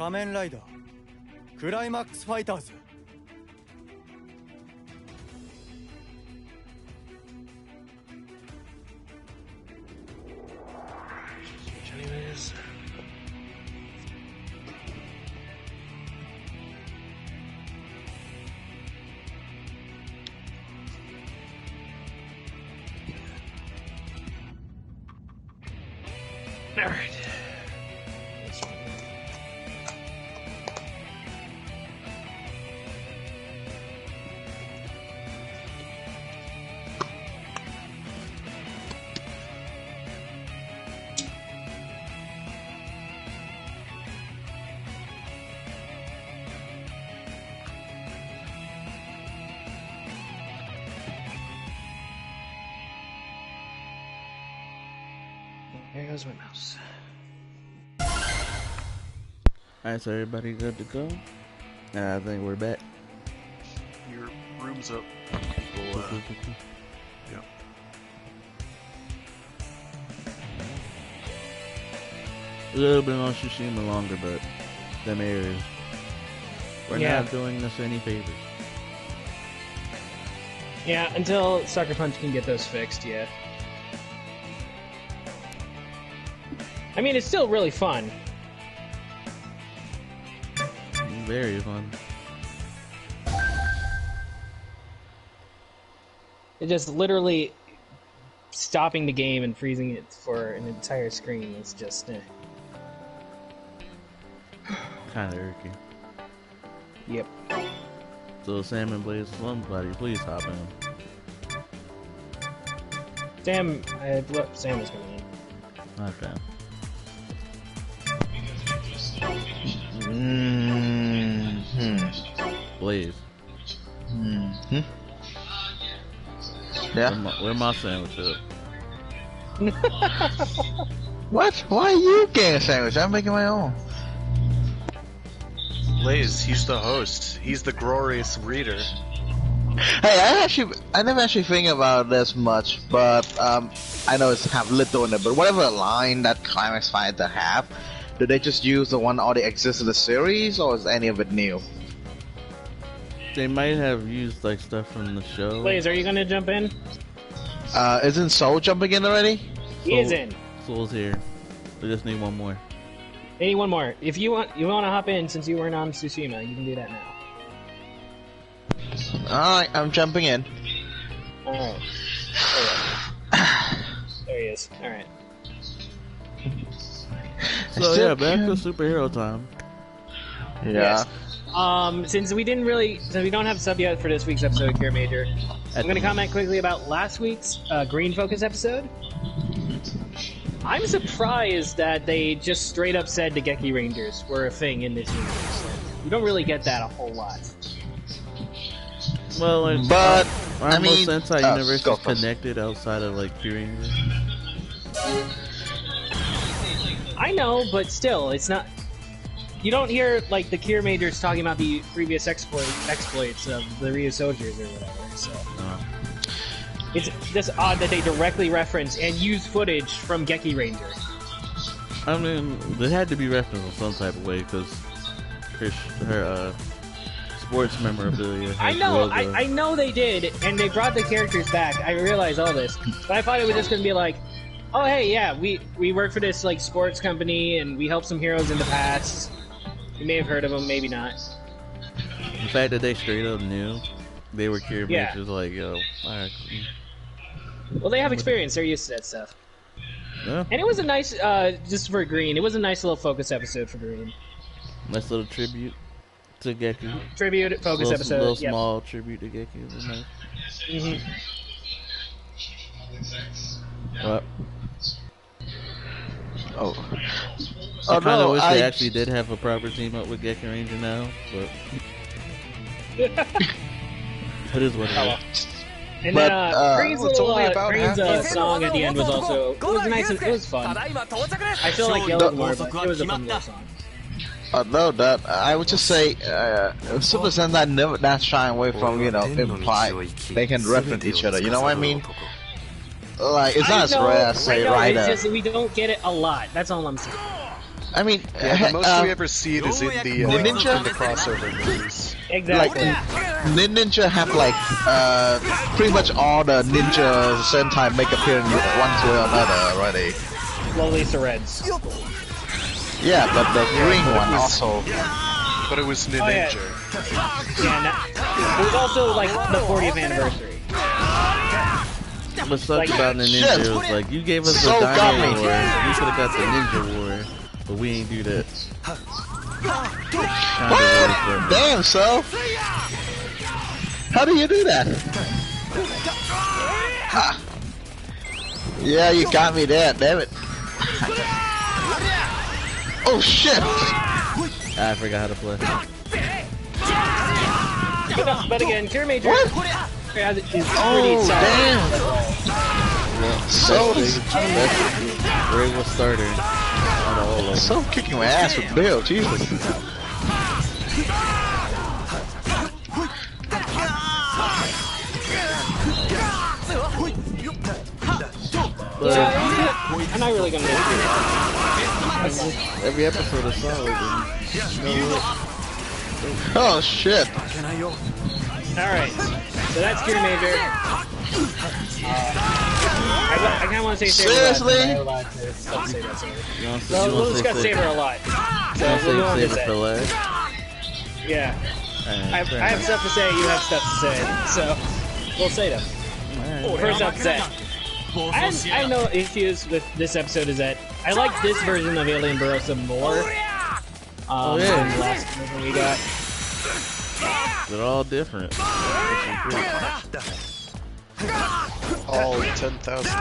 仮面ライダークライマックスファイターズ。Anyways. All right. There goes my mouse. Alright, so everybody good to go? I think we're back. Your room's up. People, yeah. A little bit on Tsushima longer, but them areas. We're not doing us any favors. Yeah, until Sucker Punch can get those fixed, yeah. I mean, it's still really fun. Very fun. It just literally stopping the game and freezing it for an entire screen is just Kinda irky. Yep. So Salmon Blaze, somebody please hop in. Sam is coming in. Okay. Blaze. Yeah. Where my sandwich up? What? Why are you getting a sandwich? I'm making my own. Blaze, he's the host. He's the glorious reader. Hey, I never actually think about this much, but I know it's have little in it. But whatever line that Climax Fighter have, do they just use the one already exists in the series, or is any of it new? They might have used like stuff from the show. Blaze, are you gonna jump in? Isn't Soul jumping in already? He is in. Soul's here. We just need one more. I need one more. If you want to hop in since you weren't on Tsushima, you can do that now. Alright, I'm jumping in. Alright. There he is. Alright. So yeah, back to superhero time. Yeah. Yes. Since we don't have a sub yet for this week's episode of Cure Major, I'm going to comment quickly about last week's Green Focus episode. I'm surprised that they just straight up said the Geki Rangers were a thing in this universe. You don't really get that a whole lot. Well, like, but our most Sentai universe is connected outside of like Kyo Rangers. I know, but still, it's not. You don't hear like the Kyo Majors talking about the previous exploits of the Ryu soldiers or whatever. So it's just odd that they directly reference and use footage from Geki Ranger. I mean, they had to be referenced in some type of way because her sports memorabilia. I know they did, and they brought the characters back. I realize all this, but I thought it was just gonna be like, oh hey, yeah, we work for this like sports company and we helped some heroes in the past. You may have heard of them, maybe not. The fact that they straight up knew they were Kyo Majors, like, yo, alright. Well, they have experience. They're used to that stuff. Yeah. And it was a nice, just for Green, it was a nice little focus episode for Green. Nice little tribute to Geku. Tribute, focus episode. Little small tribute to Geku. It was nice. What? Oh. I kind of wish they actually did have a proper team up with Geki Ranger now, but it is what it is. And then Green's song at the end was also it was nice and it was fun. I feel like yelling more, but it was a fun little song. No, that I would just say Super Sentai never that shy away from imply they can reference each other. You know what I mean? Like it's not as rare as say Rider. It's just we don't get it a lot. That's all I'm saying. I mean, Yeah, the most we ever see it is in the Ninja? in the crossover movies. Exactly. like Ninja have like pretty much all the ninjas at the same time make appearance one way or another already. Well, Lisa Reds. Yeah, but the green one was- also. But it was Ninja. Oh, yeah. It was also like the 40th anniversary. What sucks Like- about the Shit. ninja was like you gave us So the got Dino me. War, you could have got the Ninja War, but we ain't do that. What? Damn, so. How do you do that? Ah. Yeah, you got me there, damn it. Oh shit! I forgot how to play. But again, Cure Major What? is pretty Oh solid. damn! So, Ray was starter on all of them. so kicking my ass with Bill, Jesus. Yeah, I'm not really gonna go through it. Every episode is solid. And, you know what? Oh shit! Alright, so that's Cure Major. I kind of want to say Saber Seriously? last, but I have a lot to stuff to say about Saber. You want to So we'll discuss Saber a lot. So we'll go on to Saber say. for last? Yeah. Alright, I have stuff to say, you have stuff to say. So we'll say them. First up, Zed. I have no issues with this episode. Is that I like this version of Alien Burrosa more yeah. than the last version we got. They're all different. All 10,000.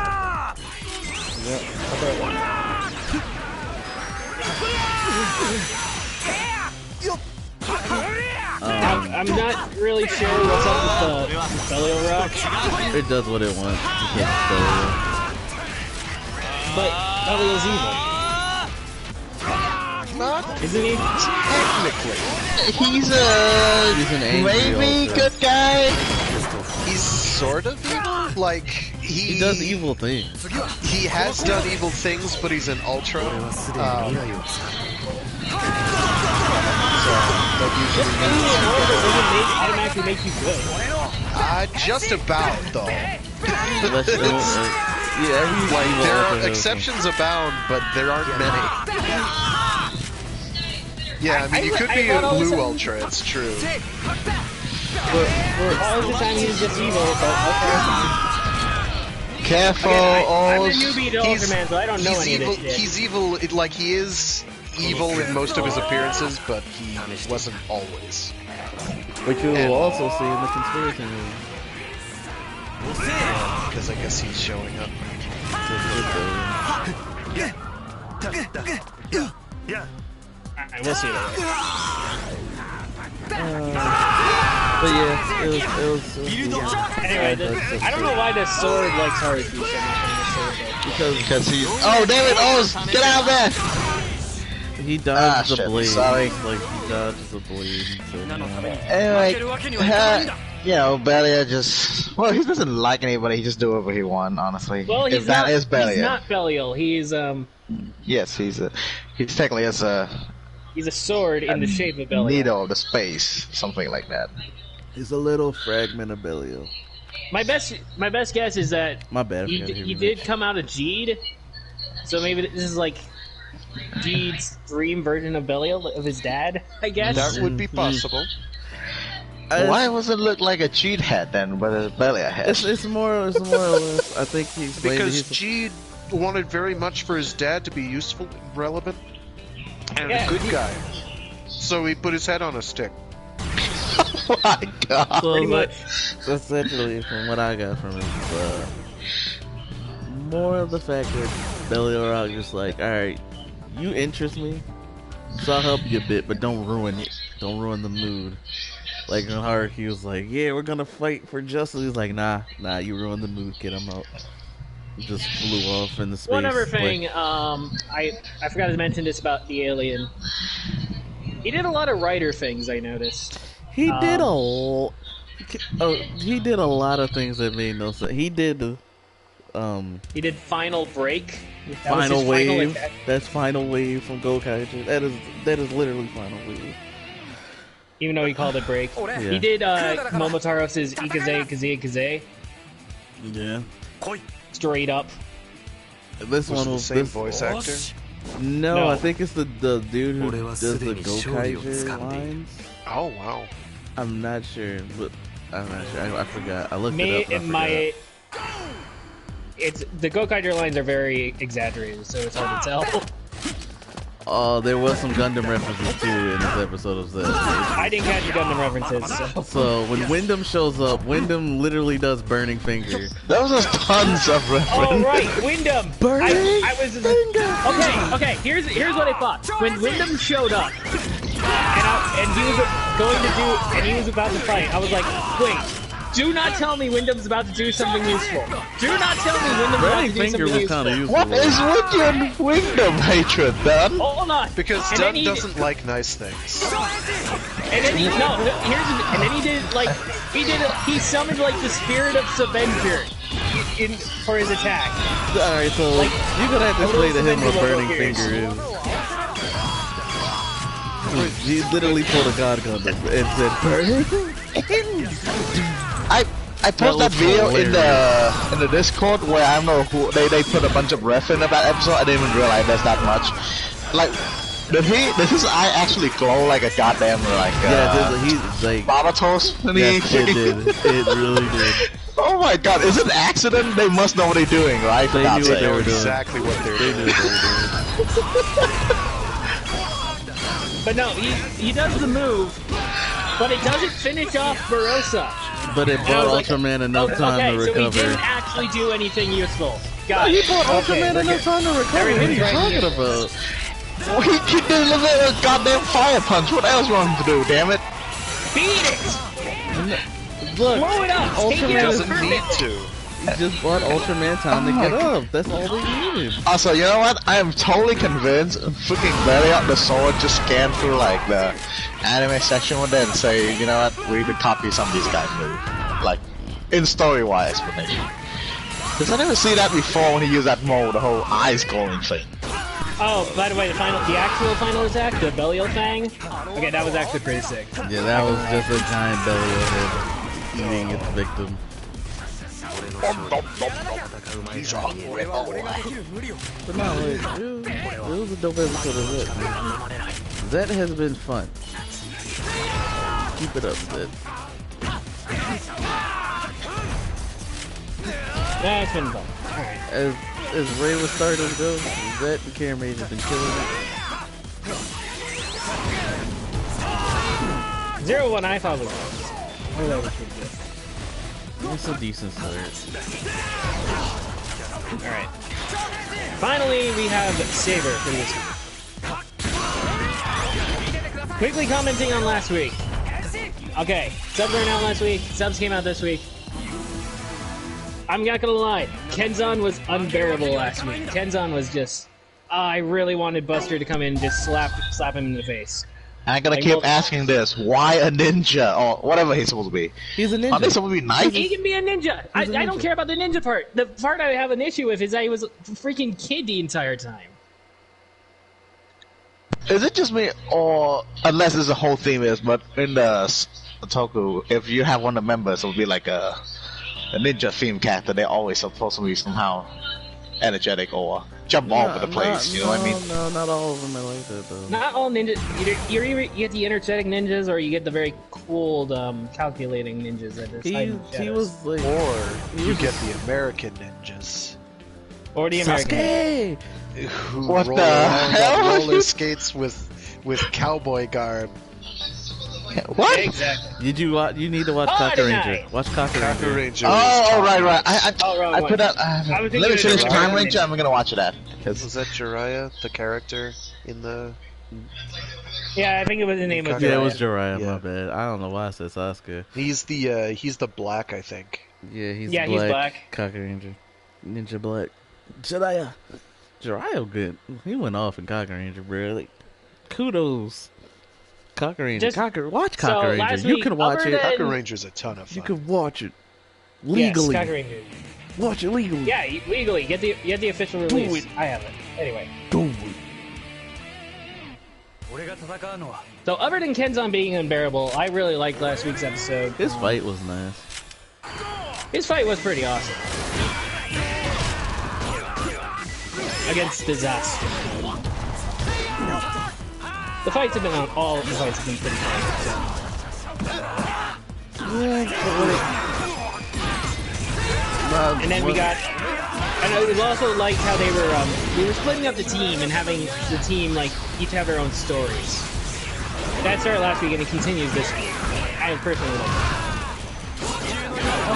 I'm not really sure what's up with the Belial Rock, It does what it wants. You can't spell but Belial's evil, Not isn't he? technically. He's an angry maybe ultra. good guy. He's sort of evil. Like He does evil things. He has done evil things, but he's an ultra. That usually means Automatically make you good. just about though. Unless you don't, yeah, every Like evil there ultra are has exceptions abound, but there aren't many. Yeah, I mean you could be I a thought all of a blue sudden- ultra. It's true. All the time he's just evil, but okay. Careful, Again, I'm a Oz. newbie to He's- Ultraman, so I don't know He's any evil. of this shit. He's evil. Like he is evil in most of his appearances, but he wasn't always. But you will also see in the conspiracy movie. Because I guess he's showing up. Alright, we'll see later. But yeah, it was Anyway, I don't know why the sword likes Haruki so much in this sword, Because he's. Oh, damn it, Oz! Get out of there! he dodged the shit, blade. sorry. Like he dodged the blade. So, Anyway, you know, Belia just. Well, he doesn't like anybody, he just do whatever he wants, honestly. Well, if he's that not. is Belia. He's not Belial. He's Yes, he's technically as a he's a sword in the shape of Belial. needle of the space, something like that. he's a little fragment of Belial. My best guess is that My bad. I he, forgot he he did come out of Jeed, so maybe this is like Jeed's dream version of Belial of his dad. I guess. That would be possible. Why does it look like a cheat head then, but it's Belia head? It's more or less. I think he explained Because that he's G wanted very much for his dad to be useful, relevant, and Yeah, a good guy. So he put his head on a stick. Oh my god. so Pretty like, much. essentially from what I got from it. More of the fact that Belial Rock just like, all right, you interest me, so I'll help you a bit, but don't ruin it. Don't ruin the mood. Like when Haruki was like, yeah, we're gonna fight for justice. He's like, nah, you ruined the mood, kid. I'm out. He just flew off in the space. One other like- thing, I forgot to mention this about the alien. He did a lot of writer things. I noticed. He did he did a lot of things that made no sense. He did He did Final Break. That was Final his Wave. attack. That's Final Wave from Gokaiger. That is literally Final Wave. Even though he called it Break. Yeah. He did Momotaros' Ikaze Kaze Kaze. Yeah. Straight up. This Was one it the was same this. voice actor? No, No. I think it's the dude who does the Gokaiger lines. Oh wow. I'm not sure, but I'm not sure. I forgot. I looked Me it up. and my. It's the Gokaiger lines are very exaggerated, so it's hard to tell. Oh, there was some Gundam references too in this episode of that. I didn't catch the Gundam references, so. So when Wyndham shows up, Wyndham literally does Burning Finger. There was just tons of reference. Oh right, Wyndham. Burning I was Finger. okay. Here's what I thought. When Wyndham showed up, and he was going to do, and he was about to fight, I was like, wait. Do not tell me Wyndham's about to do something useful. Do not tell me Wyndham's about Burning to do Finger something was kind of useful. useful. What is with your Wyndham hatred, Dun? Hold on. Because And then Dunn he doesn't like nice things. And then and then he did like he summoned like the spirit of Savenger for his attack. Alright, so Like, you're gonna have to explain to him what Avenger Burning logo Finger is. He literally pulled a God Gundam and said, Burning. I posted that was video hilarious. in the Discord where I don't know who they put a bunch of ref in that episode. I didn't even realize there's that much. Like, did his eye actually glow like a goddamn He's like, Barbatos? yes, it did. It really did. Oh my god, is it an accident? They must know what they're doing, right? They knew what they were doing. Exactly what they're They doing. knew what they were doing. But no, he does the move, but it doesn't finish off Barossa. But it And I bought was like, Ultraman enough time to so he recover. didn't actually do anything useful. Oh, Got he it. bought Okay, Ultraman we're enough good. time to recover. What are you Everything's right talking here. about? Well, he delivered a goddamn fire punch. What else you want him to do, damn it? Beat it! Look, Blow it up! Take Ultraman it out is- Doesn't need to. he just bought Ultraman time to get up. That's all they needed. Also, you know what? I am totally convinced freaking Valiant the Sword just scanned through like the anime section with it and say, you know what? We need to copy some of these guys' moves. Like, in story-wise explanation. Because I never see that before when he used that mode, the whole eyes glowing thing. Oh, by the way, the actual final attack, the Belial Fang. Okay, that was actually pretty sick. Yeah, that was just a giant belly head eating its victim. He's a hungry boy. But no, it was a dope episode of Zet, man. Zet has been fun. Keep it up, Zet. Yeah, it's been fun. Alright. As Ray was starting to go, Zet and Karen Mage have been killing it. 0-1 I thought was nice. I thought that was pretty good. It's a decent start. Alright. Finally, we have Saber for this week. Quickly commenting on last week. Okay, subs were out last week, subs came out this week. I'm not gonna lie, Kenzan was unbearable last week. Kenzan was just... I really wanted Buster to come in and just slap him in the face. I'm gonna Like, keep well- asking this. Why a ninja? Or whatever he's supposed to be. He's a ninja. Are they supposed to be nice? He can be a ninja. I a don't ninja. care about the ninja part. The part I have an issue with is that he was a freaking kid the entire time. Is it just me, or unless it's a whole theme is, but in the Toku, if you have one of the members, it'll be like a ninja theme character. They're always supposed to be somehow energetic or jump all over the place. You know what I mean? No, not all of them are like that though. Not all ninjas. You get the energetic ninjas, or you get the very cold, calculating ninjas that just hide in the He shadows. was like, Or you get the American ninjas Or the American. Sasuke. who What roll the around hell? on roller skates with cowboy garb. What? Exactly. Did you watch? You need to watch Hard Cocker night. Ranger. Watch Cocker Kaku Ranger. Ranger. Oh, is right. Oh, wrong I one. put that. I was Let thinking me of finish the Time Ranger. Ranger. I'm gonna watch that. Was that Jiraiya, the character in the? Yeah, I think it was the name of Yeah, it Jiraiya. was Jiraiya. Yeah. My bad. I don't know why I said Sasuke. He's the black, I think. Yeah, he's Yeah, black. he's black. Cocker Ranger. Ninja Black. Jiraiya. Jiraiya good. He went off in Cocker Ranger, bro. Like, kudos. Cocker Ranger. Watch Cocker so Ranger. last You week, can watch other it. than- Kaku Ranger's a ton of fun. You can watch it Yes, legally. Cocker Ranger. Watch it legally. Yeah, legally. Get the official release. I have it. Anyway. Do it. So other than Kenzan being unbearable, I really liked last week's episode. His fight was nice. His fight was pretty awesome. Against Disaster. The fights have been on. All the fights have been pretty fun. And then we got. And I was also liked how they were splitting up the team and having the team like each have their own stories. That started last week and it continues this week. I personally like it. I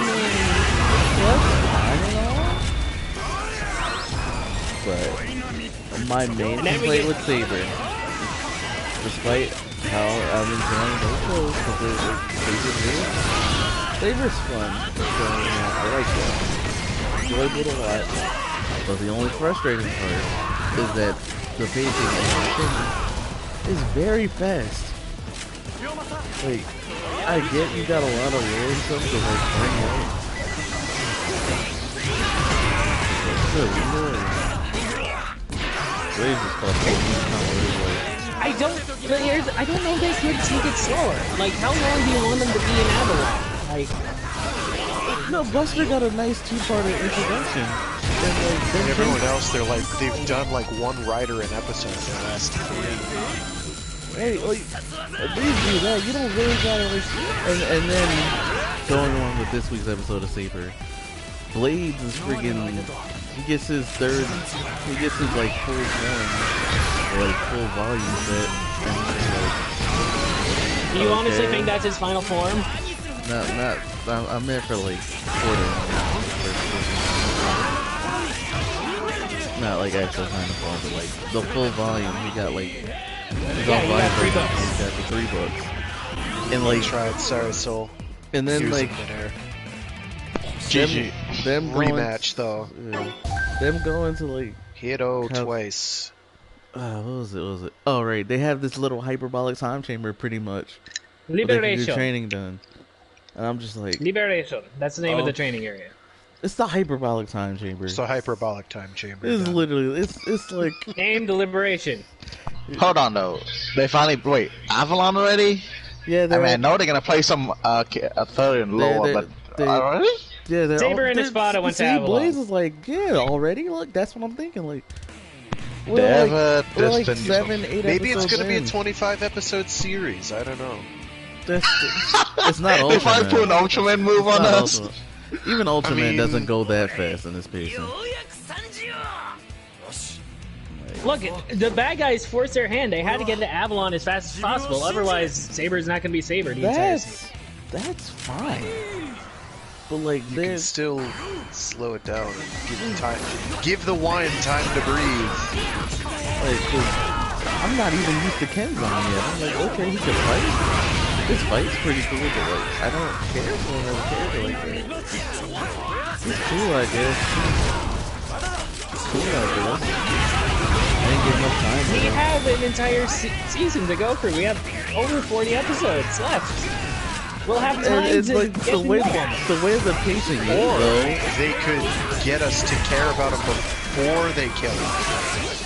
mean, but my main complaint with Saber, despite how I'm enjoying those shows, because Saber's fun. So, I like that. Enjoyed it a lot. But the only frustrating part is that the pacing, in my opinion, is very fast. Like, I get you got a lot of lore and stuff to like bring out. But good lord. Blaze is I don't know if they could take it slower. Like, how long do you want them to be in Avalon? Like, no, Buster got a nice two-part introduction. And everyone else, they've done like one writer an episode in the last 3. Hey, like, at least do that. You don't really gotta like. And then going on with this week's episode of Saber, Blades is friggin'. He gets his like full form, or like full volume set. Do you honestly think that's his final form? Not. I meant for like quarter. Not like actual final form, but like the full volume. He got like. He got 3 books. He got the 3 books. And like tried Sorry Soul. And then like GG. Them rematch though. Yeah. Them going to like Hito twice. What was it? Oh right, they have this little hyperbolic time chamber pretty much. Liberation. Training done. And I'm just like Liberation. That's the name of the training area. It's the hyperbolic time chamber. It's the hyperbolic time chamber. It's literally it's like named Liberation. Hold on though. They finally wait. Avalon already? Yeah, I mean, I know they're gonna play some Arthurian lore, but already? Yeah, Saber and Espada went to Avalon. Blaze is like, yeah, already. Look, that's what I'm thinking. Like, we're like 7, 8 maybe it's gonna be a in. 25 episode series. I don't know. It's not Ultraman. They finally put an Ultraman move on us. Even Ultraman doesn't go that fast in this pacing. Look, the bad guys forced their hand. They had to get to Avalon as fast as possible. Otherwise, Saber's not going to be Saber the entire season. That's fine. But like, you can still slow it down and give it time. Give the wine time to breathe. Like, I'm not even used to Kenzan yet. I'm like, okay, he can fight. This fight's pretty cool, but like, I don't care for another character like that. It's cool, I guess. It's cool, I guess. I didn't get enough time. We have an entire season to go through. We have over 40 episodes left. We'll have time to like, get to know them. The way the pacing is, though. They could get us to care about them before they kill him.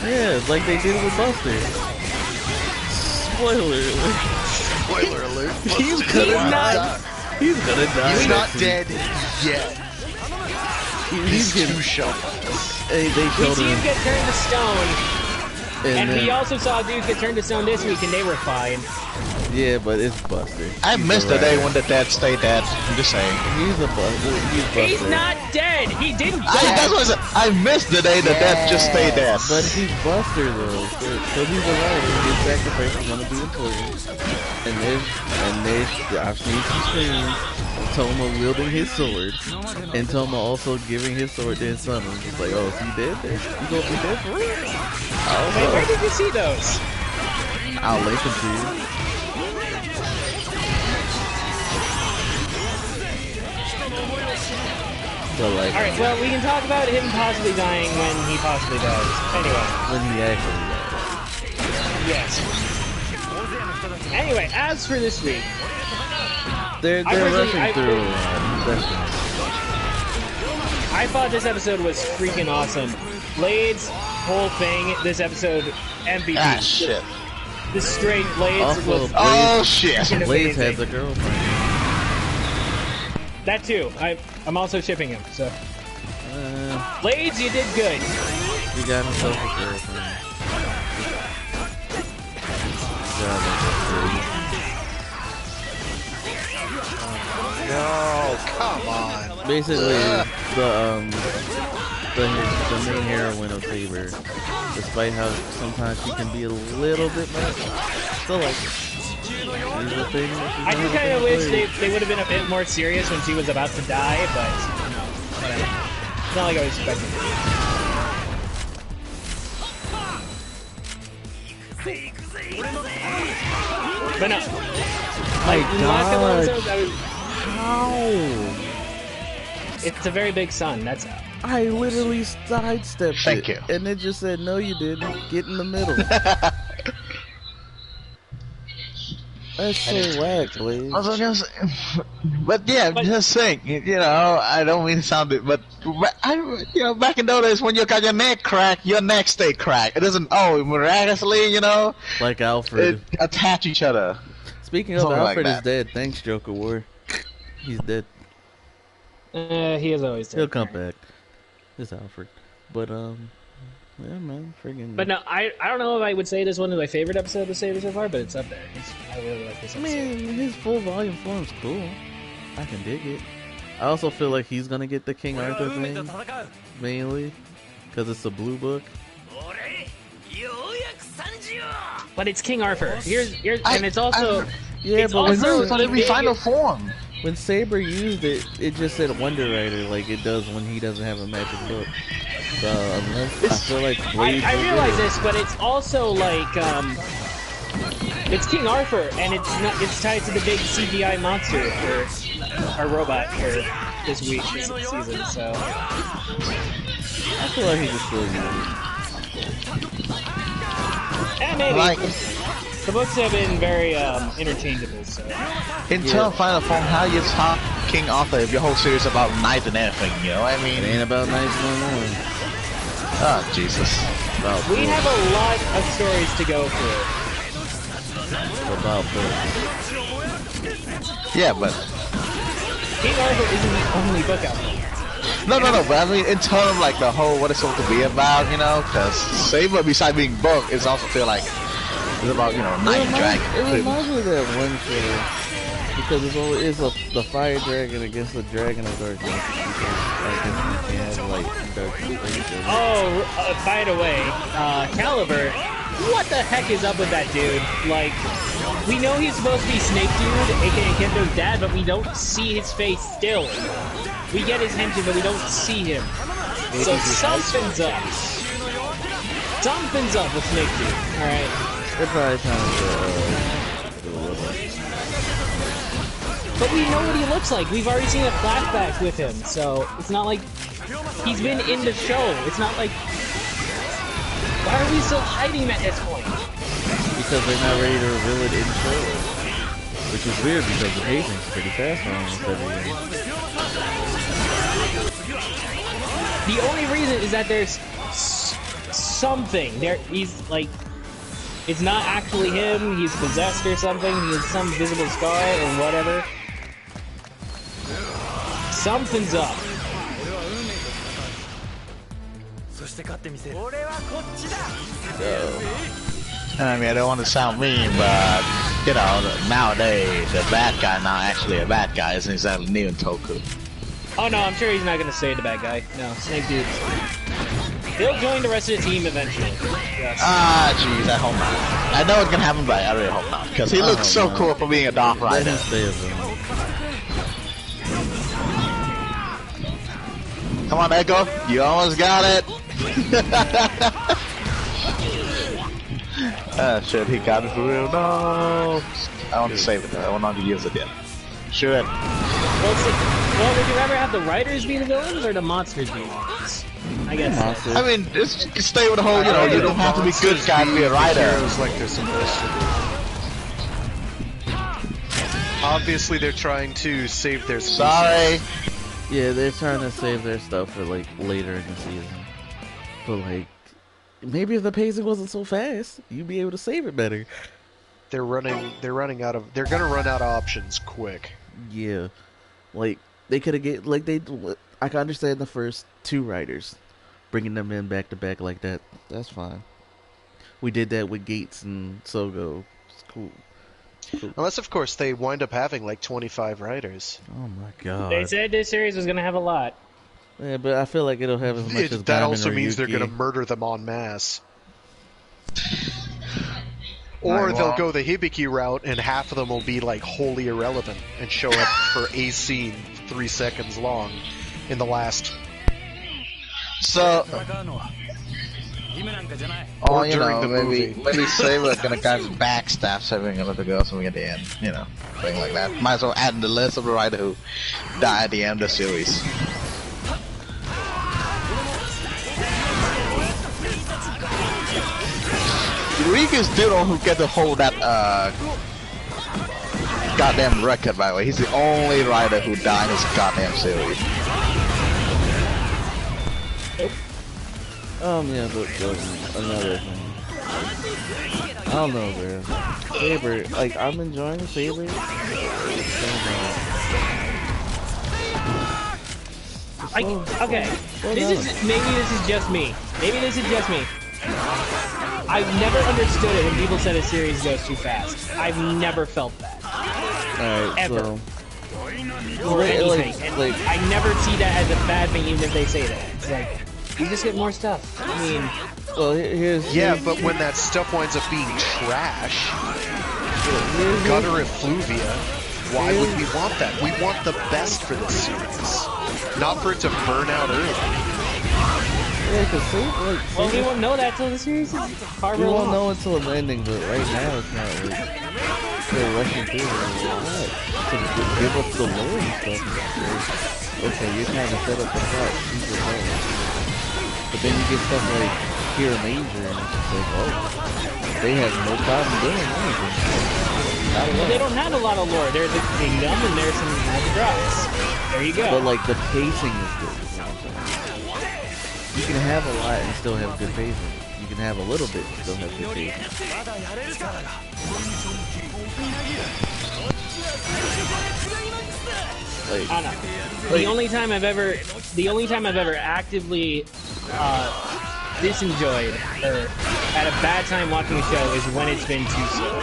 Yeah, like they did with Buster. Spoiler alert. Spoiler alert. He's gonna die. He's gonna die. He's not dead yet. He's too sharp. Hey, we see him get turned to stone, and we also saw dudes get turned to stone this week, and they were fine. Yeah, but it's Buster. I missed the day when the dead stay dead. I'm just saying. He's a Buster. He's not dead. He didn't die. I missed the day the dead just stay dead. But he's Buster though, so he's alive. His sacrifice is gonna be important. And there's I've seen some screens. Toma wielding his sword, and Toma also giving his sword to his son. I'm just like, oh, is he dead? You gonna be dead for real? Wait, where did you see those? I'll link them to you. But like, all right, well, we can talk about him possibly dying when he possibly dies. Anyway. When he actually dies. Yes. Anyway, as for this week, they're rushing through. I thought this episode was freaking awesome. Blade's whole thing, this episode, MVP. Ah, shit. The straight Blades Also, was Oh, shit. freaking Blaze amazing. has a girlfriend. That too. I'm also shipping him, so. Blades, you did good. He got himself a girlfriend. No, come on. Basically, the main heroine of Saber, despite how sometimes she can be a little bit much, still like she's a thing. I do kind of wish they would have been a bit more serious when she was about to die, but you know, whatever. It's not like I was expecting it. But no, like in the last couple episodes, I was. How? It's a very big sun. That's how. I literally sidestepped Thank it, you. and it just said, "No, you didn't. Get in the middle." That's so whack, Blaze. Also, just, but yeah, I'm just saying, you know, I don't mean to sound it, but back in those days when you got your neck cracked, your neck stay cracked. It doesn't, miraculously, you know, Like Alfred. it attach each other. Speaking of, something like Alfred is that. dead. Thanks, Joker War. He's dead. He is always dead. He'll come back. It's Alfred. But yeah, man, friggin'. But no, I don't know if I would say this one is my favorite episode of Saber so far, but it's up there. I really like this I episode. mean, his full volume form's cool. I can dig it. I also feel like he's gonna get the King Arthur thing, mainly, because it's a blue book. But it's King Arthur. And it's also Yeah, it's but when, also It's not every the final biggest- form. when Saber used it, it just said Wonder Rider, like it does when he doesn't have a magic book. So unless I feel like Blade I will realize get it. this, but it's also like it's King Arthur, and it's tied to the big CGI monster for our robot for this season. So I feel like he can still use it. and maybe Like, the books have been very interchangeable. So in terms of final form, how you top King Arthur if your whole series about knights and everything, you know what I mean? It ain't about nights no more. Oh, Jesus. About we books. have a lot of stories to go through. About books. Yeah, but King Arthur isn't the only book out there. no, but I mean, in terms of like the whole what it's supposed to be about, you know, because Saber, besides being book, is also feel like it's about, you know, knight and It dragon. reminds me of that one show because it's the fire dragon against the dragon of darkness. Because I guess you can have like dark. Oh, by the way, Caliber, what the heck is up with that dude? Like, we know he's supposed to be Snake Dude, aka Kendo's dad, but we don't see his face still. We get his henchman, but we don't see him. So something's up. Something's up with Snake Dude, alright? They're probably trying to do a little. But we know what he looks like. We've already seen a flashback with him, so it's not like he's been in the show. It's not like... Why are we still hiding him at this point? Because they're not ready to reveal it in the trailer. Which is weird because the pacing's pretty fast on almost everything. The only reason is that there's something. He's like... It's not actually him, he's possessed or something, he has some visible scar or whatever. Something's up. I mean, I don't want to sound mean, but you know, nowadays the bad guy now actually a bad guy isn't exactly Neo and Toku. Oh no, I'm sure he's not gonna stay the bad guy. No, Snake Dude. He'll join the rest of the team eventually. Yes. Ah, jeez, I hope not. I know it's gonna happen, but I really hope not because he looks so cool for being a Dark Let Rider. him stay as a... Come on, Echo, you almost got it. Ah, shit, he got it for real. No, I want to save it. I want not to use it yet. Should. Well, would you rather have the writers be the villains or the monsters be the villains? I guess. Monsters. I mean, just stay with the whole. You know, you don't have to be good guy to be a writer. Heroes like they're supposed to be. Obviously, they're trying to save their species. Sorry. Yeah, they're trying to save their stuff for like later in the season. But like, maybe if the pacing wasn't so fast, you'd be able to save it better. They're running out of. They're gonna run out of options quick. Yeah, like they could have get like they. I can understand the first 2 writers bringing them in back to back like that. That's fine. We did that with Gates and Sogo. It's cool. Unless, of course, they wind up having like 25 writers. Oh my god. They said this series was gonna have a lot. Yeah, but I feel like it'll have as much as That Gaiman also or means they're Yuki. gonna murder them en masse. Or they'll go the Hibiki route, and half of them will be like wholly irrelevant and show up for a scene 3 seconds long in the last. So, Or you during know, the maybe movie. Saber gonna kind of backstab saving another girl something at the end, you know, thing like that. Might as well add in the list of the writer who died at the end of the series. Riku is still the one who get to hold that goddamn record, by the way. He's the only writer who died in this goddamn series. Yeah, but another thing. I don't know, bro. Saber, like, I'm enjoying Saber. Okay, maybe this is just me. Maybe this is just me. I've never understood it when people said a series goes too fast. I've never felt that. Alright, Ever. so... Or anything. Like, And like, I never see that as a bad thing even if they say that. It's like, you just get more stuff. I mean... well, here's... Yeah, but when that stuff winds up being trash, gutter effluvia, why would we want that? We want the best for this series, not for it to burn out early. Yeah, cause Saber, like, Well, we Saber, won't know that till the series is farther we won't along. know until the ending, but right now it's not like they're rushing through it. Like, to give us the lore and stuff. Like, okay, you're trying to set up the plot super hard. But then you get stuff like Hero Major, and it's just like, oh, they have no problem doing anything. Not at Well, all. they don't have a lot of lore. There's a kingdom and there's some magic rocks. There you go. But like the pacing is good. Is what I'm saying. You can have a lot and still have good pacing. You can have a little bit and still have good pacing. Like, I don't know. The only time I've ever actively disenjoyed or had a bad time watching a show is when it's been too slow.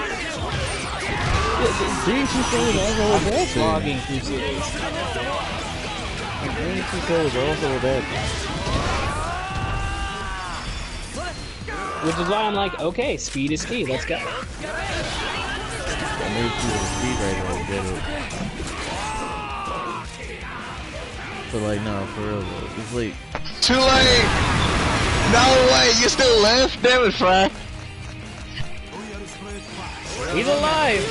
Dream Tuesday was also a bad thing. Slogging through series. Dream Tuesday was also a bad thing. Which is why I'm like, okay, speed is key. Let's go. I made you a speed writer, I get it. But like, no, for real though, it's like... Too late! No way, you still live? Damn it, Frank. He's alive!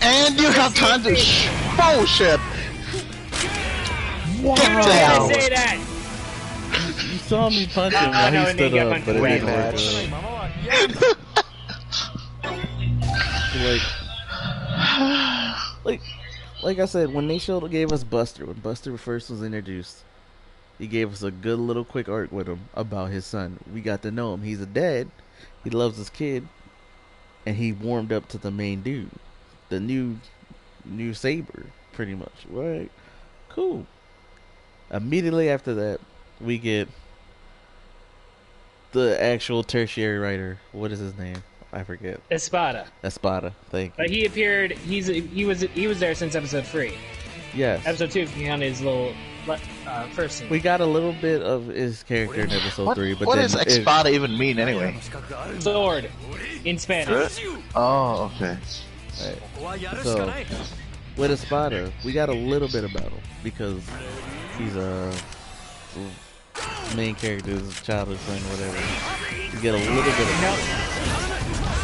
And you have time to bullshit! Wow! Get Why did I down! say that? You saw me punch him while no, he and then stood you got up, but it punched didn't work. Like I said, when they gave us Buster, when Buster first was introduced, he gave us a good little quick arc with him about his son. We got to know him. He's a dad. He loves his kid, and he warmed up to the main dude, the new Saber, pretty much. Right? Cool. Immediately after that, we get the actual tertiary writer. What is his name? I forget. Espada. Espada. Thank you. But he appeared. He was there since episode 3. Yes. Episode 2, if you count his little first scene. We got a little bit of his character in episode 3, but what then does Espada even mean anyway? Sword in Spanish. Oh, okay. Right. So with Espada, we got a little bit about him because he's a main character's childhood friend, whatever. You get a little bit of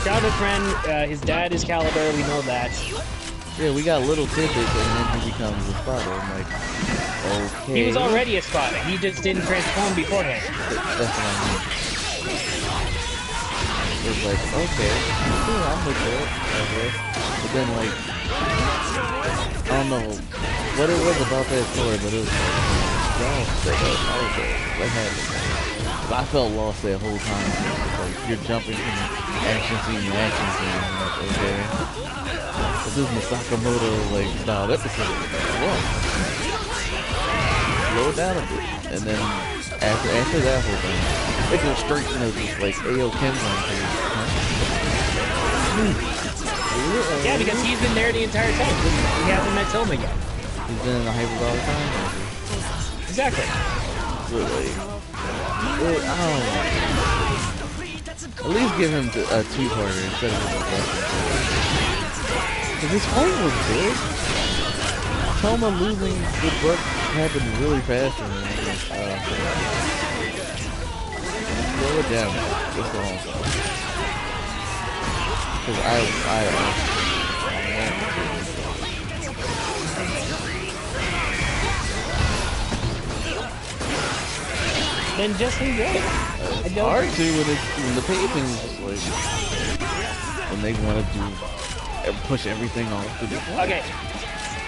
Childhood friend. His dad is Caliber. We know that. yeah, we got little tidbits, and then he becomes Espada. I'm like, okay. He was already Espada. He just didn't transform beforehand. That's what I mean. It's like, okay, yeah, I'm with that, I guess. But then, like, I don't know what it was about that story, but it was like, y'all set up. I was like, what happened? I felt lost that whole time. It's like you're jumping from action scene to action scene. I'm like, okay, this is Masakamoto like style episode. What? Slow it down a bit, and then after that whole thing, it goes straight into this like Ao Kenzan thing. Yeah, because he's been there the entire time. He hasn't met Toma yet. He's been in the hyper all the time. Exactly. But like, I don't know. At least give him a two-parter instead of just a lesson. Because his fight was good. Toma losing with Buck happened really fast for me. Slow it down. That's all. Because Then just enjoy it. it's hard to when the pacing is just like when they want to do push everything off to the point. Okay.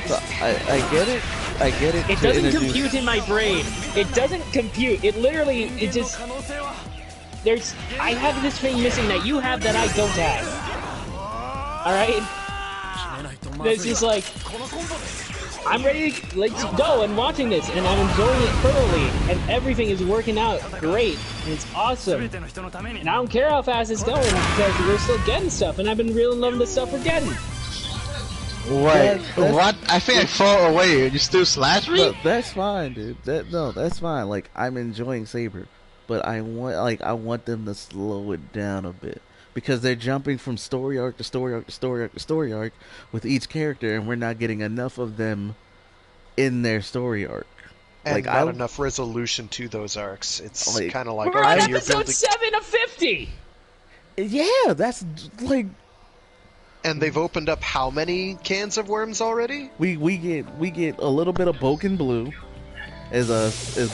So I get it. I get it. It doesn't compute in my brain. It doesn't compute. It literally, it just, I have this thing missing that you have that I don't have. Alright? It's just like, I'm ready to let's go and watching this, and I'm enjoying it thoroughly, and everything is working out great, and it's awesome. And I don't care how fast it's going, because we're still getting stuff, and I've been really loving the stuff we're getting. Wait, what? I think I fall away. You still slash me? No, that's fine, dude. That's fine. Like, I'm enjoying Saber, but I want them to slow it down a bit. Because they're jumping from story arc to story arc to story arc to story arc with each character, and we're not getting enough of them in their story arc. And like, not enough resolution to those arcs. It's like, kind of like, We're on okay, you're episode building... 7 of 50! Yeah, that's like... And they've opened up how many cans of worms already? We get a little bit of Boken Blue as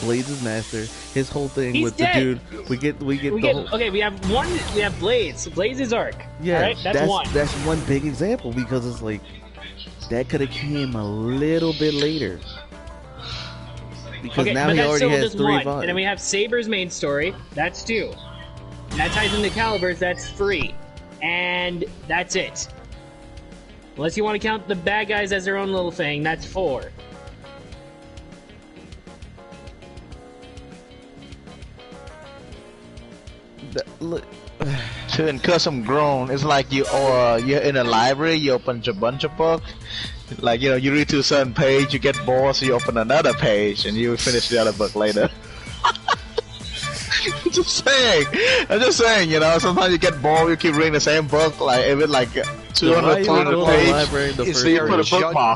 Blades' master. His whole thing He's with dead. the dude. We get the whole... Okay, we have Blades. Blades' arc. Yeah, right? That's one. That's one big example, because it's like that could have came a little bit later. Because Okay, now but he that's already still has just 3 one. volumes. And then we have Saber's main story. That's 2. That ties into Calibur's. That's 3. And that's it. Unless you want to count the bad guys as their own little thing, that's 4. Look, And cause I'm grown, it's like you're in a library, you open a bunch of books, like you read to a certain page, you get bored, so you open another page and you finish the other book later. I'm just saying, sometimes you get bored, you keep reading the same book, like even like 200, 300 pages.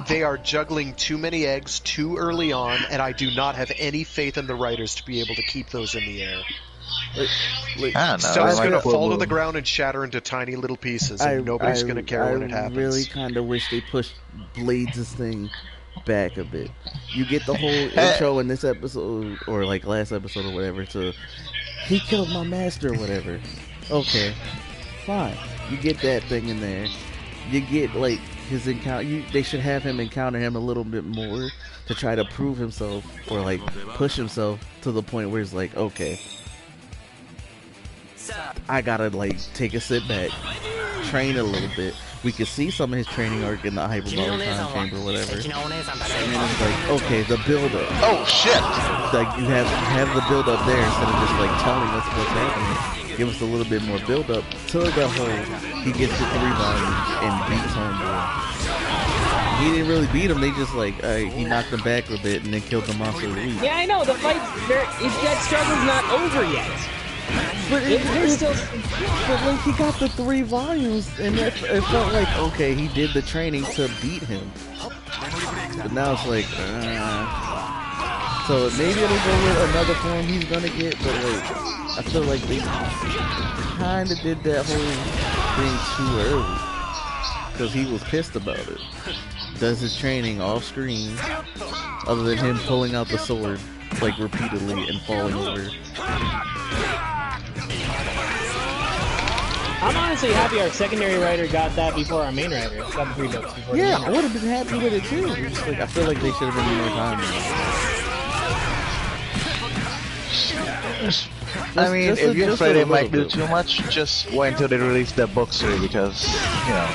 They are juggling too many eggs too early on, and I do not have any faith in the writers to be able to keep those in the air. Stuff's gonna fall to the ground and shatter into tiny little pieces, and nobody's gonna care when it happens. I really kind of wish they pushed Blades' thing back a bit. You get the whole intro in this episode, or like last episode or whatever, to he killed my master or whatever. Okay, fine. You get that thing in there. You get like his encounter. They should have him encounter him a little bit more to try to prove himself, or like push himself to the point where it's like, okay, I gotta like take a sit back, train a little bit. We could see some of his training arc in the Hyperbolic Time Chamber or whatever. And then it's like, okay, the build up. Oh shit! Like you have the build up there instead of just like telling us what's happening. Give us a little bit more build up to the whole he gets to 3 volumes and beats Homeboy. He didn't really beat him, they just like he knocked him back a bit and then killed the monster of the week. Yeah, I know, the fight's that struggle's not over yet. But like he got the 3 volumes, and it felt like, okay, he did the training to beat him. But now it's like, so maybe it'll go with another form he's gonna get, but like, I feel like they kind of did that whole thing too early, because he was pissed about it. Does his training off screen, other than him pulling out the sword like repeatedly and falling over. I'm honestly happy our secondary writer got that before our main writer. Got the 3 books before. Yeah, I would have been happy with it too. It's just like I feel like they should have been more time. I mean, if you're just afraid a they might do little bit. too much, just wait until they release their book series because, you know,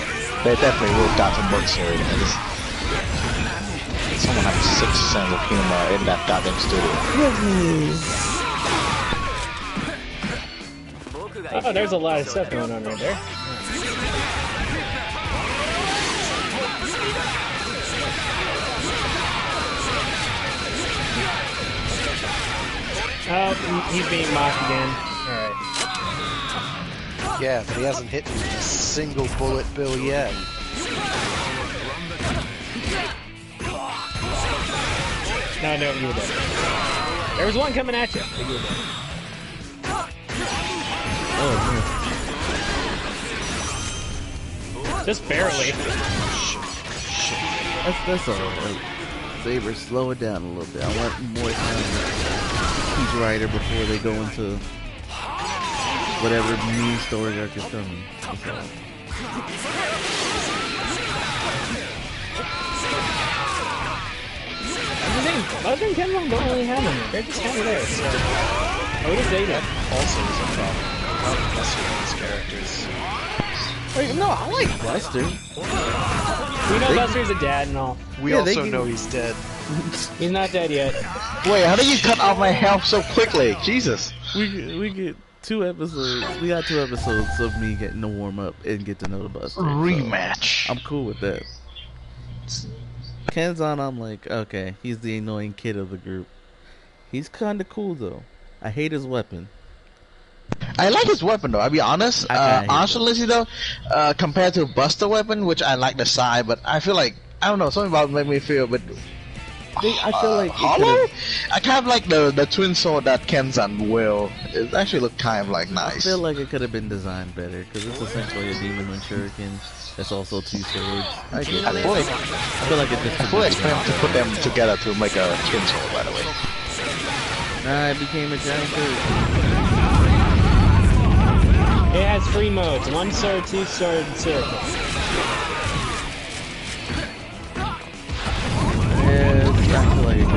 they definitely will got some book series. Someone has a sixth sense of humor in that goddamn studio. Oh, there's a lot of stuff going on right there. Oh, he's being mocked again. Alright. Yeah, but he hasn't hit me with a single bullet bill yet. No, you were dead. There was one coming at you. But you were dead. Oh, just barely. that's all. Like, Saber, slow it down a little bit. I want more time with each writer before they go into whatever new story arc is coming. That's all. Buzzer and Kenmon don't really have them. They're just kind of there. So. What is Data? Also is a problem. How Buster these characters. Wait, no, I like Buster. We know Buster's a dad and all. We Yeah, also know he's dead. He's not dead yet. Wait, how did you cut off my health so quickly? Jesus. We get 2 episodes. We got 2 episodes of me getting to warm up and get to know the Buster. Rematch. So I'm cool with that. Kenzan, I'm like, okay, he's the annoying kid of the group. He's kind of cool though. I hate his weapon. I like his weapon though. I'll be honest. Honestly though, compared to Buster weapon, which I like the side, but I feel like I don't know something about it made me feel a bit. I feel like it hollow. I kind of like the twin sword that Kenzan will. It actually looked kind of like nice. I feel like it could have been designed better because it's essentially a demon with shuriken. That's also 2 swords. I feel like it just. I fully expect to put them together to make a twin sword. By the way. Nah, it became a giant bird. It has 3 modes: 1 sword, 2 sword, and sword. Yeah, it's actually like a gun.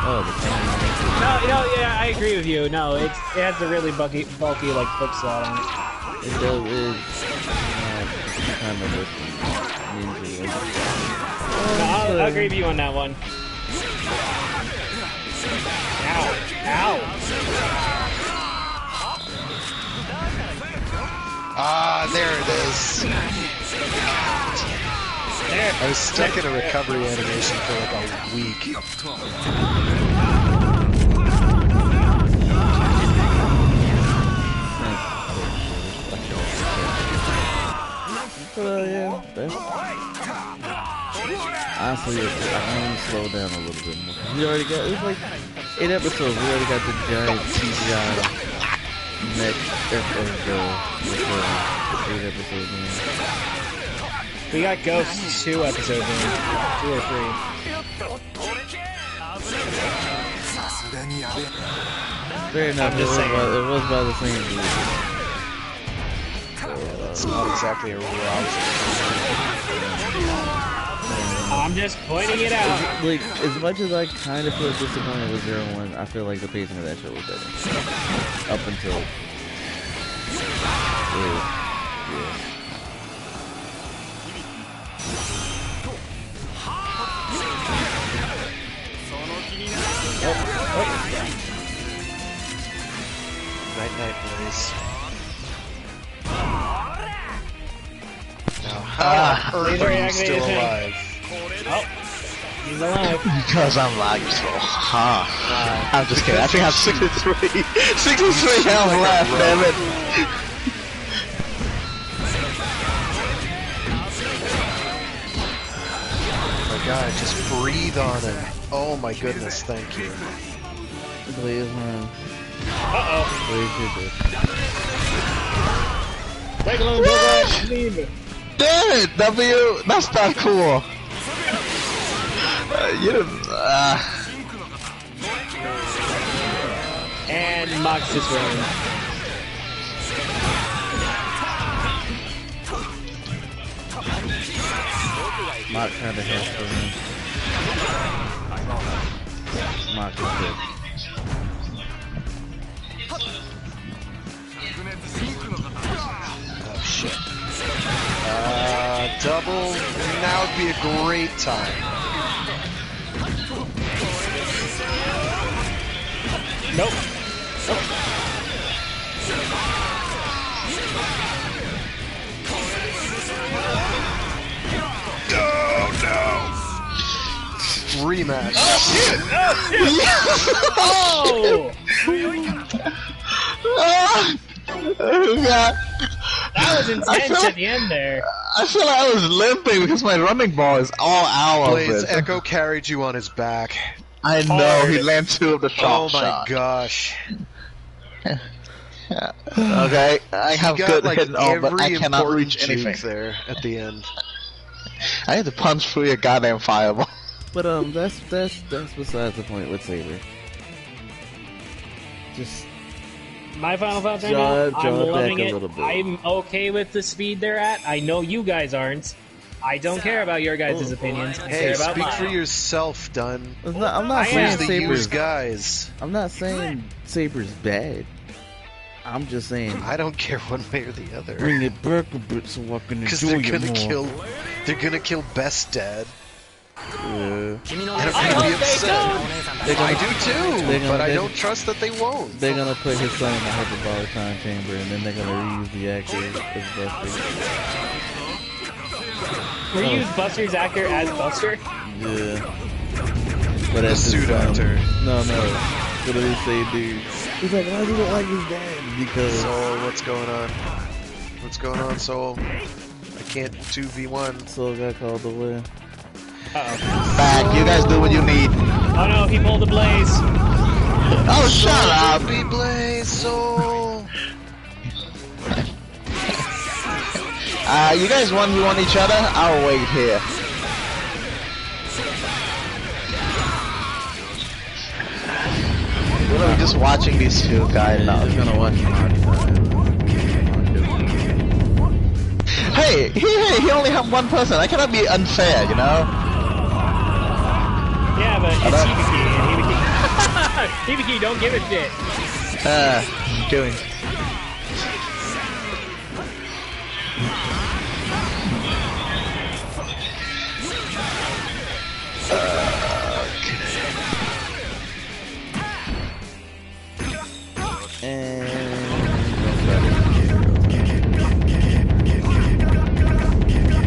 Oh, the thing. No, yeah, I agree with you. No, it has a really bulky like flip slot on it. It does. It's kind of a ninja. No, I'll agree with you on that one. Ow! Ah, there it is. There. I was stuck in a recovery animation for like a week. Yeah, honestly, I want to slow down a little bit more. We already got, it was like 8 episodes, we already got the giant CGI mech of the 8 episodes in. We got Ghost 2 episodes in. 2 or 3. Fair enough, it was by the same dude. It's not exactly a rousing. I'm just pointing it out. Like, as much as I kind of feel disappointed with 0-1, I feel like the pacing of that show was better. Up until... Yeah. Night, boys. Now, how on earth are you still alive? Oh, he's alive. Because I'm like so hot. I'm just kidding. I think I have 63 health left, damn it. Oh my god, just breathe on him. Oh my goodness, thank you. Please, man. Uh-oh. Please do this. Take a little bit, leave it. Damn it, W. That's not cool. And Mox just ran. Mach kind of has to win. Mach is good. Oh shit. Double. Now would be a great time. Nope. Nope. Oh no! Rematch. Oh! Oh god. That was intense at the end there. I feel like I was limping because my running ball is all out Blaze, of it. Echo carried you on his back. I know, Hard. he landed 2 of the Oh shot my shot. gosh. Okay, I have He got good like hit on, but I every cannot important reach juke anything. there at the end. I had to punch through your goddamn fireball. But that's besides the point with Saber. Just My final thoughts right Draw now, it I'm back loving a it. little bit. I'm okay with the speed they're at. I know you guys aren't. I don't care about your guys' opinions. I Hey, care about speak mine. for yourself, Dunn. I'm not I saying am. Who's the Saber's. used guys? I'm not saying Saber's bad. I'm just saying I don't care one way or the other. bring it back a bit so I can Because enjoy they're it gonna more. kill. They're gonna kill Best Dad. Yeah. And I'm I gonna hope be they upset. I do too, but I don't trust that they won't. They're gonna put his son in the hyperbolic time chamber, and then they're gonna reuse the actor as Buster. Reuse Buster's actor as Buster? Yeah. But The as his suit son. actor. No. What do they say, dude? He's like, why do you don't like his dad? Because Soul, what's going on? What's going on, Soul? I can't 2v1. Soul got called away. Uh-oh. Back, you guys do what you need. Oh no, he pulled a Blaze. Oh, shut up! Be Blaze, Soul! You guys 1v1 each other? I'll wait here. We're just watching these two guys now. He's gonna watch him. Hey, he only have one person. I cannot be unfair, you know? Yeah, but it's Hello? Hibiki, and Hibiki don't give a shit. Doing.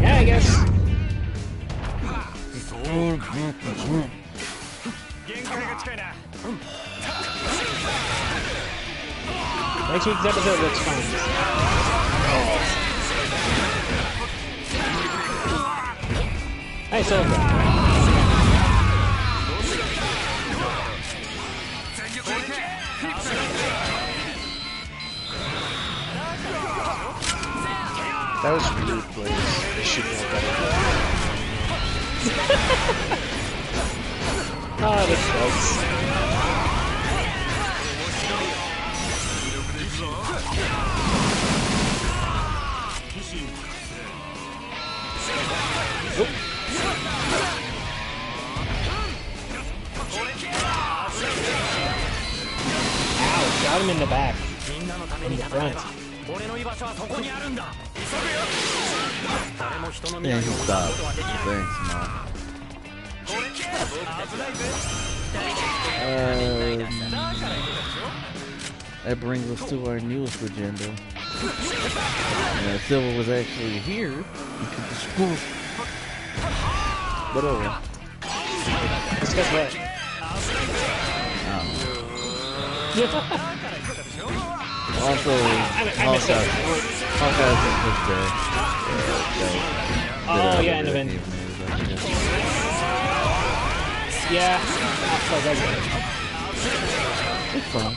Yeah, I guess. Next week's episode looks fun. Hey, Silver. That was weird, Blaze. They should know better. Oh, the folks. Ow, got him in the back. In the front. Yeah, he stopped. Thanks, Mom. That brings us to our newest agenda. Silver was actually here. But over. Guess what? Also, I missed it. Hawkeye's in his day. Oh, yeah, in the event. Yeah. It's fine.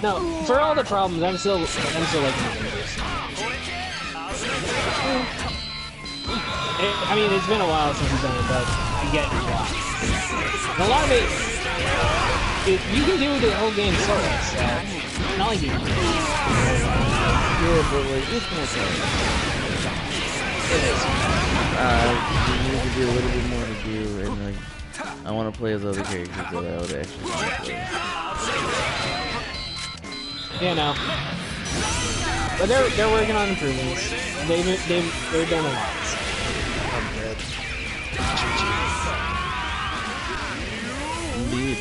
No, for all the problems, I'm still liking the videos. I mean, it's been a while since we've done it, but I get it. And a lot of it, you can do the whole game solo, so not like you. Yeah, but like, it's more fun. We need to do a little bit more to do, and like, I want to play as other characters that I would actually want to play. Yeah, no. But they're working on improvements. They're doing a lot. I'm dead. Indeed.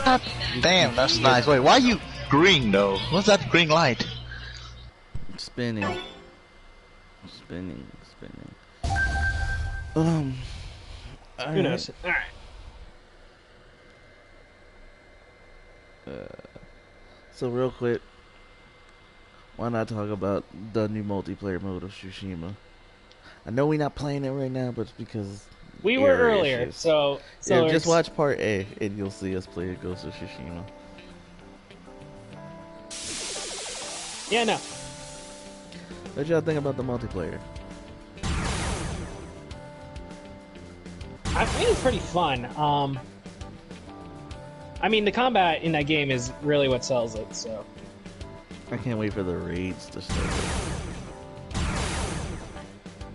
God damn, that's nice. Wait, why are you green though? What's that green light? Spinning. Who knows? Alright. So real quick, why not talk about the new multiplayer mode of Tsushima? I know we're not playing it right now, but it's because We were error earlier, issues. so Yeah, just watch part A, and you'll see us play Ghost of Tsushima. Yeah, no. What y'all think about the multiplayer? I think it's pretty fun. I mean, the combat in that game is really what sells it, so. I can't wait for the raids to start.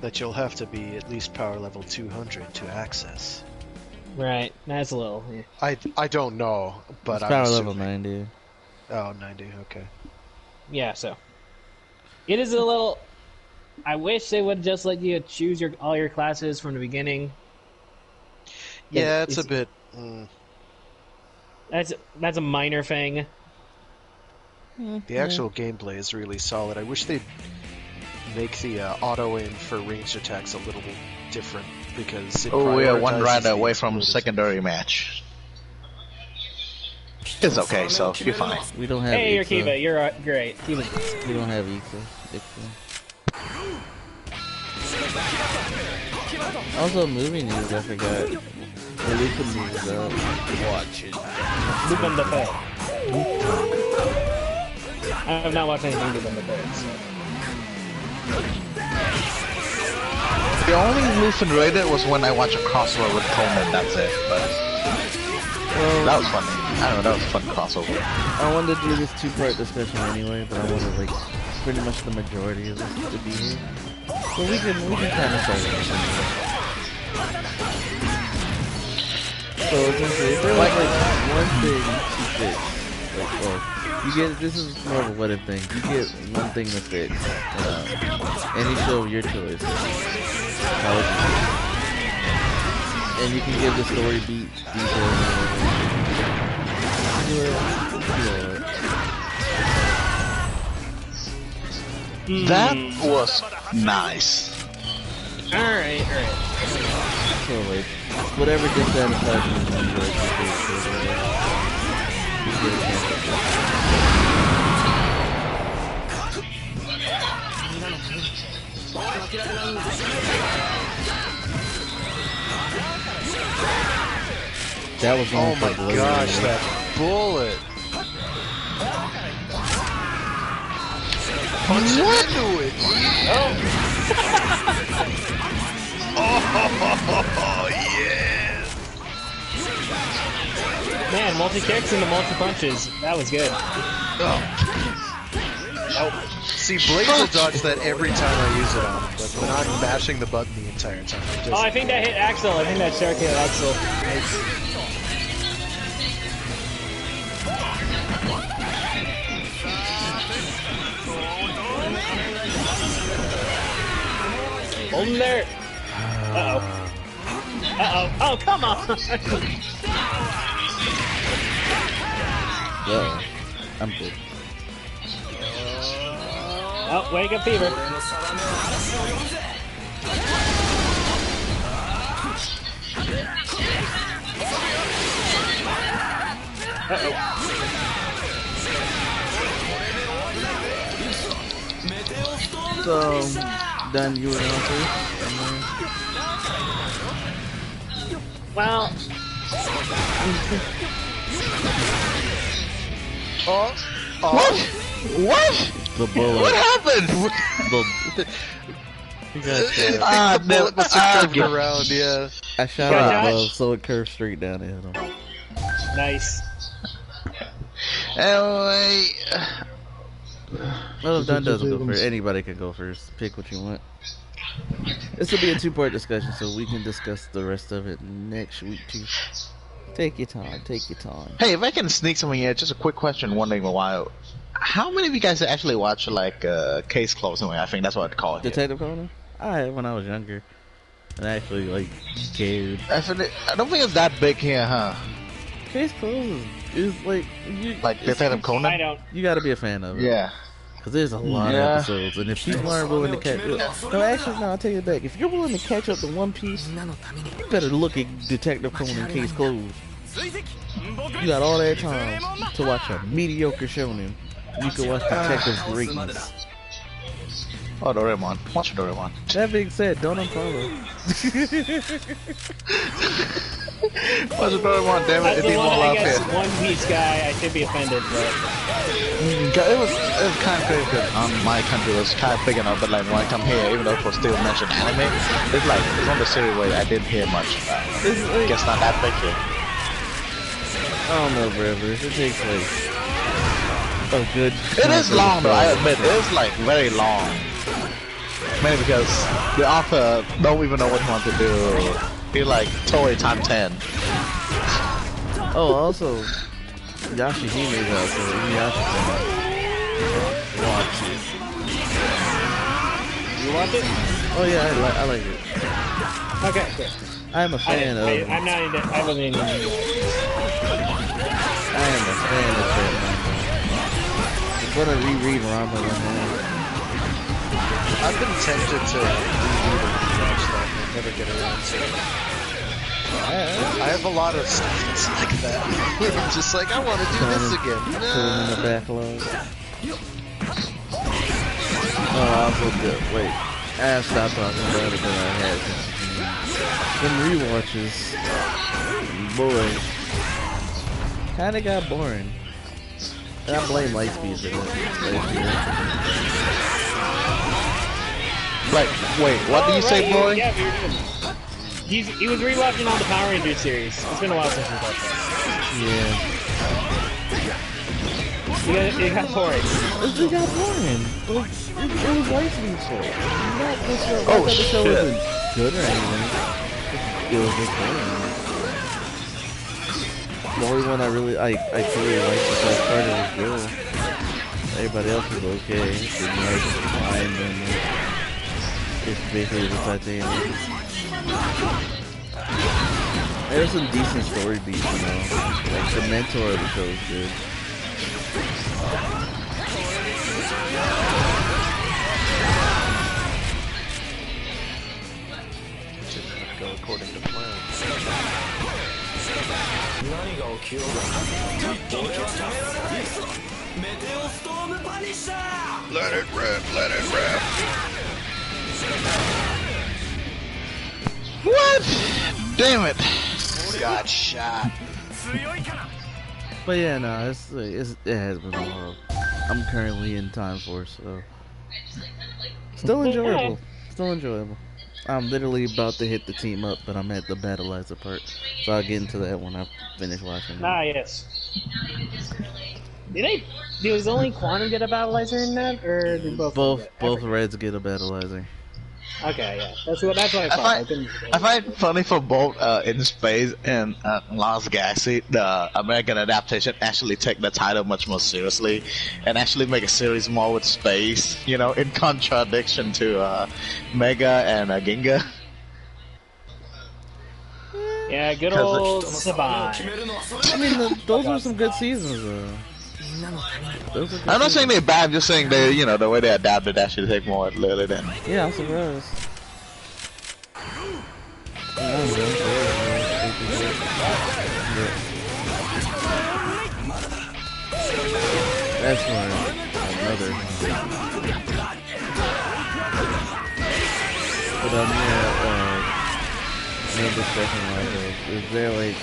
That you'll have to be at least power level 200 to access. Right, that's a little. Yeah. I don't know, but It's I'm power assuming. level 90. Oh, 90, okay. Yeah, so. It is a little. I wish they would just let you choose all your classes from the beginning. Yeah, it's a It's- bit... That's a minor thing. The actual gameplay is really solid. I wish they'd make the auto-aim for ranged attacks a little different, because it Oh, we are one prioritizes rider the away from exploders. secondary match. It's okay, so you're fine. We don't have Hey, you're Ixa. Kiva. You're great. Kiva. We don't have Ixa. Also, movie news, I forgot. Luca news up. Watch it. Lupin the Third. I have not watched anything Lupin the Third. So. The only Lupin rated was when I watched a crossover with Coleman, that's it. But that was funny. I don't know, that was a fun crossover. I wanted to do this two-part discussion anyway, but I wanted like pretty much the majority of us to be here. So we can kind of start with this. So essentially, if there was like one thing to fix, like, well, you get, this is more of a what if thing. You get one thing to fix, any show of your choice. How would you fix it? And you can give the story beat details. That was nice. Alright. So like, whatever dissatisfies you, you get a chance to fix it. That was Oh my gosh, that bullet! Punch him into it! Oh, yeah! Man, multi-kicks into multi-punches. That was good. Oh. See, Blaze will dodge that every time I use it on him, but when I'm mashing the button the entire time, I just... Oh, I think that hit Axel. I think that shark hit Axel. Nice. Hold him there. Uh-oh. Oh, come on! Yeah, I'm good. Oh, wake up fever. Uh-oh. So, Dan, you were on first? Well... What? What? The bullet. What happened? You got The Ah, bullet must have curved yeah. around, yeah. I shot Got it that? above, so it curved straight down at him. Nice. Anyway, Well, if Dan doesn't go first, anybody can go first. Pick what you want. This will be a 2-part discussion, so we can discuss the rest of it next week too. Take your time. Take your time. Hey, if I can sneak something in, just a quick question. Wondering why. How many of you guys actually watch like Case Closed? I think that's what I'd call it. Detective Conan? I had when I was younger, and I actually like cared. I don't think it's that big here, huh? Case Closed is like Detective Conan. I don't. You got to be a fan of it. Yeah. Because there's a lot of episodes, and if people aren't willing to catch up, no, actually, no, I'll take it back. If you're willing to catch up to One Piece, you better look at Detective Conan Case Closed. You got all that time to watch a mediocre shonen. You can watch Detective Greatness. Oh, Doraemon. Watch Doraemon. That being said, don't unfollow. Watch Doraemon, damn it. As It the didn't one, all I out guess, there. One Piece guy, I should be offended, but It was kind of crazy because my country was kind of big enough, but like when I come here, even though it was still mentioned anime, it's like it's on the series where I didn't hear much. I guess not that big here. I don't know, brother. If it takes like a good. It is long though, I admit. It is like very long. Mainly because the author don't even know what he wants to do. He like Toei time 10. Oh, also, Yashihime's out, so Inuyasha. Watch it. you want it? Oh yeah, I like it. Okay, good. I'm a fan of. I'm not into. I wasn't into. I am a fan of that manga. I'm gonna reread Rama one. I've been tempted to reread or rewatch that and never get around to it. I have a lot of stuff that's like that. I'm just like, I want to do this again. Put in the backlog. Oh, I also good. Wait, I stopped talking about it, but I had some rewatches. Boy, kinda got boring. And I blame Lightspeed for that. Like, wait, what do you say, boy? Yeah, we were doing. He was rewatching all the Power Rangers series. It's been a while since we watched that. Yeah. It got boring. It got boring. Like, it was Lightspeed's fault. Not the show. Oh, The show shit. wasn't good or anything. It was just boring. The only one I truly liked the first part was Joe. Everybody else was okay. Didn't like fine, and it's basically the Titanic. There's some decent story beats, you know. Like the mentor of the show is good. Didn't go according to plan. Let it rip, let it rip. What? Damn it. Got shot. But yeah, no, it has been a while. I'm currently in Time Force, so still enjoyable. Still enjoyable. I'm literally about to hit the team up, but I'm at the Battleizer part, so I'll get into that when I finish watching. Ah, yes. Does only Quantum get a Battleizer in that, or did both? Both Reds get a Battleizer. Okay, yeah. That's what I thought. I find it funny for both In Space and Lost Galaxy, the American adaptation actually take the title much more seriously and actually make a series more with space, you know, in contradiction to Mega and Ginga. Yeah, good old Saban. I mean, those were some good seasons, though. I'm not saying they're bad, I'm just saying they, you know, the way they adapted actually take more literally than. Yeah, I'm surprised. That's another. But no discussion like is there like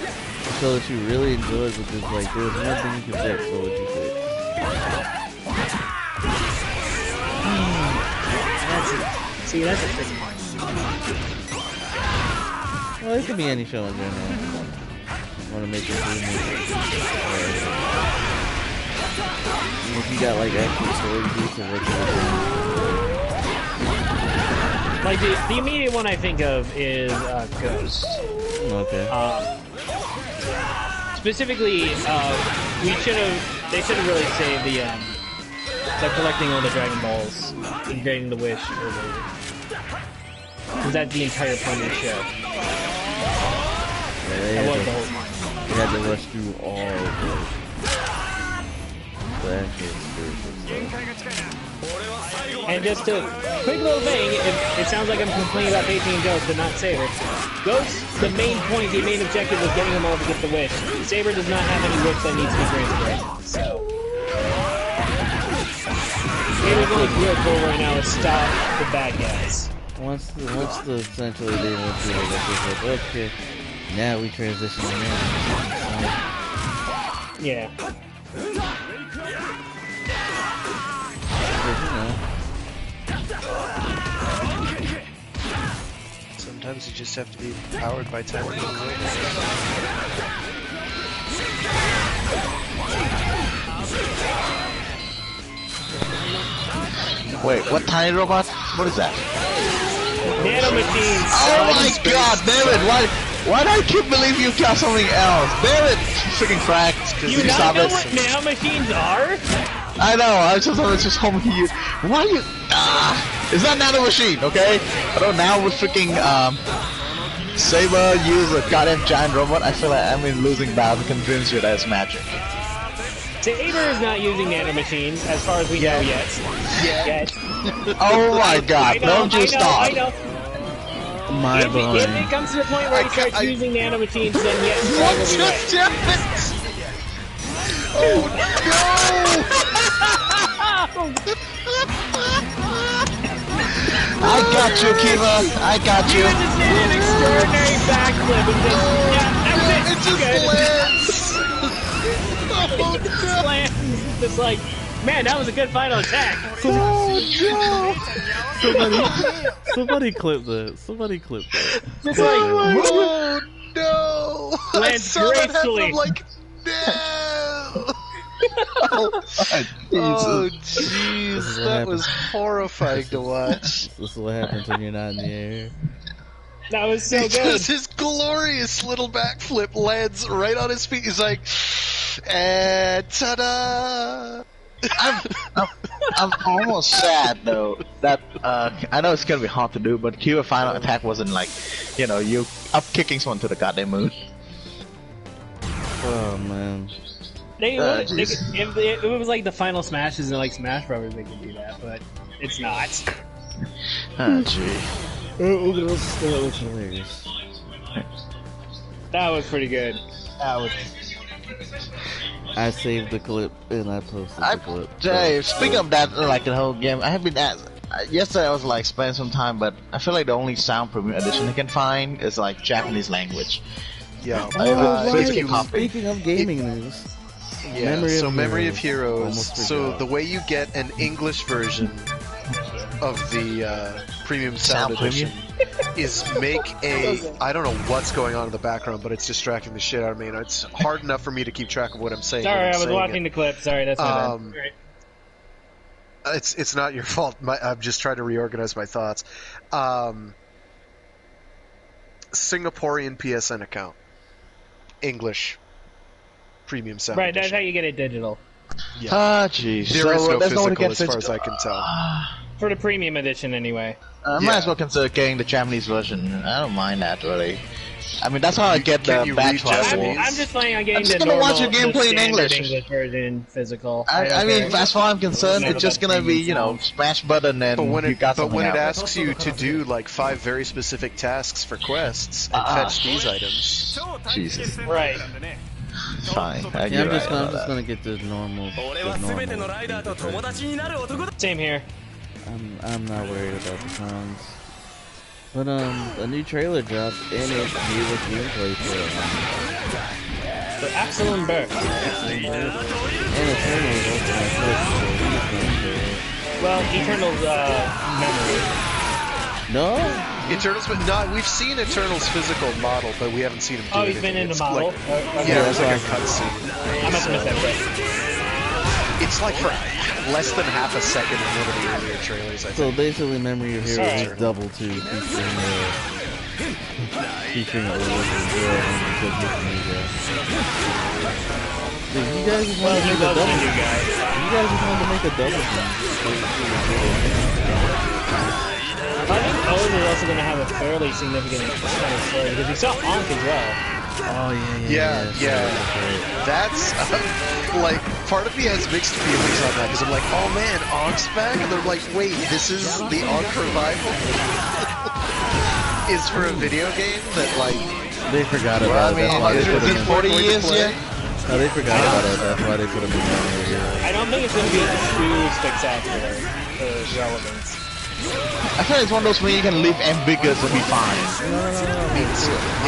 a show that you really enjoyed, but there's like there's nothing you can fix, what would you fix? That's a tricky one. Well, it could be any show in general. Want to make improvements. If you got like actual story beats of what you're doing. Like the immediate one I think of is Ghost. Okay. Specifically, they should have really saved the collecting all the Dragon Balls and getting the wish earlier. Because that's the entire point of the show. Yeah, That was the whole point. they had to rush through all of the actual spiritual stuff. And just a quick little thing, it sounds like I'm complaining about facing Ghost, but not Saber. Ghost, the main point, the main objective was getting them all to get the wish. Saber does not have any wish that needs to be granted right now, so... Saber's only real goal right now is stop the bad guys. Once the essentially they went through it, it's just like, okay, now we transition to now. Yeah. But, you know, Sometimes you just have to be powered by tiny robots. Wait, what tiny robot? What is that? Nanomachines! Oh my god, damn it! Why do I keep believing you got something else? Damn it! Freaking cracked. Do you not know what nanomachines are? I know, I was just hoping you. Why you. It's not Nano Machine, okay? Although now with freaking, Saber use a goddamn giant robot, I feel like I'm in losing battle to convince you that it's magic. Saber is not using nanomachines, as far as we know yet. Yet. Oh my god, don't you stop! I know. my If boy. it comes to the point where he starts using nanomachines, then yes, What probably just right. happened? Oh no! I got you, Kiva. I got you. You just did an extraordinary backflip and just, yeah, that's it. It just Good. lands. Oh no! Slams. Just like, man, that was a good final attack. Oh no! Somebody clip that. Somebody clip that. Just like, Oh no! I lands saw that happen. gracefully. I'm like, no! Oh jeez, that was horrifying to watch. This is what happens when you're not in the air. that was so good. Because his glorious little backflip lands right on his feet. He's like, and ta-da! I'm almost sad though that I know it's gonna be hard to do, but Kiva final attack wasn't like, you know, you up kicking someone to the goddamn moon. Oh man. If it was like the final smashes in like Smash Brothers, they could do that, but it's not. Oh gee. That was hilarious. That was pretty good. That was. I saved the clip and I posted the clip. Jay, speaking of that, like the whole game, I have been at. Yesterday I was like spending some time, but I feel like the only sound premium edition I can find is like Japanese language. Yeah. Speaking of gaming news. Yeah, Memory of Heroes. Almost So forgot. the way you get an English version of the premium sound edition is make a... I don't know what's going on in the background, but it's distracting the shit out of me, and it's hard enough for me to keep track of what I'm saying. Sorry, I was watching the clip. Sorry, that's my bad. It's not your fault. I'm just trying to reorganize my thoughts. Singaporean PSN account. English. Premium sound Right, that's edition. how you get it digital. Ah, jeez. There is no there's no one physical against as far it. as I can tell. For the premium edition, anyway. Might as well consider getting the Japanese version. I don't mind that really. I mean, that's how I get Can the you batch read rifle. Japanese? I'm just planning on getting I'm just the gonna watch normal, your gameplay the in standard English. version physical. I mean, Okay. as far as I'm concerned, Not it's just about gonna be, premium you know, sound. smash button and But when you it, got but something when it else. asks you to do like 5 very specific tasks for quests and fetch these items, Jesus, Right. fine. Yeah, You're I'm right just about that. gonna get the normal. Same here. I'm not worried about the cons. But a new trailer dropped and it gave us gameplay for For Absalom Burke. and Eternal is also on Switch, so he's gonna do it. Well, Eternal's memory. No? Eternals. But no, we've seen Eternals physical model, but we haven't seen him do Oh, he's been anything. in the It's model? like- Okay. yeah, it's like a that's cutscene. I must have missed that bit. It's like for less than half a second in one of the earlier trailers, I So think. basically, Memory of Heroes is double two, featuring Elizabeth Zero and Ninja. Dude, you guys just wanted to make a double. You guys just wanted to make a double thing. I think Owen is also going to have a fairly significant kind of story because we saw Ankh as well. Oh Yeah. That's like part of me has mixed feelings on that because I'm like, oh man, Ankh's back, and they're like, wait, this is the Ankh revival is for a video game that like they forgot about it. That's why 140 years yet. No, they forgot about it. That's why they put him in there. I don't think it's going to be too spectacular for relevance. I feel like it's one of those where you can leave ambiguous and be fine.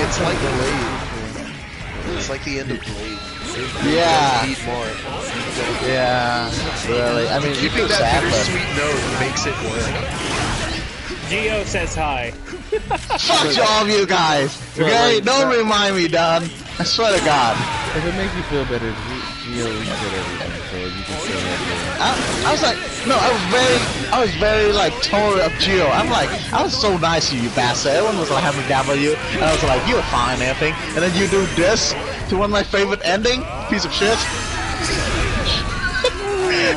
it's like Blade. It's like the end of Blade. Yeah. Need more. Yeah. Really. I mean, Keeping that bittersweet note makes it work. Gio says hi. Fuck all of you guys. Okay, don't remind me, Don. I swear to God. If it makes you feel better, Gio reset everything, so you can still have I was like, no, I was very like tolerant of Gio. I'm like, I was so nice to you, bastard. Everyone was like having down with you, and I was like, you're fine and everything. And then you do this to one of my favorite ending, piece of shit.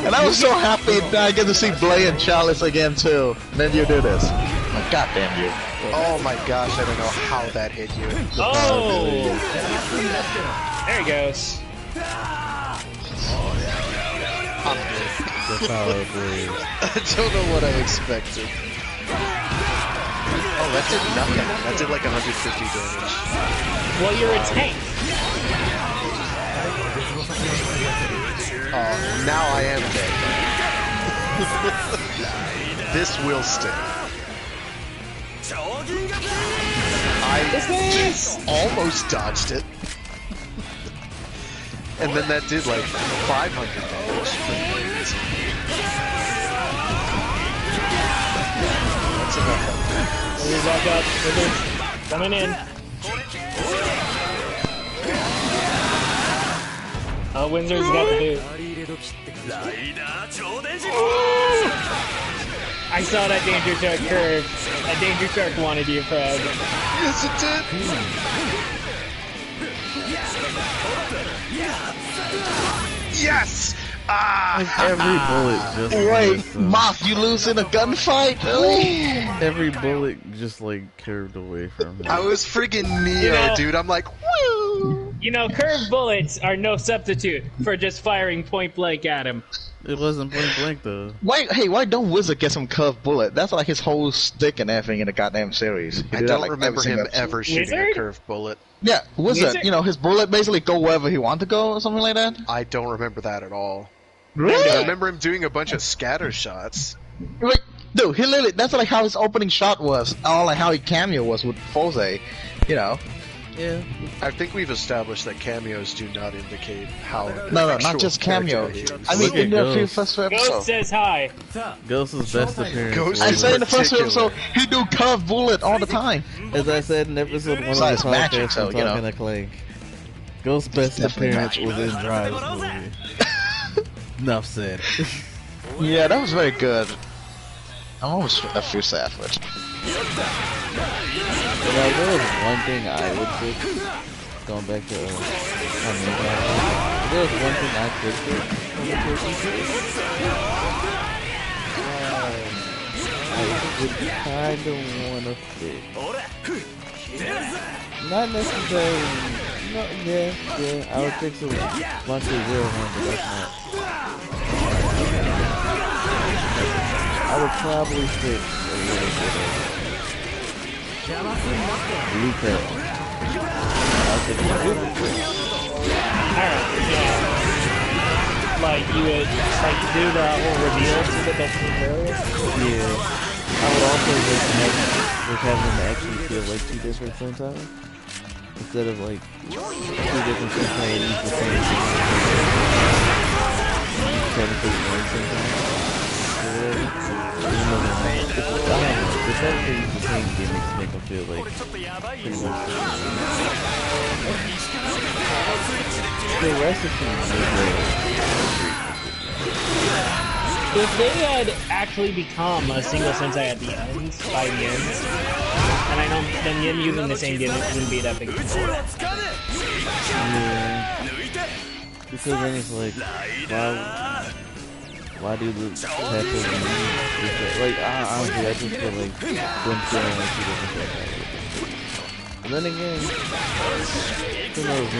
And I was so happy that I get to see Blay and Chalice again too. And then you do this. Like, God damn you. Oh my gosh, I don't know how that hit you. Oh! There he goes. I'm good. the power blade. I don't know what I expected. Oh, that did nothing. That did like 150 damage. Well, you're a tank. Now I am dead. This will stay. I almost dodged it. And then that did like 500 damage. That's enough. He's back up. Coming in. Oh, Windsor's got the boot. I saw that Danger Shark curve. That Danger Shark wanted you, Fred. Yes, it did. Yes! Ah! Every bullet just Wait, missed, Moth, you lose in a gunfight? Really? every bullet just like curved away from him. I was friggin' Neo, dude. I'm like, woo! You know, curved bullets are no substitute for just firing point blank at him. It wasn't point blank though. Why don't Wizard get some curved bullet? That's like his whole stick and everything in the goddamn series. He I did that, don't like, remember every him single ever shooting a Wizard? curved bullet. Yeah, Wizard. Wizard? You know, his bullet basically go wherever he want to go or something like that. I don't remember that at all. I Really? remember him doing a bunch of scatter shots. Like, dude, he literally, that's like how his opening shot was, or like how he cameo was with Foze, you know. Yeah. I think we've established that cameos do not indicate how. No, actual not just cameo. character he is. I mean, Look at in the Ghost. first Ghost episode. says hi. Ghost's best appearance. Ghost I was- say in the first particular. episode, he do curved bullet all the time. As I said in episode 1 of the Besides magic, podcast, so, I'm you know. talking to Clank. Ghost's best Definitely appearance magic. was in Drive's movie. Enough said. Yeah, that was very good. I'm almost a few sad for it. But there was one thing I would fix. Going back to there was one thing I could fix. I would kind of want to fix. Not necessarily. No, yeah. I would fix it with Bunker 01, but that's not. I would probably fix a little bit of Blue Pearl. I'll fix it. Alright, yeah. Like, you would, like, do the whole reveal to the best area? Yeah. I would also have them actually feel like two different Sentai. Instead of like two different Sentai and each the same thing. Technically one Sentai. The fact that they use the same gimmicks make them feel like pretty much the recipe is great. If they had actually become a single Sentai at the end, by the end, and I know then them using the same gimmick wouldn't be that big. Yeah. Because then it's like, why do the have to like, honestly, I just feel like them feeling like two different things. And then again, who knows,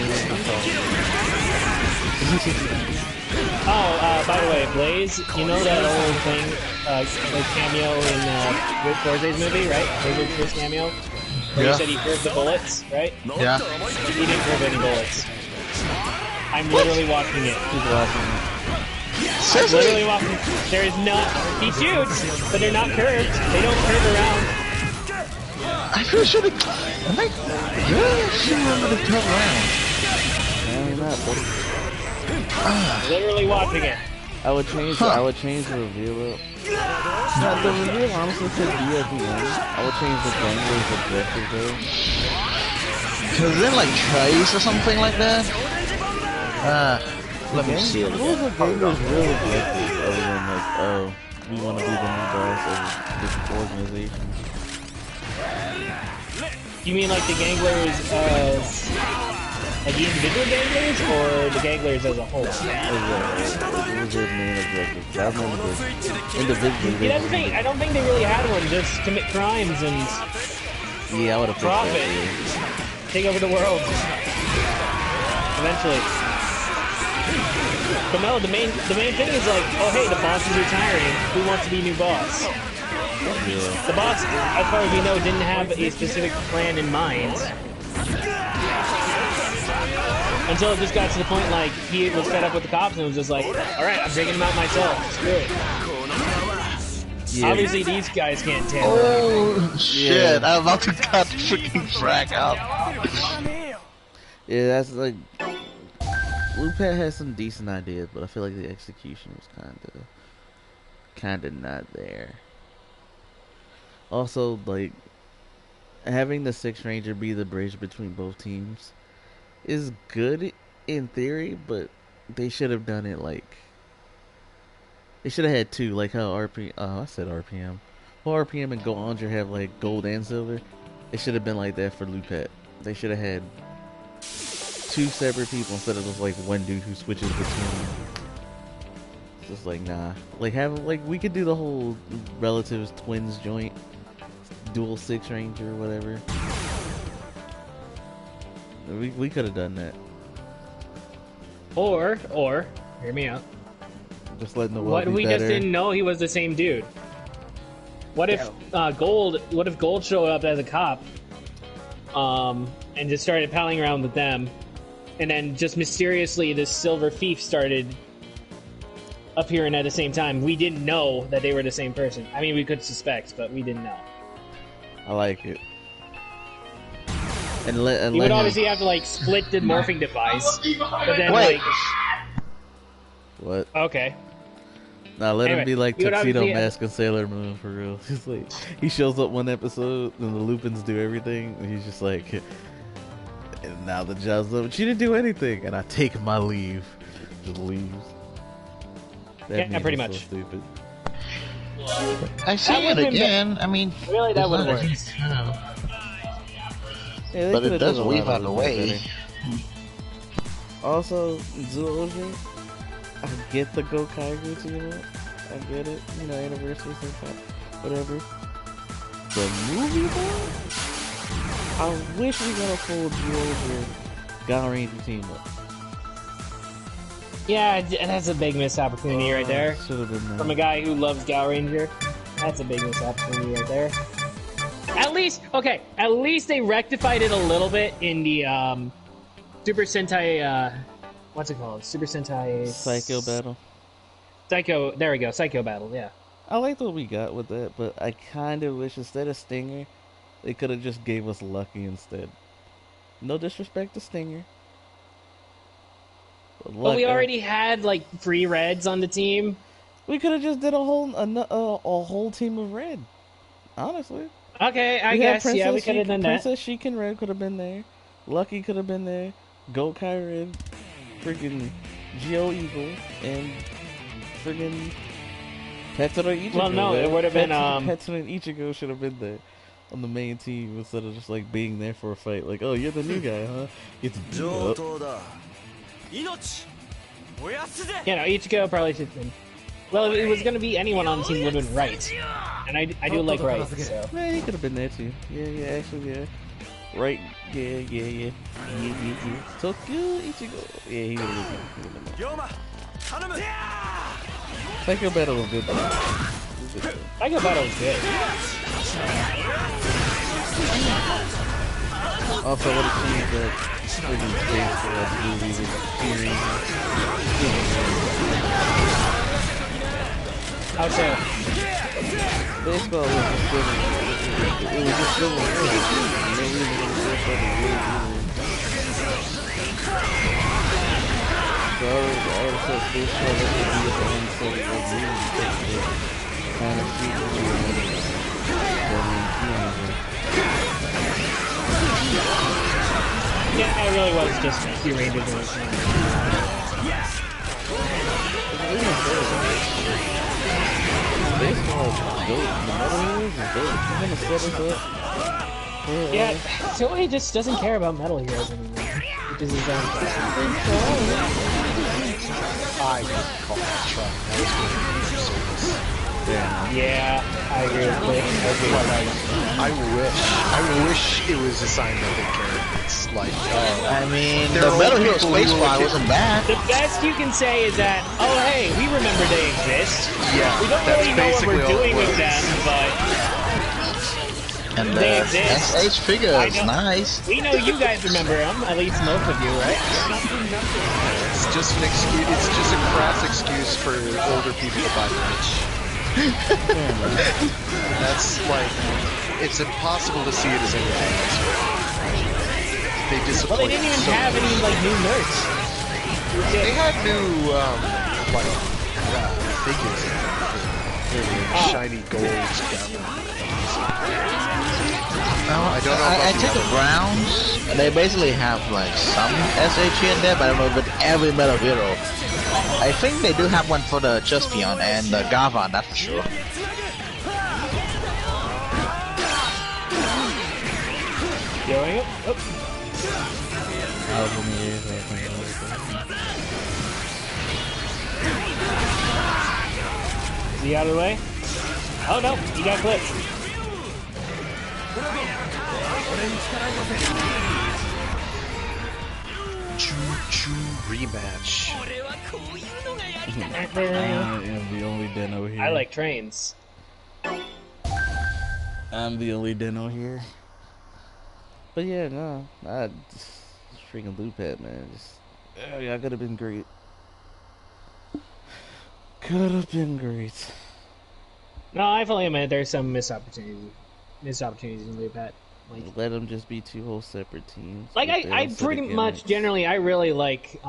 Oh, by the way, Blaze, you know that old thing, like cameo in Forze's movie, right? Blaze's first cameo? Where Yeah. he said he curved the bullets, right? Yeah. He didn't curve any bullets. I'm literally watching it. Who's watching it? I'm literally watching. There is not. He shoots, but they're not curved. They don't curve around. I feel sure they. I'm like, yeah, she remember to turn around. Apparently not, buddy. Literally watching it. I would change the reveal up. No, the reveal honestly could be at the end. I would change the gangler's objective though. Cause then like Trace or something like that. Let me see it What was the again. gangler's real objective other than like, oh, we want to be the new boss of this organization? You mean like the ganglers like the individual ganglers, or the ganglers as a whole? It was their main objective. That was my objective. Individually, Yeah, that's the thing. I don't think they really had one. Just commit crimes and yeah, I would have profit, take over the world eventually. But no, the main thing is like, oh hey, the boss is retiring. Who wants to be new boss? Yeah. The boss, as far as we know, didn't have a specific plan in mind. Until it just got to the point like he was fed up with the cops and was just like, alright, I'm taking them out myself. Screw it. Yeah. Obviously these guys can't tell. Oh shit! I'm about to cut freaking track out. Yeah, that's like Lupet has some decent ideas, but I feel like the execution was kind of not there. Also, like having the Sixth Ranger be the bridge between both teams is good in theory, but they should have done it like they should have had two, like how RPM. Well, RPM and Gold Andra have like gold and silver. It should have been like that for Lupet. They should have had two separate people instead of just like one dude who switches between. Just like nah, like we could do the whole relatives twins joint, dual Six Ranger or whatever. We could have done that. Or, hear me out. Just letting the world What if be we better. just didn't know he was the same dude? What if Gold showed up as a cop, and just started palling around with them, and then just mysteriously this silver thief started appearing at the same time. We didn't know that they were the same person. I mean, we could suspect, but we didn't know. I like it. And You let would him, obviously have to like split the morphing device, but then Wait. what? okay. Nah, let Anyway, him be like you would Tuxedo obviously have- Mask and Sailor Moon for real. He's like, he shows up one episode and the Lupins do everything, and he's just like, and now the job's up. She didn't do anything, and I take my leave. Just leaves. That Yeah, meme pretty is much. So stupid. I see That it would've been again. I mean, Really, that would work. Yeah, they but could've it does done a weave lot out of the it way. better. Also, Zoology, I get the Go Kaigu team up. I get it. You know, anniversary, whatever. The movie though, I wish we got a full Zoology Power Ranger team up. Yeah, that's a big missed opportunity right there. Should have been From a guy who loves Gal Ranger, that's a big missed opportunity right there. At least they rectified it a little bit in the Super Sentai, what's it called? Super Sentai... Psycho Battle. There we go, Psycho Battle, yeah. I liked what we got with that, but I kind of wish instead of Stinger, they could have just gave us Lucky instead. No disrespect to Stinger. But we already had, like, 3 Reds on the team. We could have just did a whole team of red. Honestly. Okay, I We had guess, yeah, we could have done that. Princess Sheik and Red could have been there. Lucky could have been there. Gold Kai Red. Freaking Geo Eagle. And freaking Petsuno Ichigo. Well, no, man. it would have been, Petsuno and Ichigo should have been there on the main team instead of just like being there for a fight. Like, oh, you're the new guy, huh? It's beat up. You know, Ichigo probably should have been. Well, if it was going to be anyone on the team, would have been right. And I do like right, so. Man, he could have been there too. Yeah, actually, yeah. Right, yeah. Tokyo Ichigo. Yeah, he would have been. Psycho Battle was good. Psycho Battle was good. Also, what a team that freaking space for that movie was hearing. How so? Baseball was just civil. It was just civil war. No reason to say something really either. So I would have said baseball that would be at the onset of the movie because of the kind of people who were Yeah, it really was just curated. Baseball is dope. The Metal Heroes is dope. You're gonna set us up. Yeah, Toei just doesn't care about Metal Heroes anymore. Which is his own question. I would call that try. That was good. Yeah, I agree with it. I wish it was assignmented characters. Like, I mean, There the are Metal old Hero people Space who Fly look at- wasn't bad. The best you can say is that, oh hey, we remember they exist. yeah, We don't that's really know what basically we're all it doing with was. them, but And They the exist. SH figure I is know. nice. we know you guys remember them, at least most of you, right? It's just an excuse. It's just a crass excuse for older people to buy merch. That's like, it's impossible to see it as anything else. They Well, disappoint. they didn't even so have any, like, new merch. They had new, like, figures in them. Oh. Shiny gold stuff. I don't know about I the take the other Browns. They basically have like some SH in there, but I don't know with every Metal Hero. I think they do have one for the Juspion and the Gava, that's for sure. Going up. Oh. Is he out of the way? Oh no, he got clipped. Choo-choo rematch. I am the only Deno here. I like trains. I'm the only Deno here. But yeah, no, I just freaking loop hat, man. I could have been great. Could have been great. No, I fully admit there's some missed opportunities in Loopet. Let them just be two whole separate teams. Like with their I own set pretty of much gimmicks. generally I really like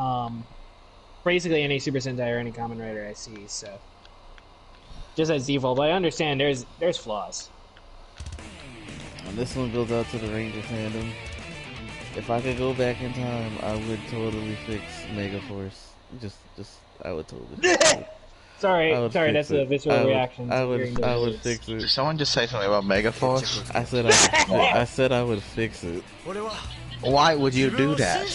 basically any Super Sentai or any Kamen Rider I see. So just as default, but I understand there's flaws. And this one goes out to the Ranger fandom. If I could go back in time, I would totally fix Mega Force. I would totally fix it. Sorry, I would sorry, fix that's a it. visceral reaction. I to hearing would those words. fix Did it. someone just say something about Megaforce? I said I would fix it. Why would you do that?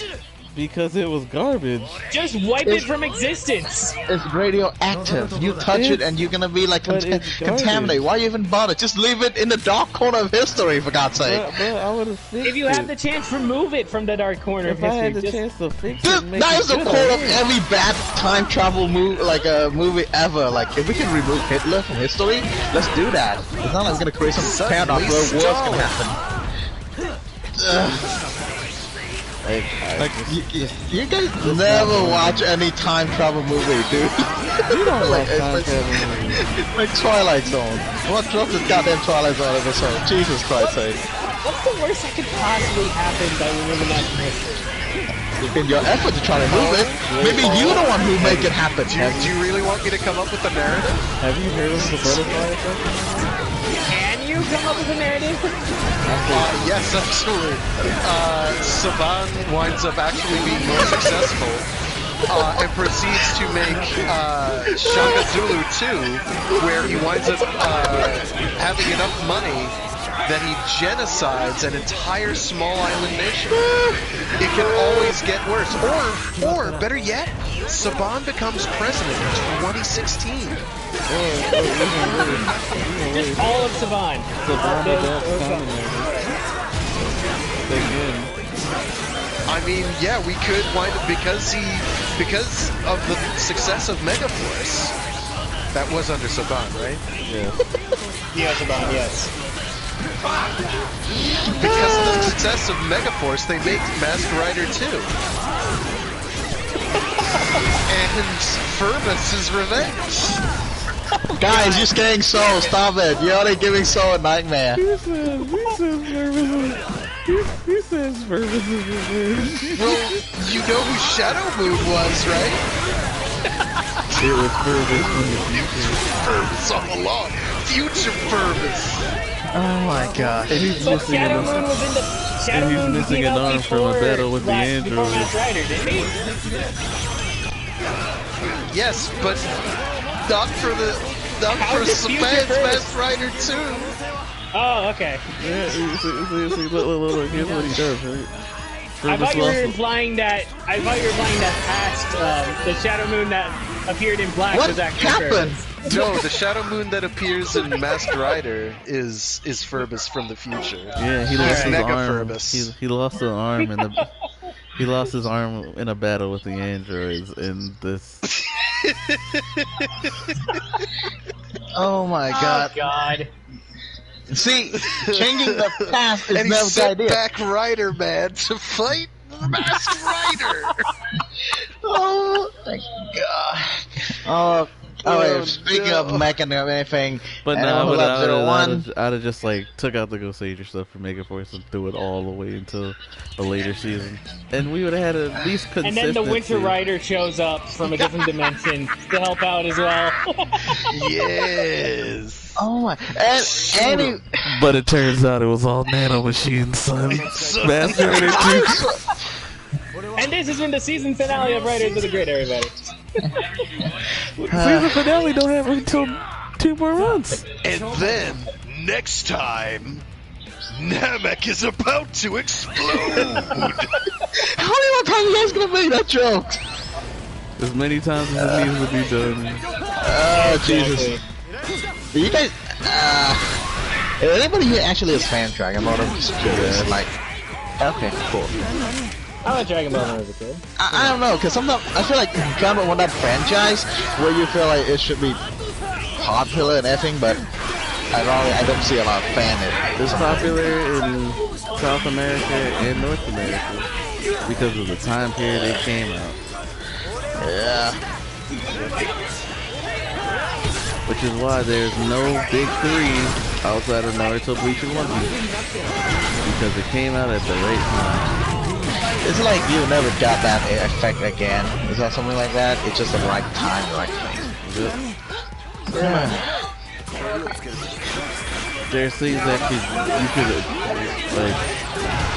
Because it was garbage. Just wipe it from existence. It's radioactive. You touch it and you're gonna be like But it's contaminated. Why you even bother? Just leave it in the dark corner of history, for God's sake. But I would have fixed it. If you have the chance, remove it from the dark corner If of I history. had the Just- chance to fix This, it, make that it is the good, core I of would. every bad time travel movie ever. Like, if we can remove Hitler from history, let's do that. It's not like we're gonna create some paradox where war's gonna happen. Like, you guys never watch any time travel movie, dude. You don't like, like time it's travel movies. like Twilight Zone. What dropped this goddamn Twilight Zone episode? Jesus Christ sake. What's the worst that could possibly happen by removing that from history? In your effort to try to move it, maybe you're the one who make it happen. Do you really want me to come up with a narrative? Have you heard of the butterfly effect? Can you come up with a narrative? Yes, actually. Saban winds up actually being more successful and proceeds to make Shaka Zulu 2, where he winds up having enough money that he genocides an entire small island nation. It can always get worse. Or better yet, Saban becomes president in 2016. Just all of Saban. Saban the best commentator. I mean, yeah, we could wind up because of the success of Megaforce. That was under Saban, right? Yeah. Yeah, Saban, yes. Because of the success of Megaforce, they make Masked Rider 2. And Furbus' revenge. Guys, you're scaring Soul. Stop it. You're already giving Soul a nightmare. He says Furbus is revenge. Well, you know who Shadow Moon was, right? It was Furbus from the future. Furbus all along. Future Furbus. Oh my gosh. And he's So missing Shadow an Moon was in the Shadow he's Moon missing came an out arm from a before battle with the before android. Masked Rider, didn't he? Yes, but not for How is it Future Saban's Furbus? Masked Rider 2. Oh, okay. Yeah, see, look, here's what he does, right? I thought you were implying that. Past the Shadow Moon that appeared in black What was actually happened? Furbus. No, the Shadow Moon that appears in Masked Rider is Furbus from the future. Yeah, he lost his Mega arm. Furbus. He lost an arm in the. He lost his arm in a battle with the androids in this. Oh my god. Oh God. See, changing the past is And he never a good sent idea. back Rider Man to fight Masked Rider. Oh my god. Oh, speaking of mech and everything, But and no, Animal Lab I'd 01, have just like took out the Ghost Ager stuff from Megaforce and threw it all the way until a later season, and we would have had at least And consistency. then the Winter Rider shows up from a different dimension to help out as well. Yes. oh my, and any, But it turns out it was all nano machines, son. Master Rider 2. And this has been the season finale of Riders of the Grid, everybody. Season finale don't have until 2 more months. And then, next time, Namek is about to explode. how many more times are you guys gonna make that joke? As many times as it needs to be done. Oh Jesus! You guys, anybody here actually is fan Dragon Ball? I'm just curious. Like, okay, cool. I like Dragon Ball when I was a kid. I don't know, cause sometimes I feel like Dragon Ball one that franchise where you feel like it should be popular and everything, but I don't see a lot of fan in it. It's popular in South America and North America because of the time period it came out. Yeah. Which is why there's no big 3 outside of Naruto, Bleach, and One Piece. Because it came out at the right time. It's like you never got that effect again. Is that something like that? It's just the right time, the right place. Yeah. There are scenes that you could like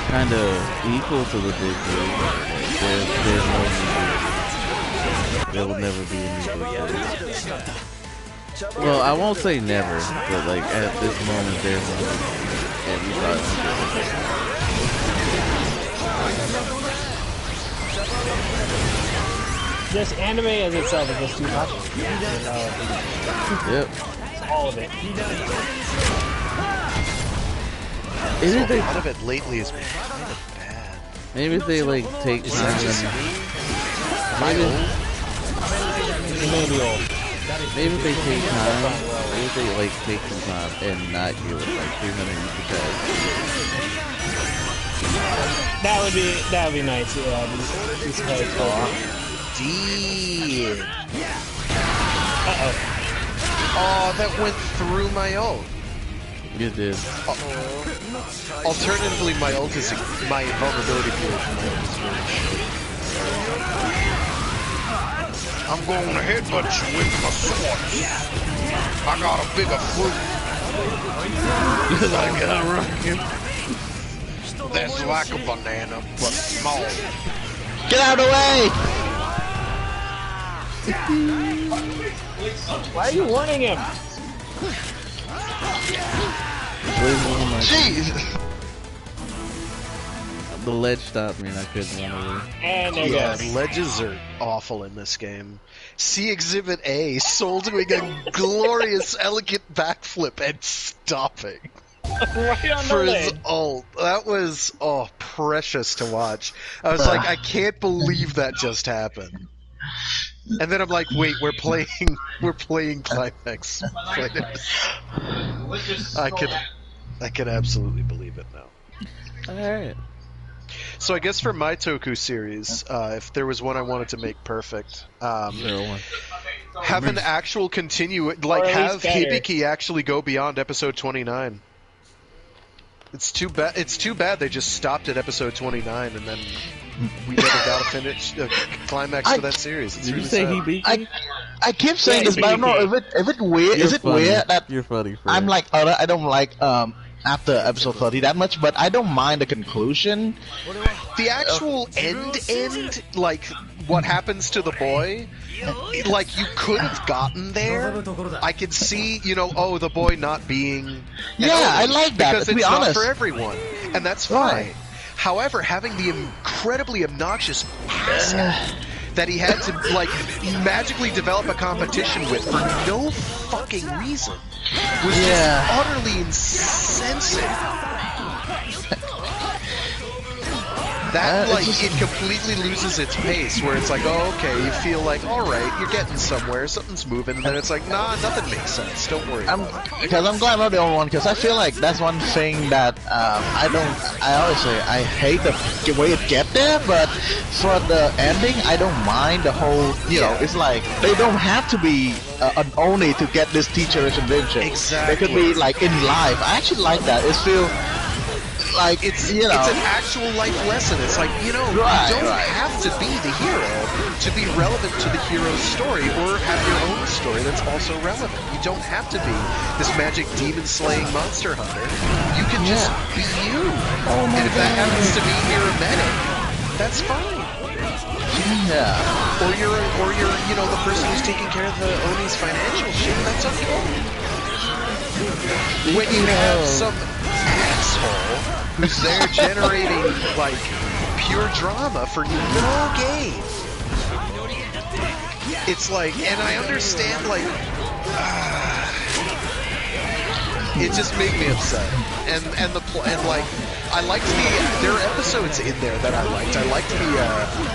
kind of equal to the big 3. There's no need. There will never be a new big 3. Well, I won't say never, but like at this moment there's no. And we thought Just anime as itself is just too much. Yep. All of it. Isn't A lot of it lately has been kind of bad. maybe if they like take time and maybe if they take time, maybe if they like take some time and not give it like 300 episodes. That would be nice. Yeah. Deed. Uh-oh. Oh, that went through my ult. You did. Alternatively, my ult is my vulnerability period. I'm going to headbutt you with my sword. I got a bigger fruit. I got rocket. That's like a banana, but small. Get out of the way! Why are you warning him? Jeez. The ledge stopped me and I couldn't run away. And there Yeah, goes. ledges are awful in this game. See Exhibit A, Soul doing a glorious, elegant backflip and stopping Right on the for his ledge. ult. That was, precious to watch. I was like, I can't believe that just happened. And then I'm like, wait, we're playing Climax Fighters. I can absolutely believe it now. Alright. So I guess for my Toku series, if there was one I wanted to make perfect, have an actual Or at have least better. Hibiki actually go beyond episode 29. It's too bad they just stopped at episode 29 and then we never got a finish climax to that series. It's Did really you say sad. he beat you? I keep saying Yeah, this, but I don't know if it weird. You're Is it funny. weird that You're funny, Fred. I'm like I don't like after episode 30 that much, but I don't mind the conclusion. The actual end, like what happens to the boy, like you could have gotten there. I could see, the boy not being an Yeah, I Oni, like that, because to be it's not honest. for everyone, and that's fine. Right. However, having the incredibly obnoxious asshole that he had to magically develop a competition with for no fucking reason was just utterly insensitive. That it completely loses its pace, where it's like, oh, okay, you feel like, all right, you're getting somewhere, something's moving, and then it's like, nah, nothing makes sense. Don't worry. I'm glad I'm not the only one, because I feel like that's one thing that I always say I hate the way it get there, but for the ending I don't mind the whole it's like they don't have to be an Oni to get this teacher's invention. Exactly. They could be like in life. I actually like that. It's still like it's an actual life lesson. It's like, you don't have to be the hero to be relevant to the hero's story, or have your own story that's also relevant. You don't have to be this magic demon slaying monster hunter. You can just be you. And if that happens to be you're a medic, that's fine. Yeah. Or you're the person who's taking care of the Oni's financial shit, that's okay. When you have some asshole who's there generating pure drama for no gain, it's like, and I understand it just made me upset, and I liked there are episodes in there that I liked. I liked the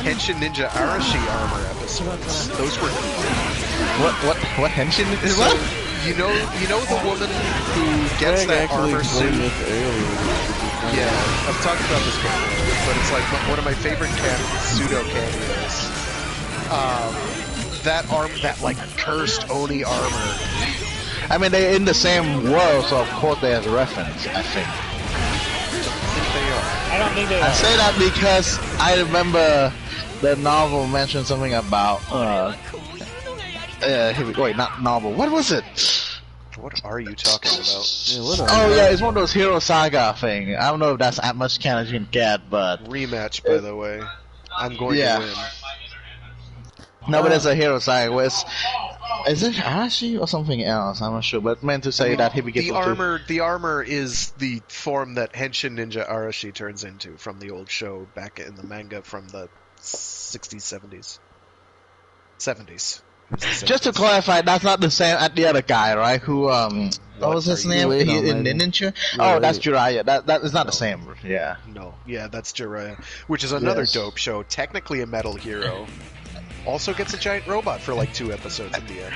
Henshin Ninja Arashi armor episodes. Those were What Henshin is so, what? you know the woman who gets Greg that actually armor explained suit. this earlier. Yeah, I've talked about this before, but it's like one of my favorite pseudo cameos. That cursed Oni armor. I mean, they're in the same world, so of course there's a reference, I think. I don't think they I are. say that because I remember the novel mentioned something about, wait, not novel, what was it? What are you talking about? Yeah, what are Oh you? yeah, it's one of those Hero Saga thing. I don't know if that's as much canon as you can get, but... Rematch, by the way. I'm going to win. No, but there's a Hero Saga where is it Arashi or something else? I'm not sure, but meant to say that he begins The armor is the form that Henshin Ninja Arashi turns into from the old show back in the manga from the 60s, 70s. 70s. Just to clarify, that's not the same as the other guy, right? Who, what was his name? waiting He, on in that? Ninja? Yeah, Oh, that's wait. Jiraiya. That is not the same. Yeah. No, yeah, that's Jiraiya, which is another Yes. dope show. Technically a metal hero. Also gets a giant robot for 2 episodes at the end.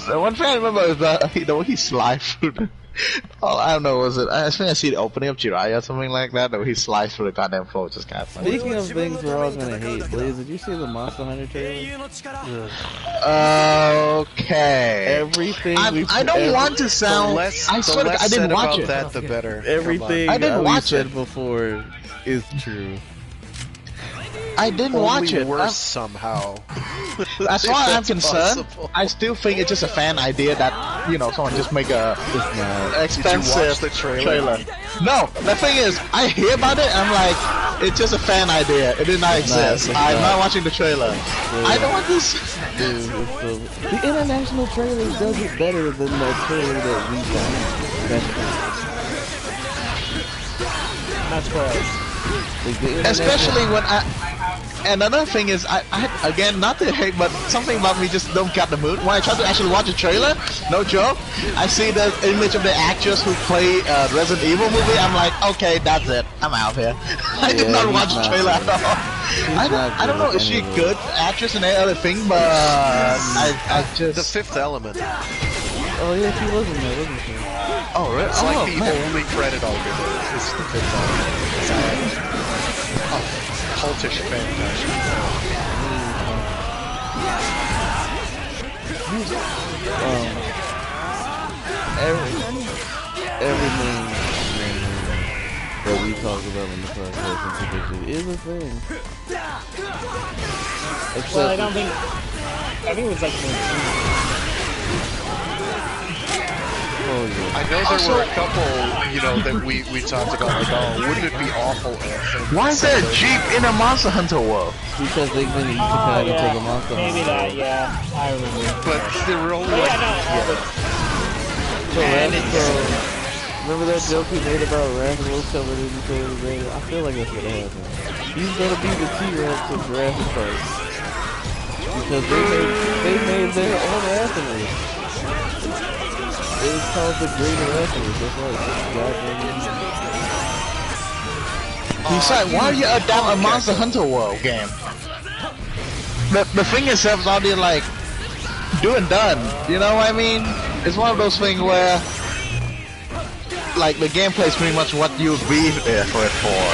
The one thing I remember is that the way he sliced through the... Oh, I don't know, was it... I think I see the opening of Jiraiya or something like that, the way he sliced through the goddamn floor, which is kind of funny. Speaking of things we're all gonna hate, Blaze, did you see the Monster Hunter trailer? Okay. Everything I don't want to The sound... less, I the swear to less God, I didn't said watch about it. that, the better. Everything I didn't we watch said it. before is true. I didn't Only watch it. worse somehow. As far as I'm That's concerned, possible. I still think it's just a fan idea that, someone just make a It's not. expensive watch the trailer? No, the thing is, I hear about it, and I'm like, It's just a fan idea. It did not exist. it's I'm not. not watching the trailer. I don't want this. Dude, the international trailer does it better than the trailer that we got. Not spoilers. Like, the international- Especially when and another thing is, I again, not to hate, but something about me just don't get the mood. When I try to actually watch a trailer, no joke, I see the image of the actress who play Resident Evil movie. I'm like, okay, that's it. I'm out here. I did not watch the trailer at all. I don't know. Is she a good actress and other thing? But I just The Fifth Element. Oh yeah, she was in there, wasn't she? oh really? It's like Oh, the man. only credit I'll give it is the Fifth Element. It's a cultish fantastic. Everything that we talked about in the podcast is a thing. Except Well, I think it was like. oh yeah. I know there were a couple, that we talked about, like, oh, wouldn't it be awful if... Why is there a Jeep in a Monster Hunter world? Because they've been Oh, isekai to yeah. the monster. Maybe hunter. that, yeah. I remember. But they were only But like... yeah, no, all the, So, remember that joke he made about Rasmus covered in Taylor Ray? I feel like that's gonna happen. He's gonna be the T-Rex of Jurassic Park. Because they made their own Rasmus. It's called the Greater Rasmus. That's right. Besides, why are you adapt a Monster Hunter world game? The thing itself is already like do and done. You know what I mean? It's one of those things where like the gameplay is pretty much what you would be there for it for.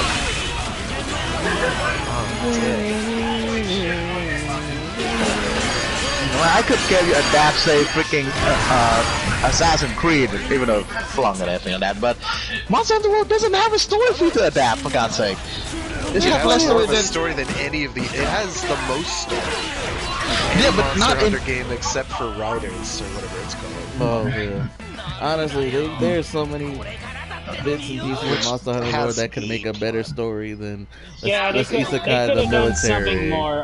Well, I could give you adapt, say, freaking Assassin's Creed, even though flung and everything like that, but Monster Hunter World doesn't have a story for you to adapt, for God's sake. It It has less has more story of a than... story than any of the... It has the most story. Yeah, but Monster not in... Hunter game except for Riders, or whatever it's called. Oh yeah. Honestly, there's so many bits and pieces of Monster Hunter World that could make a better story than yeah, they let's could isekai have the done something military. more.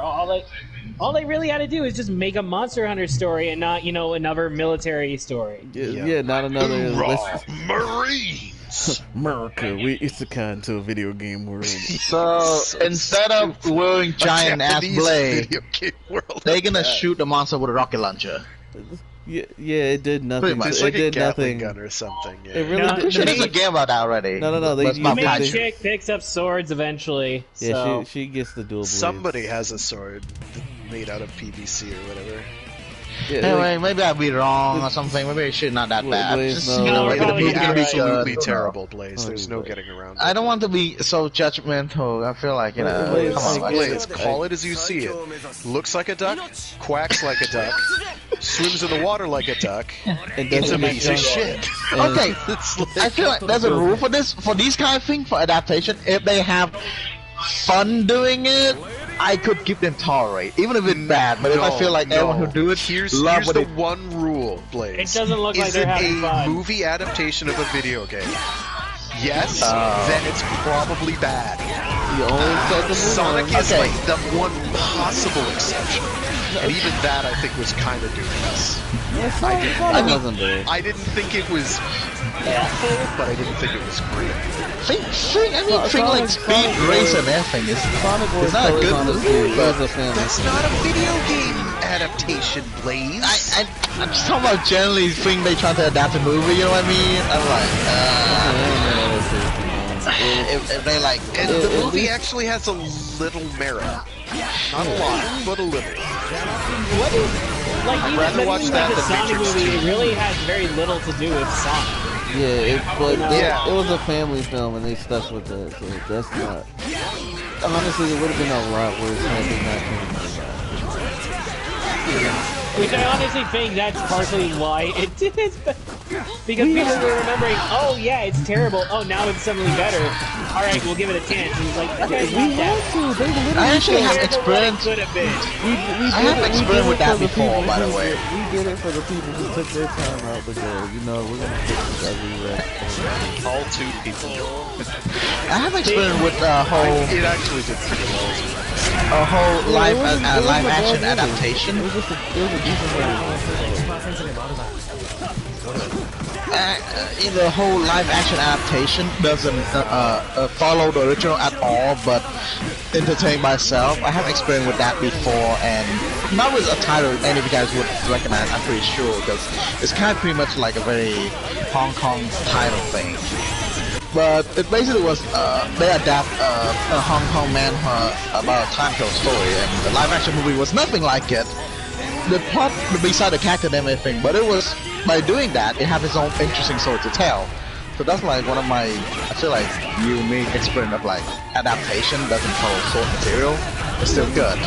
All they really had to do is just make a Monster Hunter story and not, another military story. Yeah, not another. Hoorah, Marines! America, we isekai into a video game world. So, instead of wearing giant ass Japanese blade, video game world. they're gonna shoot the monster with a rocket launcher. Yeah, it did nothing. much. It's It like a did Gatling nothing. gun or something. Yeah. It really No, did. Pretty sure the there's a game about that already. No, they But it's use not The main patched. chick picks up swords eventually. Yeah, So. she gets the dual blades. Somebody has a sword made out of PVC or whatever. Yeah, Anyway, maybe I'd be wrong or something. Maybe it should not that bad. Blaze, Just, no. you know, No, like, It'll the be movie's gonna be absolutely good. terrible, Blaze. Oh, There's no Blaze. getting around it. I don't want to be so judgmental. I feel like, Blaze, come on. like, Blaze, call it as you see it. Looks like a duck, quacks like a duck, swims in the water like a duck. and It's a doesn't piece of make shit. Okay, It's like- I feel like there's a rule for this, for these kind of things, for adaptation. If they have fun doing it, I could keep them tolerate, even if it's bad. But if I feel like everyone who do it here's love what the it. one rule, Blaze. It doesn't look like Is they're it having a fun. movie adaptation of a video game? Yes, then it's probably bad. You only said the Sonic one. is Okay. like the one possible exception, and even that I think was kind of doing this. I wasn't there. I didn't think it was awful, but I didn't think it was great. Thing like Speed Race and everything is Sonic it's not a good movie, but a family. That's not a video game adaptation, Blaze. I'm just talking about generally think they try to adapt a movie. You know what I mean? I'm like, if they like, And At the movie least- actually has a little merit. Not a lot, but a little. What is like I'd even rather but watch even that like the than Sonic Matrix movie? 2. It really has very little to do with Sonic. Yeah. It was a family film and they stuck with that, so that's not. Honestly, it would have been a lot worse had they not changed that. Which I honestly think that's partially why it did. Because people were remembering, oh yeah, it's terrible. Oh, now it's suddenly better. All right, we'll give it a chance. And he's like, okay, We had to. They literally I actually have Compared to what it experience. could have been. I have experience with that before, by the way. We did it for the people who took their time out to go. You know, we're gonna fix this every rep. All 2 people. I have experience with the whole It actually did pretty well. live It wasn't live a bad action movie. adaptation. It was just a decent The whole live action adaptation doesn't follow the original at all, but entertain myself. I have experience with that before, and not with a title any of you guys would recognize, I'm pretty sure, because it's kind of pretty much like a very Hong Kong title thing. But it basically was, they adapt a Hong Kong man about a time travel story, and the live action movie was nothing like it. The plot, beside the character and everything, but it was, by doing that, it had its own interesting story to tell. So that's like one of my, I feel like, unique experience of like, adaptation doesn't follow source material, it's still good.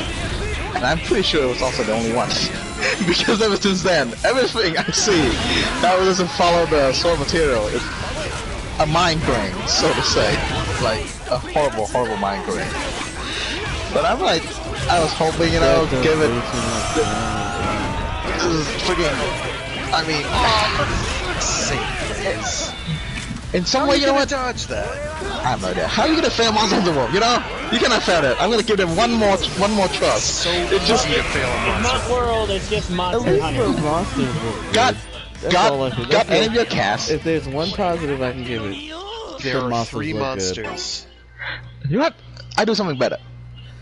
And I'm pretty sure it was also the only one. Because ever since then, everything I see that doesn't follow the source material is a mind drain, so to say. Like, a horrible, horrible mind drain. But I'm like, I was hoping, you know, give it... This is freaking... I mean... In some way, you know what? Dodge that. I have no idea. How are you gonna fail Monster Hunter World? You know? You cannot fail it. I'm gonna give them one more trust. So It's just... easy to fail a It's monster. not World, it's just At Monster least Hunter. for monsters. look Got, good. That's all I got, can- got that's any of your cast. If there's one positive I can give it, There the are monsters 3 look good. monsters. You know what? I do something better.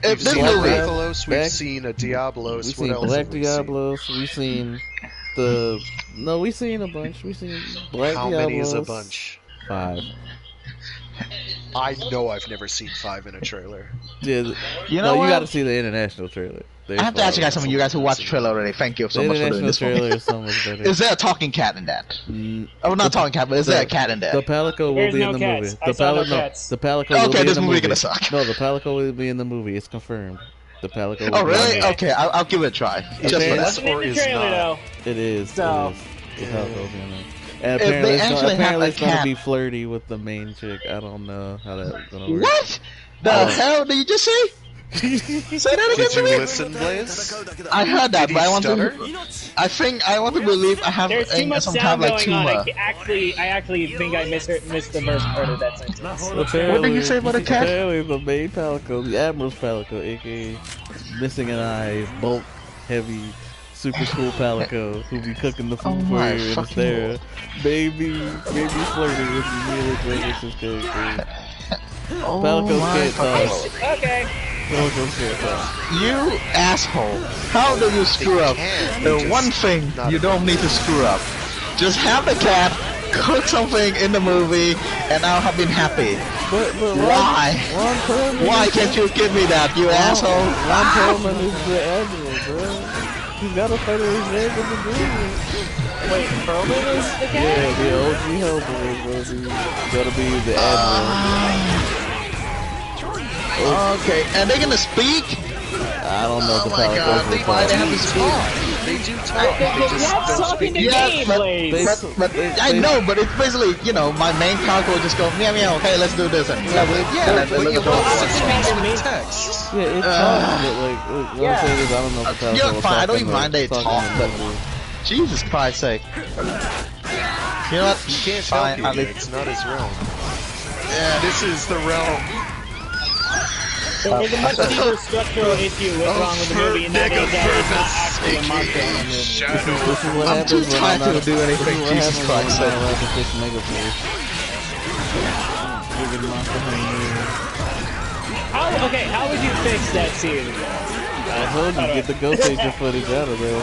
If We've this seen a movie... Rathalos, we've Back- seen a Diablos, We've what seen else Black have we seen? Diablos. We've seen the. No, we've seen a bunch. We've seen Black How Diablos. many is a bunch? 5. I know I've never seen 5 in a trailer. Yeah, You no, know you what? got to see the international trailer. There's I have to ask you guys 5. something. You guys who watched the trailer already, thank you so The much for doing international this for me. trailer is so much better. Is there a talking cat in that? Mm, Oh, not talking cat, but is there a cat in The that? Palico will There's be no in the cats. movie. I The saw no Palico, cats. the Palico will Okay, be this in the movie movie. gonna suck. No, the Palico will be in the movie. It's confirmed. The Palico. Will Oh, be in the really? movie. Okay, I'll give it a try. Just for Okay. that. Wasn't in Or the is trailer not. though. It is. So- It is. The Palico will be in there. And If apparently, they it's gonna, actually have apparently a it's gonna cat- be flirty with the main chick. I don't know how that's gonna work. What? The hell did you just say? Say that again Did to you me? listen, Blaze? I heard that, Did but he I want stutter? to. I want to believe I have There's too much some sound kind of like going on. tumor. I actually think I missed the first part of that sentence. Apparently, What did you say about the cat? Apparently, the main Palico, the Admiral's Palico, aka missing an eye, bulk, heavy, super cool Palico, who be cooking the food Oh for my you and is fucking there. Maybe flirting with Mila Kunis's character. Oh Palicos my can't fucking talk. Lord. Okay. Palicos can't talk. You asshole! How do you screw up can, the they just one thing not you don't need to screw up? Just have the cat cook something in the movie, and I'll have been happy. But Why? Ron Perlman Why is can't you give me that, you asshole? Ron Perlman is the Admiral, bro. He's got to fight his name in the movie. Wait, Perlman is the cat? Yeah, the OG Hellboy is gonna be the Admiral. Okay, and they're gonna speak? I don't know Oh if the my god, Palicos they will might talk. have to speak. They do talk. They The just cat's don't talking speak. to Yeah, game, but- Blaze. But I know, but it's basically, you know, my main character will just go meow meow. Okay, let's do this, and Yeah, but you look want at to speak with text. Yeah, it talks, but like, what Yeah. I'm saying is, I don't know if the Palicos You're will fine, I talk don't in even the- mind they talk in talk, the but movie. Jesus Christ's sake. You know what? He can't Fine, help I'll you. leave. It's not his realm. Yeah. This is the realm. There's a much deeper structural issue what's wrong with the movie, and that is that it's not actually a monster in the movie. This is what I'm too happens when tired I'm not to do anything, This is what Jesus happens Christ. when I'm not allowed to fish Megaforce. Friggin' Monster Hunter. How would you fix that scene? I told you, get the Ghost Ranger footage out of there.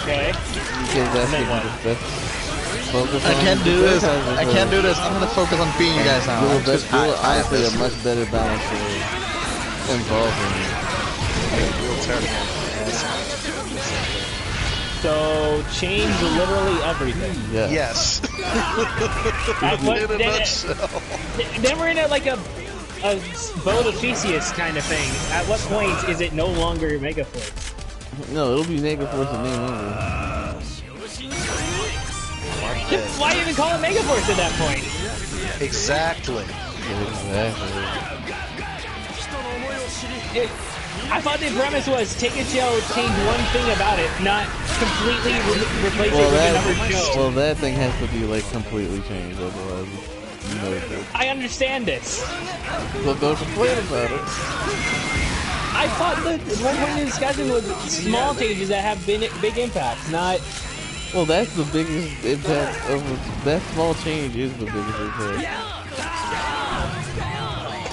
Okay. Because that's the best. Focus I on can't do the this. advertising I can't do this. I'm gonna focus on being you guys now. Do I'm a just honestly tired. a much better balance for involving So change literally everything. yeah. Yes. At what, In a then, nutshell. then we're in a boat of Theseus kind of thing. At what point is it no longer Megaforce? No, it'll be Megaforce in the movie. I'm dead. Why even call it Mega Force at that point? Exactly. I thought the premise was take a show, change one thing about it, not completely replace it with another show. Well, that thing has to be like completely changed, otherwise, you know. I understand this. So don't complain about it. I thought the whole point of the discussion was small changes that have big impacts, not. Well, that's the biggest impact of that small change is the biggest impact.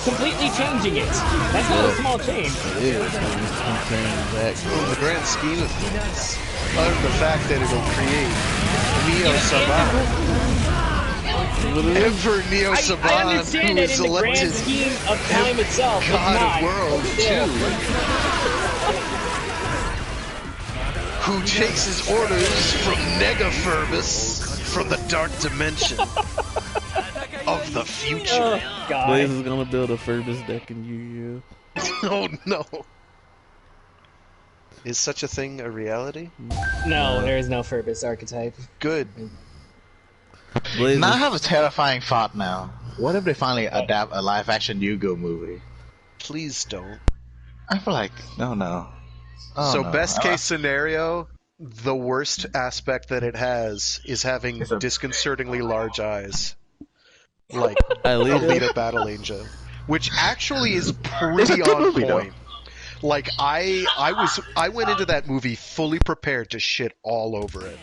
Completely changing it. That's not a small change. It is. In the grand scheme of things, other than the fact that it'll create Neo Saban. Ever Neo Saban, I understand who that is in the grand elected scheme of time itself, God it's not. of World Yeah. 2. Who chases orders from Negafurbus from the dark dimension of the future. Oh, God. Blaze is gonna build a Furbus deck in Yu-Gi-Oh! Oh no. Is such a thing a reality? No, there is no Furbus archetype. Good. Blaze Now I have a terrifying thought now. What if they finally adapt a live-action Yu-Gi-Oh movie? Please don't. I feel like, no. Oh, So no. best case scenario, the worst aspect that it has is having Is a- disconcertingly large eyes. Like Alita? Alita Battle Angel. Which actually is It's a pretty good on movie, though. point. Like I went into that movie fully prepared to shit all over it.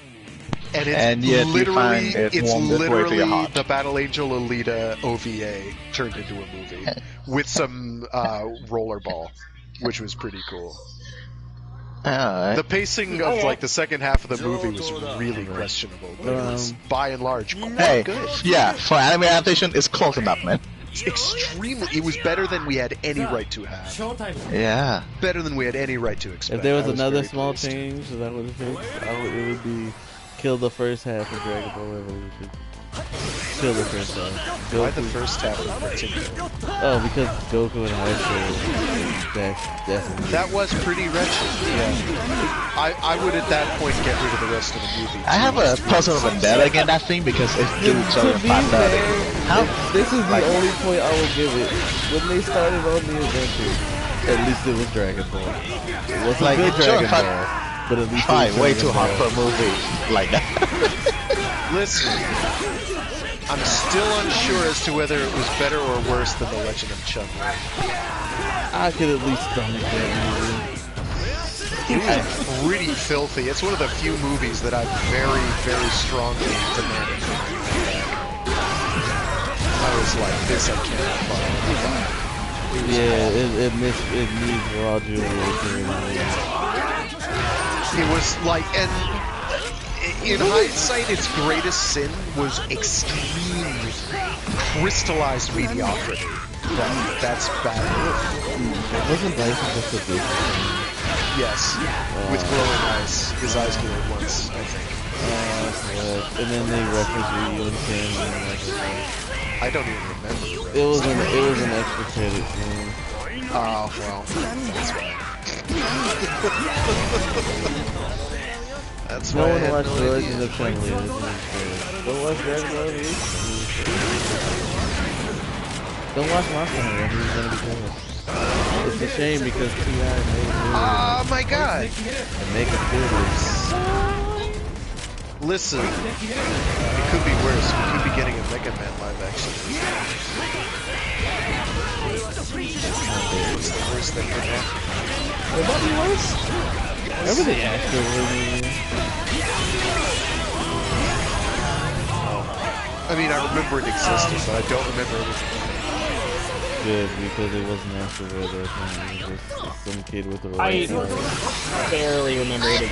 And it's And yet you literally find it warmed its way to your literally heart. the Battle Angel Alita OVA turned into a movie with some rollerball, which was pretty cool. Alright. The pacing of like the second half of the movie was really questionable, but it was by and large quite Hey, good. yeah, for anime adaptation, it's close enough, man. It's extremely. It was better than we had any right to have. Yeah. Better than we had any right to expect. If there was I another very small pleased. change that I would have fixed, it would be kill the first half of Dragon Ball Evolution. Kill the first half. Why the first half in particular? Oh, because Goku in high school. That's That was pretty wretched. Yeah. I would at that point get rid of the rest of the movie. I have a personal vendetta against that thing because it's due To to be fact that fair, this is the only point I will give it. When they started on the adventure, at least it was Dragon Ball. It wasn't Like, good it's sure Dragon fun- Ball, but at least fine, it was way Dragon too hot for Ball. a movie like that. Listen, I'm still unsure as to whether it was better or worse than The Legend of Chun-Li. I could at least stomach that movie. It was pretty filthy. It's one of the few movies that I very, very strongly demanded. I was like, this I can't follow. Yeah, it needs raw jewelry. It was like, and in hindsight, its greatest sin was extreme, crystallized mediocrity. That's bad. Wasn't Bison just a big Yes, with glowing eyes. His eyes glowed once, I think. and then they referenced Ryu and Ken and everything. I don't even remember. It was an extra credit scene. Oh, well, that's why. That's No why I one had watched no The idea. Legend of Chun-Li. Don't watch Dragon Ball Evolution. Don't watch Monster Hunter. He's gonna be good. It's a shame because T.I. made a movie Oh my god! and make it good. Listen, it could be worse. We could be getting a Mega Man live action. What's the worst that could happen? Would that be worse? Everything actually movie. I mean, I remember it existed, but I don't remember anything. Good because it wasn't after Red Dead. It was just some kid with a I right hand. barely remember it.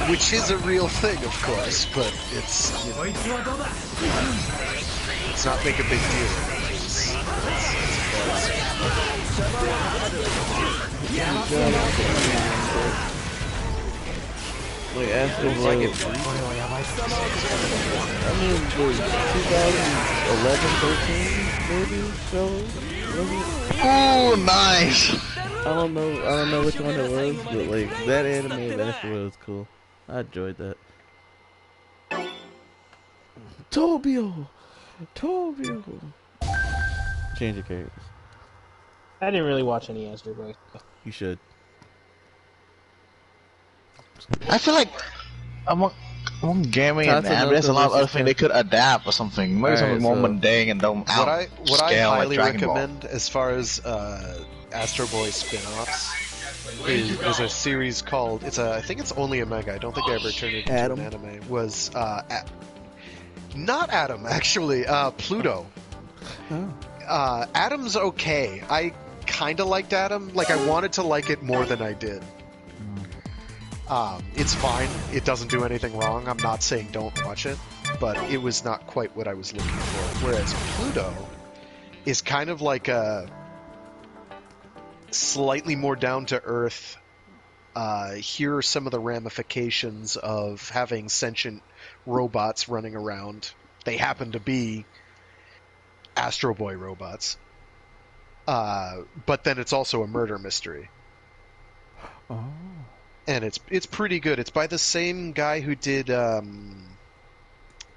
Which is a real thing, of course, but it's, you know, it's not make a big deal. It's Like after feels like it. I mean, the 2011, 13 maybe show. Was it? Oh, nice. I don't know which one it was, but like that anime of Astro was cool. I enjoyed that. Tobio! Change your characters. I didn't really watch any Astro Boy stuff. You should. I feel like among gaming and anime, there's a lot of other things they could adapt or something. Maybe something more mundane and don't What I scale like highly Dragon Ball. recommend as far as Astro Boy spin-offs is there's a series called I think it's only a manga. I don't think they ever turned it into Adam. an anime. Was not Adam actually, Pluto. Adam's okay. I kind of liked Adam. Like I wanted to like it more than I did. It's fine. It doesn't do anything wrong. I'm not saying don't watch it, but it was not quite what I was looking for. Whereas Pluto is kind of like a slightly more down-to-earth, here are some of the ramifications of having sentient robots running around. They happen to be Astro Boy robots. But then it's also a murder mystery. Oh. And it's pretty good. It's by the same guy who did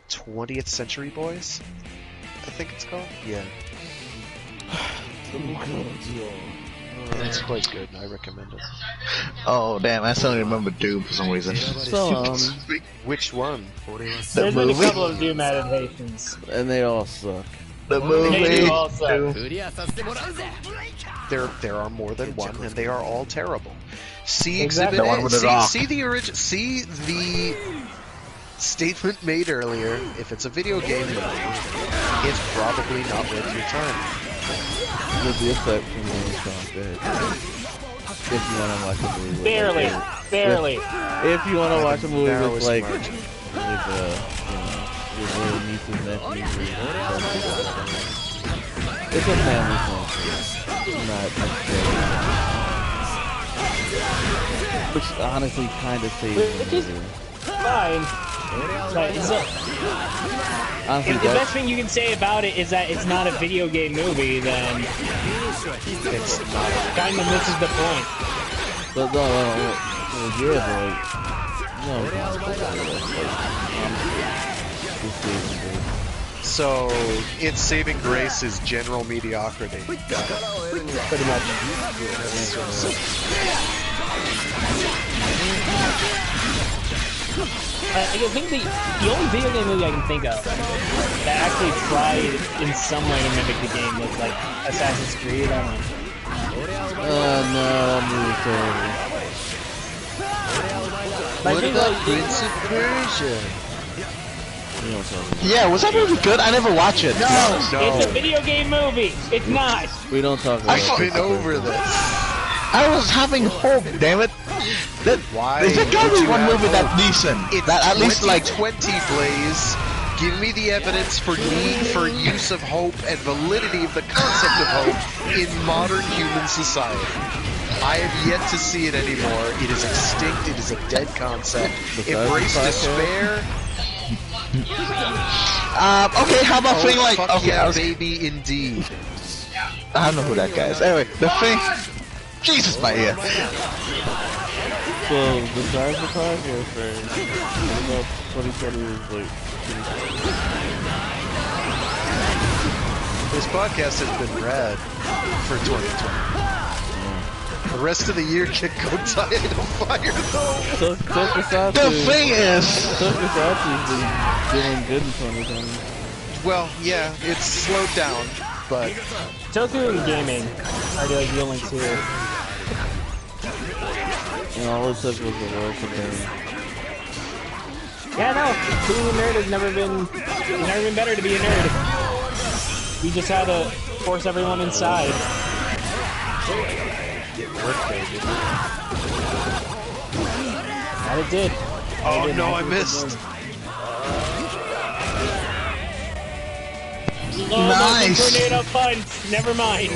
20th Century Boys, I think it's called. Yeah. It's quite good. I recommend it. Oh damn! I suddenly remember Doom for some reason. So, Which one? There's been a couple of Doom adaptations. and they all suck. The They movie. do also. Doom. There are more than one, and they are all terrible. See Exactly. Exhibit The one A. with the rock. See the statement made earlier. If it's a video game movie, it's probably not worth your time. With the exception of if you want to watch a movie with Barely. if you want to watch a movie with Narrowest like margin. your little nieces and nephews, it's a family film. Not necessarily. Which honestly kind of saves the Which is movie. fine. But Honestly, if the best thing you can say about it is that it's not a video game movie, then It's not. kind of misses the point. but no, yeah, but like, no, it's saving grace. So, its saving grace is general mediocrity. Pretty much. I think the only video game movie I can think of that actually tried in some way to mimic the game was like Assassin's Creed. I don't know. No, that movie's terrible. But I think like, Prince of Persia? You don't talk about Yeah, was that movie good? I never watched it. No. it's a video game movie. It's not. it. We don't talk about I've been over this. I was having hope, damn it. Why? There's gotta would be you one have movie hope? that's decent. It's That at least like 2020, Blaze. Give me the evidence for need for use of hope and validity of the concept of hope in modern human society. I have yet to see it anymore. It is extinct. It is a dead concept. Embrace despair. okay, how about thing like fuck okay, yeah, baby, indeed. I don't know who that guy is. Anyway, the thing. Jesus, my ear. So, besides the podcast, right? What about 2020 is like... This podcast has been rad for 2020. The rest of the year can go tie it on fire though. Tokusatsu... The thing is, Tokusatsu's been doing good in 2020. Well, yeah, it's slowed down, but Toku and gaming are like the only two. And all it took was a word from them. Yeah, no, being a nerd has never been better to be a nerd. You just had to force everyone inside. And it did. oh no, I missed. Nice. Tornado punch. Never mind.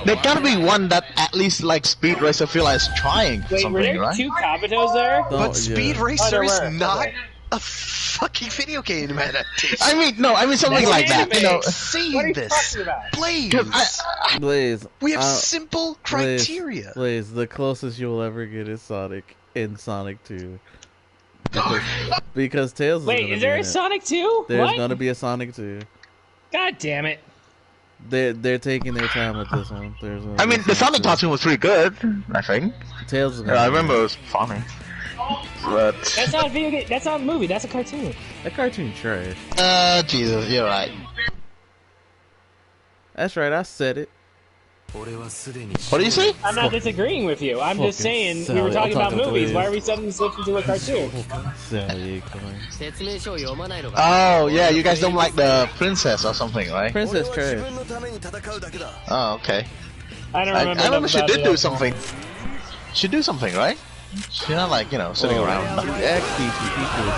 there gotta be one that at least like Speed Racer feel like is trying Wait, were something, there right? two Kabutos there? Oh, But Speed yeah. Racer there is were. not Okay. a fucking video game adaptation. I mean something That's like that. You know, Saying What are you this, talking about? Blaze. 'cause Blaze. We have simple Blaze, criteria. Blaze, the closest you'll ever get is Sonic. in Sonic 2. Because Tails is Wait, gonna is be there in a it. Sonic 2? There's What? gonna be a Sonic 2. God damn it. They're taking their time with this one. I mean, the Sonic costume was pretty good, I think. Tails is gonna Yeah, I be in remember it it. was funny. But That's not a video game. That's not a movie. That's a cartoon. That cartoon trash. Jesus, you're right. That's right, I said it. What do you say? I'm not disagreeing with you. I'm just Fucking saying we were Sally. talking I'm about talking movies. to Why Liz. are we suddenly switching to a cartoon? Sally Acorn. Oh, yeah, you guys don't like the princess or something, right? Princess trash. Oh, okay. I don't I remember. remember she enough did about do it. something. She do something, right? She's not like, you know, sitting around. You act Peachy was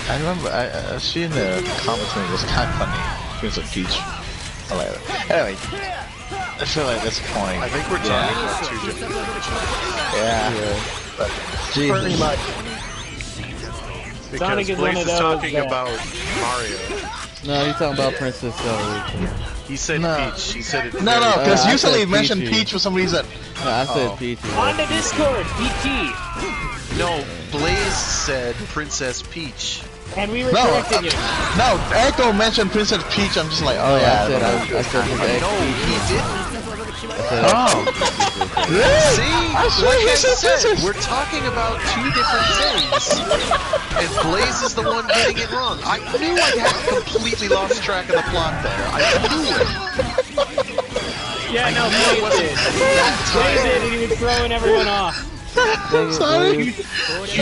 I remember, she in the comics movie was kind of funny. Princess Peach. Hilarious. Anyway, I feel like that's the point. I think we're talking about two different Yeah. But, Jesus. Pretty much. because Sonic is one Blaze of is those talking that- about Mario. No, he's talking about Princess Sally Acorn. He said No. Peach. He said it. No, no, because I usually said you mention Peachy. Peach for some reason. No, I said Oh. Peachy. On the Discord, PT, No, Blaze said Princess Peach. and we were No, correcting you. no, Echo mentioned Princess Peach. I'm just like, oh yeah. I said I I said his ex No, Peachy. he didn't. Oh. See, swear like he I said said, Princess. we're talking about two different things. And Blaze is the one getting it wrong. I knew I had completely lost track of the plot there. I knew it. Yeah, no, I knew it Blaze wasn't did. that Blaze time. did, and he was throwing everyone off. Sorry. You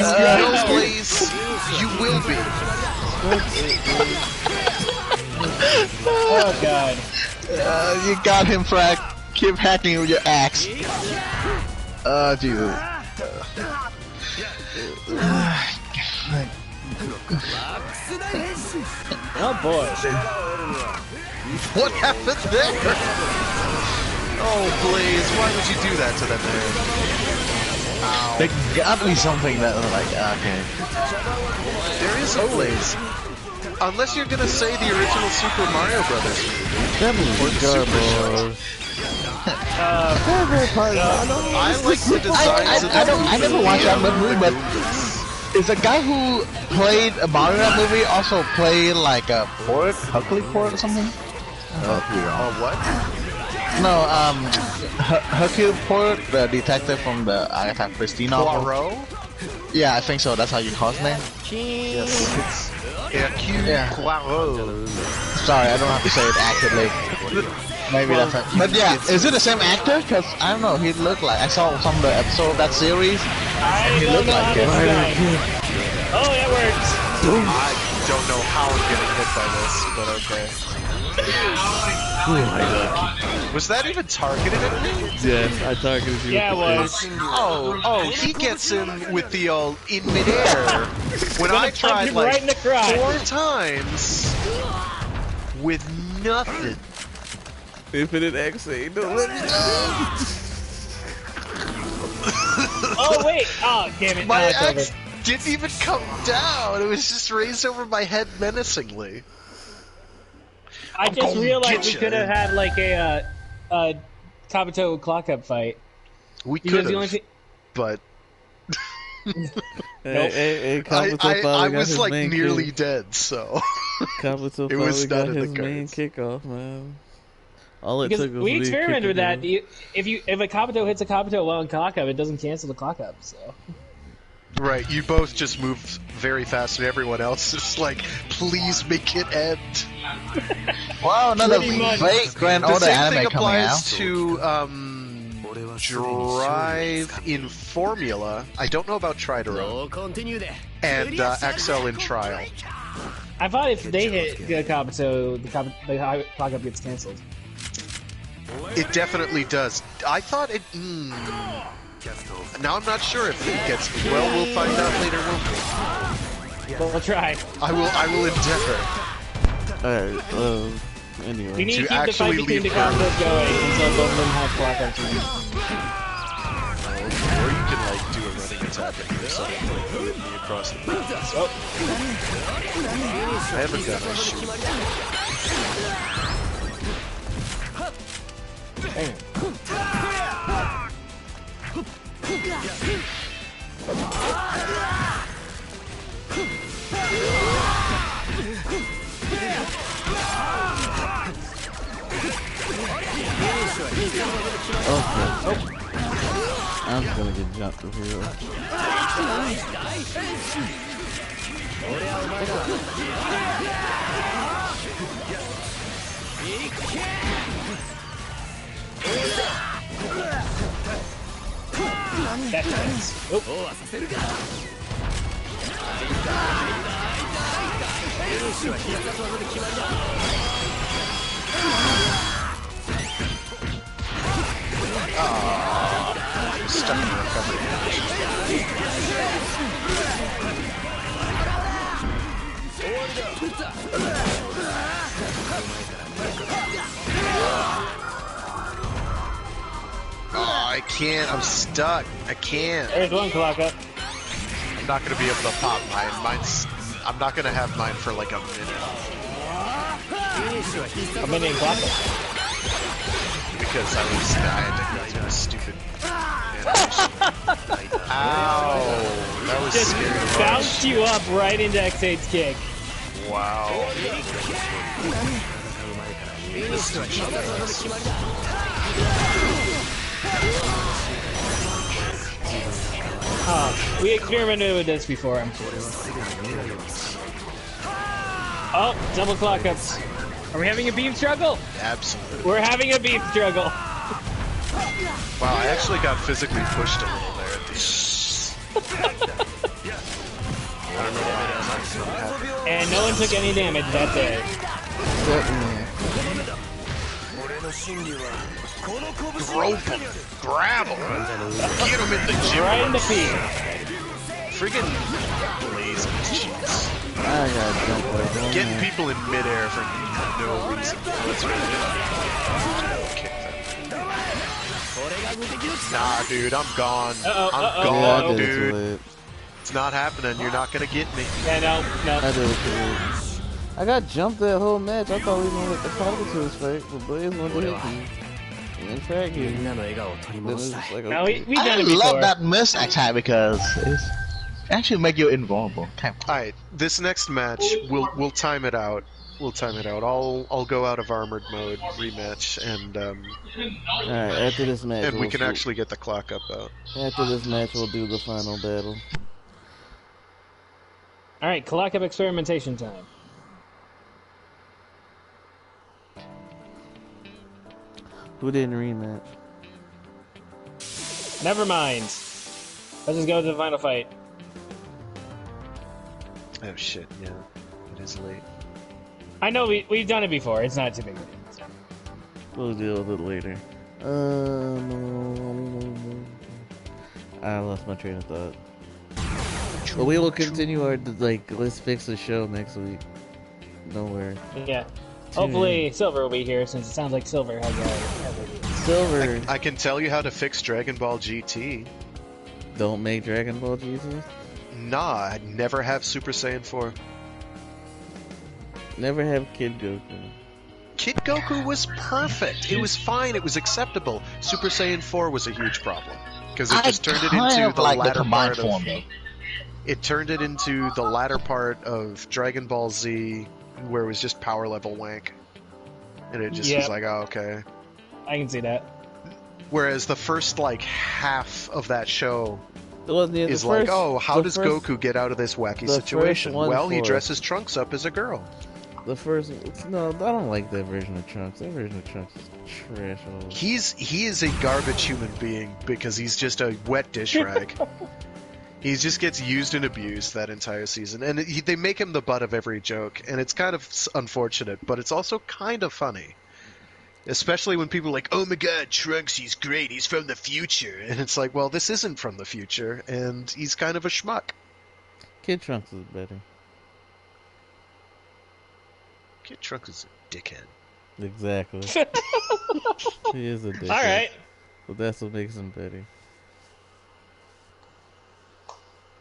know, Blaze, you will be. Oh god. You got him, Frank. Keep hacking with your axe. Jesus. Oh boy. What happened there? Oh, Blaze, why would you do that to them there? They got me something that was like, okay. There is a Blaze. Unless you're gonna say the original Super Mario Brothers. That movie Or was the Super garbage. I like the designs of the I never watched that movie, but is the guy who played Mario in that movie also played like a port, Huckley port or something? what? No, Hercule Poirot, the detective from the Agatha Christie novel. Poirot? Yeah, I think so. That's how you call his name. Yes. Hercule Yeah. Poirot. Sorry, I don't have to say it accurately. Maybe Well, that's it. But yeah, it's- is it the same actor? Because I don't know. He looked like I saw some of the episode of that series. I He don't looked know like how it. this is going. Oh, that works. I don't know how I'm getting hit by this, but okay. Was that even targeted at me? Yes, I targeted you. Yeah, it with was. Oh, he gets him with the old in midair. When I Punch tried him like right in the crotch. 4 times with nothing. the Infinite X. Don't let me Oh wait. Oh damn it. My Now it's over. axe didn't even come down. It was just raised over my head menacingly. I I'm just gonna realized get we ya. could have had like a Kabuto clock up fight. We Because could the only have, thing. but Hey, I, Kabuto finally I got was his like main nearly kick. dead, so Kabuto it was finally got not in the his main cards. kickoff, man. All it Because took was we me experimented with that. kicking If a Kabuto hits a Kabuto while in clock up, it doesn't cancel the clock up. So right. You both just moved very fast, and everyone else is like, "Please make it end." Wow, another Pretty much. great Grand The Order same anime thing coming applies out. to Drive in Formula. I don't know about Tridero. And XL in Trial. I thought if they hit the Kabuto, the clock up gets canceled. It definitely does. I thought it. Now I'm not sure if it gets. Well, we'll find out later, won't we? But we'll try. I will endeavor. Alright, anyway. We need To to keep the fight actually between the leave Earth. Kabutos going until both of them have clock ups. Or you can like do a running attack and do something like hit me across the map. Oh. I haven't done a shoot. Okay. I'm just gonna get jumped through here. That's nice. Oh. Stuck in the recovery. Oh, I can't. I'm stuck. I can't. There's one clock up. I'm not gonna be able to pop mine. I'm not gonna have mine for like a minute. A minute and clock up. Because I had to go through a stupid animation. Ow! That was Just scary. bounced you up right into X8's kick. Wow. We experimented with this before, I'm sure. Oh, double clock ups. Are we having a beam struggle? Absolutely. We're having a beam struggle. Wow, I actually got physically pushed a little there at the I don't know why. And no one took any damage that day. Grope him. Grab him. Get him in the gym. Right in the feet. Friggin' blaze in his cheeks. I gotta jump right there. Getting people in midair for no reason. That's really kick them. Nah, dude, I'm gone. I'm gone, Yeah, dude. It's not happening. You're not gonna get me. Yeah, no. I did it too late. I got jumped that whole match. I thought we were gonna let the target to his face, but Blaze wanted to hit me. And then track him. Then it was just like, No, okay. we've done I it before. love that miss attack because it's actually make you invulnerable. Okay. Alright, this next match, we'll time it out. We'll time it out. I'll go out of armored mode, rematch, and Alright, after this match, we can actually get the clock up out. After this match, we'll do the final battle. Alright, clock up experimentation time. Who didn't rematch? Never mind. Let's just go to the final fight. Oh shit, yeah. It is late. I know we've done it before. It's not too big of a deal. We'll deal with it later. I lost my train of thought. But we will continue our, like, let's fix the show next week. Don't worry. Yeah. Hopefully Silver will be here, since it sounds like Silver has a Silver, I can tell you how to fix Dragon Ball GT. don't make Dragon Ball GT. Nah, I'd never have Super Saiyan 4. Never have Kid Goku. Kid Goku was perfect. It was fine. It was acceptable. Super Saiyan 4 was a huge problem because it just turned it into the like latter combined part form, of. though. It turned it into the latter part of Dragon Ball Z, where it was just power level wank, and it just was like, oh, okay. I can see that. Whereas the first like half of that show It wasn't even is the like, first, oh, how the does first, Goku get out of this wacky the situation? first one Well, he for- dresses Trunks up as a girl. The first, no, I don't like that version of Trunks. That version of Trunks is trash. He is a garbage human being because he's just a wet dish rag. He just gets used and abused that entire season, and they make him the butt of every joke, and it's kind of unfortunate, but it's also kind of funny. Especially when people are like, oh my god, Trunks, he's great, he's from the future. And it's like, well, this isn't from the future, and he's kind of a schmuck. Kid Trunks is better. Kid Trunks is a dickhead. Exactly. He is a dickhead. Alright. But that's what makes him better.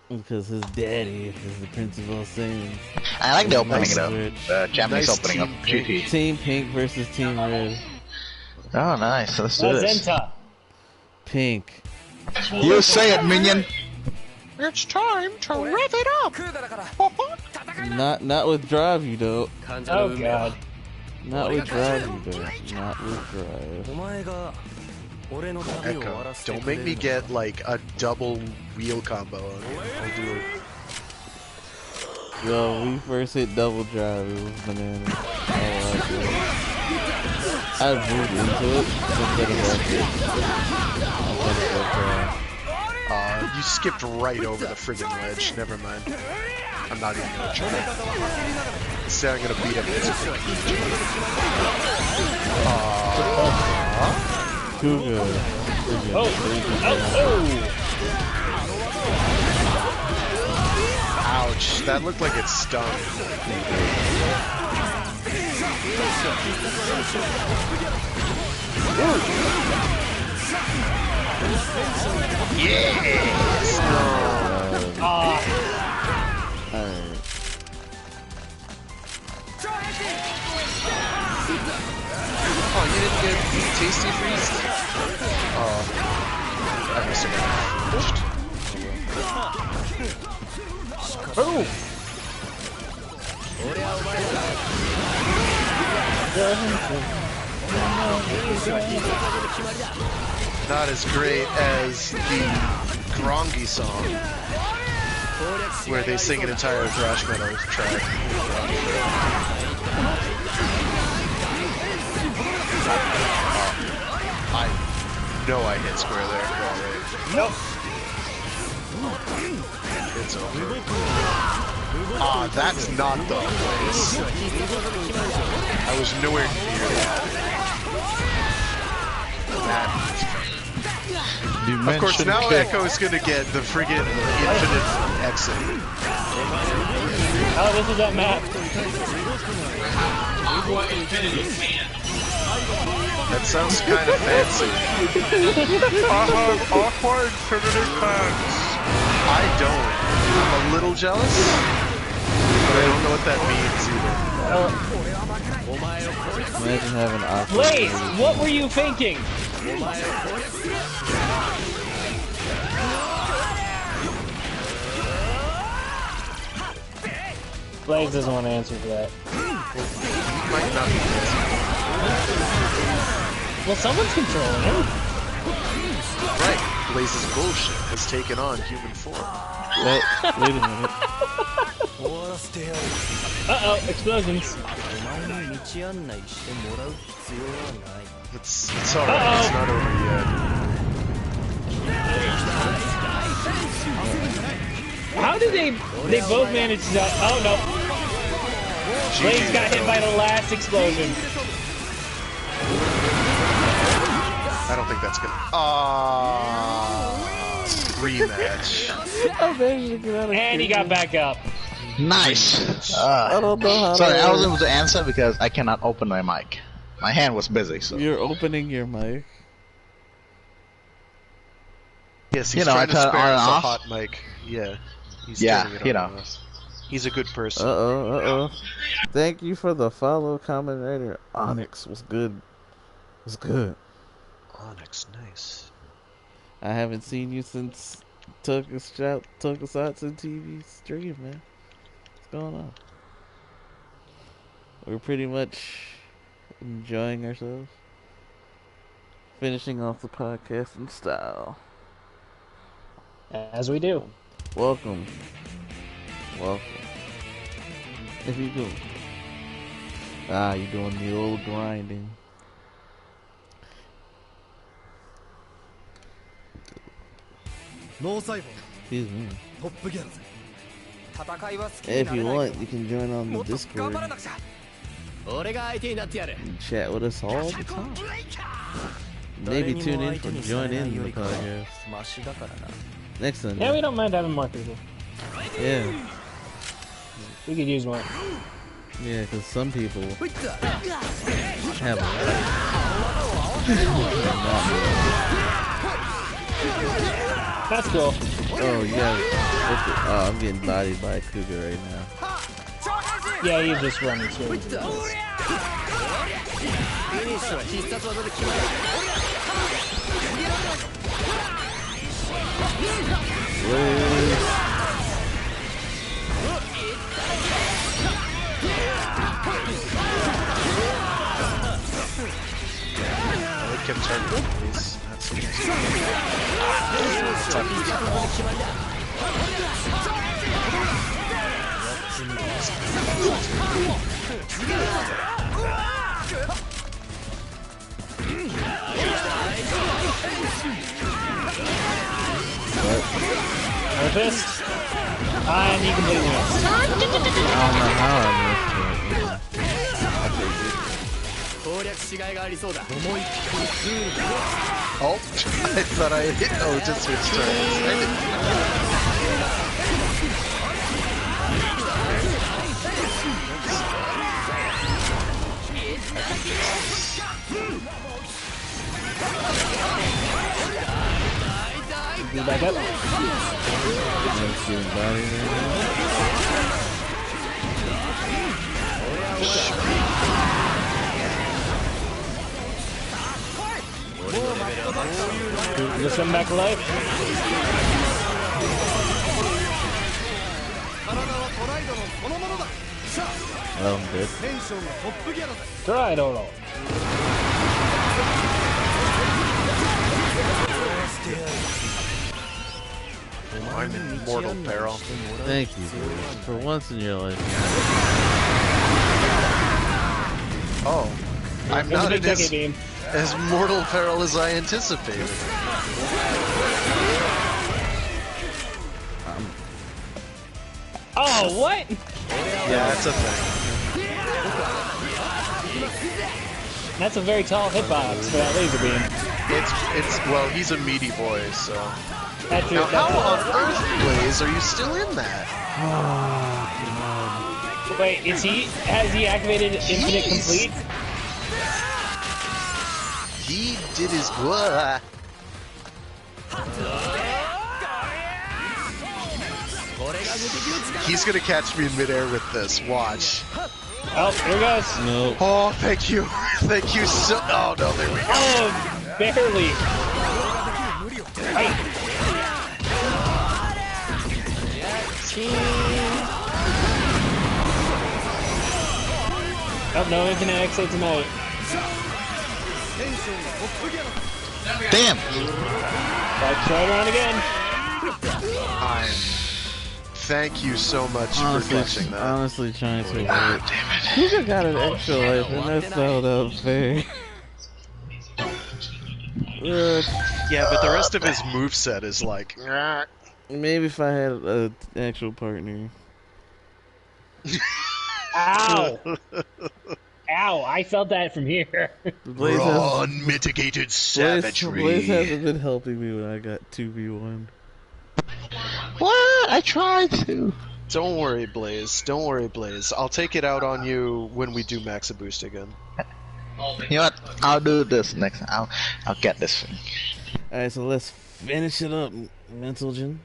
Because his daddy is the Prince of all Saiyans. I like the opening Nice. though. The Japanese Nice opening of team GT. Team Pink versus Team Red. Oh, nice. Let's do this. Zenta. Pink. You say it, minion. It's time to rev it up. Not with drive, you don't. Oh god. Not with drive, you don't. Not with drive. Echo, don't make me get like a double wheel combo on it. I'll do it. Yo, we first hit double drive, it was bananas. I moved into it instead of You skipped right over the friggin' ledge. Never mind. I'm not even gonna try. Instead, I'm gonna beat up this. Too good. Oh! Ouch, that looked like it stung. Yes! Alright. Oh, you didn't get Tasty Freeze? Oh. I must have gotten finished. Oh! Not as great as the Grongi song, where they sing an entire thrash metal track. I know I hit square there. Nope. It's over. Ah, that's not the place. I was nowhere near that. Of course, now Echo's gonna get the friggin' infinite exit. Oh, this is that map. That sounds kind of fancy. I have awkward infinity pants. I don't. I'm a little jealous, but I don't know what that means either. Imagine having awkward. Blaze, what were you thinking? Blaze doesn't want to answer for that. Might not be. Well, someone's controlling him. Right. Blaze's bullshit has taken on human form. Wait a minute. Uh-oh, explosions. It's alright, it's not over yet. How did they both manage to die? Oh no. Blaze got hit by the last explosion. I don't think that's gonna. Rematch. And he got back up. Nice. I don't know how. Sorry, I wasn't able to answer because I cannot open my mic. My hand was busy, so. You're opening your mic. Yes, he's I trying to turn it spare on and us a off. hot mic. Yeah. He's Yeah, turning it you on know. and off. He's a good person. Uh-oh. Thank you for the follow, comment writer. Onyx was good. Was good. Onyx, nice. I haven't seen you since Tokusatsu TV stream, man. What's going on? We're pretty much enjoying ourselves. Finishing off the podcast in style. As we do. Welcome. If you go. You're doing the old grinding. Excuse me. If you want, you can join on the Discord and chat with us all the time. Maybe tune in for join in the podcast. Next Sunday. Yeah, we don't mind having more people. Yeah. We could use more. Yeah, because some people have a That's cool. Oh, yeah. Oh, I'm getting bodied by a cougar right now. Yeah, he's just running through. I like him turn, please. That's easy. Fist. And you completely missed. I don't know how I missed it. Oh, I thought I hit. Oh, just switched turns. I didn't. Go back up. Let's see his body right Just come back to life. Well, I'm dead. Try it, Oro. I'm in mortal peril. Thank you, dude. For once in your life. Oh, I'm There's a not big in Decade beam. as mortal peril as I anticipated. Oh, what? Yeah, that's a thing. That's a very tall hitbox for that laser beam. It's well, he's a meaty boy, so. That's Now, how on that's earth, Blaze, are you still in that? Wait, has he activated Infinite Jeez. Complete? He did his. Blah. He's gonna catch me in midair with this. Watch. Oh, here goes. No. Oh, thank you. Thank you so. Oh, no, there we go. Oh, barely. Right. Oh, no Infinite Exit tonight. Damn! Let's try it around again. Thank you so much for catching that. Honestly trying to avoid it. Damn it. Cougar got an extra life, and that's so unfair. Yeah, but the rest of his moveset is like. Maybe if I had an actual partner. Ow! Ow, I felt that from here. Blaze Raw, unmitigated savagery. Blaze hasn't been helping me when I got 2v1. What? I tried to. Don't worry, Blaze. Don't worry, Blaze. I'll take it out on you when we do Max a Boost again. You know what? I'll do this next. I'll get this thing. Alright, so let's finish it up, Mentalgen.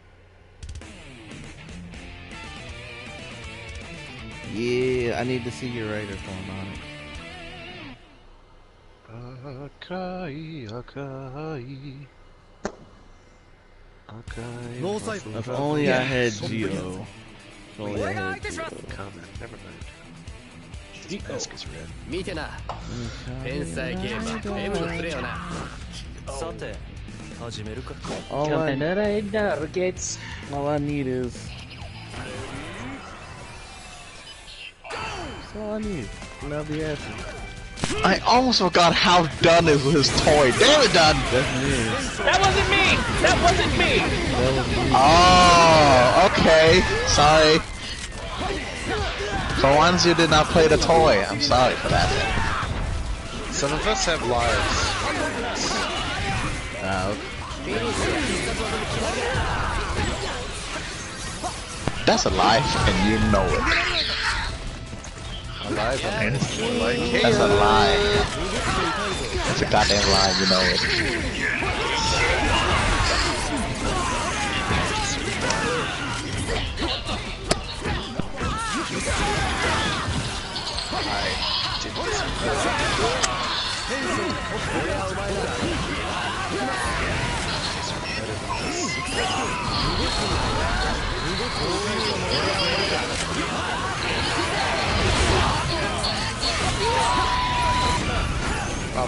Yeah, I need to see your writer form on it. Akai, Akai. Akai. If only I had Geo. If only I had Geo. Comment. Never mind. Geo. His mask is red. 見てな天才ゲーマー M のプレイをなさて始めるか All I need is... That's all I need. Now the acid. I almost forgot how done is with his toy. Damn it, done. That wasn't me! That wasn't me! Oh, okay. Sorry. For once you did not play the toy. I'm sorry for that. Some of us have lives. That's a lie, and you know it. Alive and more like, hey, That's a lie. It's a goddamn lie, you know it.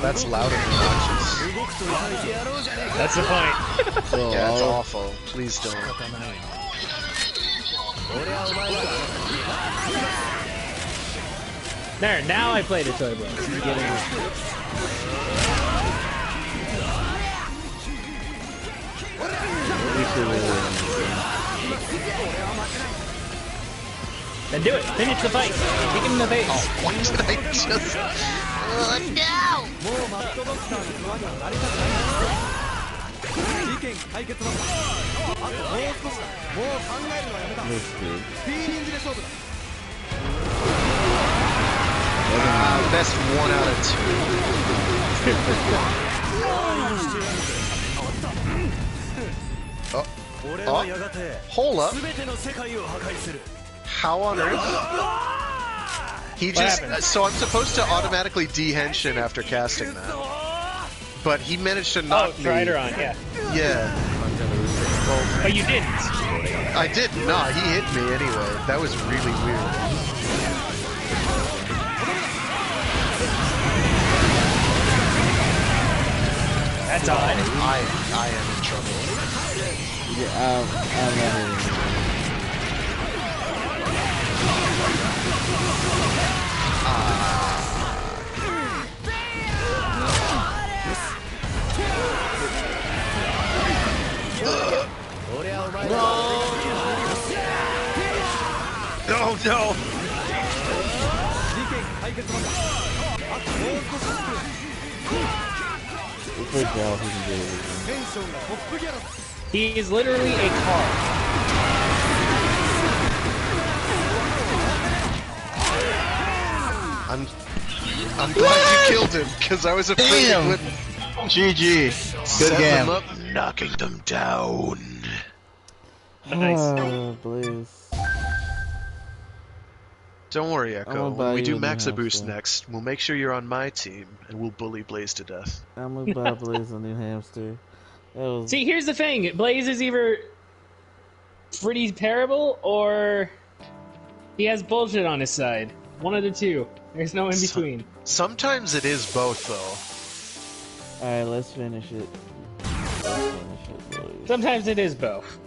that's loud and obnoxious. That's the point. So Yeah, it's all- awful. Please don't. There, now I played a toy boy. You get it. we should Then do it. Finish the fight. Kick him in the face. What did I just... Best 1 out of 2. Oh. Hold up. How on earth? He just... So I'm supposed to automatically de-henshin after casting that. But he managed to knock me. Tried her on, yeah. Yeah. But you didn't. I did not. He hit me anyway. That was really weird. That's odd. I am in trouble. Yeah, I'm not No, no! He is literally a car. I'm glad you killed him, because I was afraid Damn. it would GG. Good set game. them up, knocking them down. Nice. Oh, Blaze. Don't worry, I'm Echo. gonna When buy we you do a new Maxa Boost hamster. next, we'll make sure you're on my team, and we'll bully Blaze to death. I'm gonna buy Blaze a new hamster. That was See, here's the thing. Blaze is either pretty terrible or he has bullshit on his side. One of the two. There's no in between. Sometimes it is both, though. alright. Let's finish it. Let's finish it, boys. Sometimes it is both.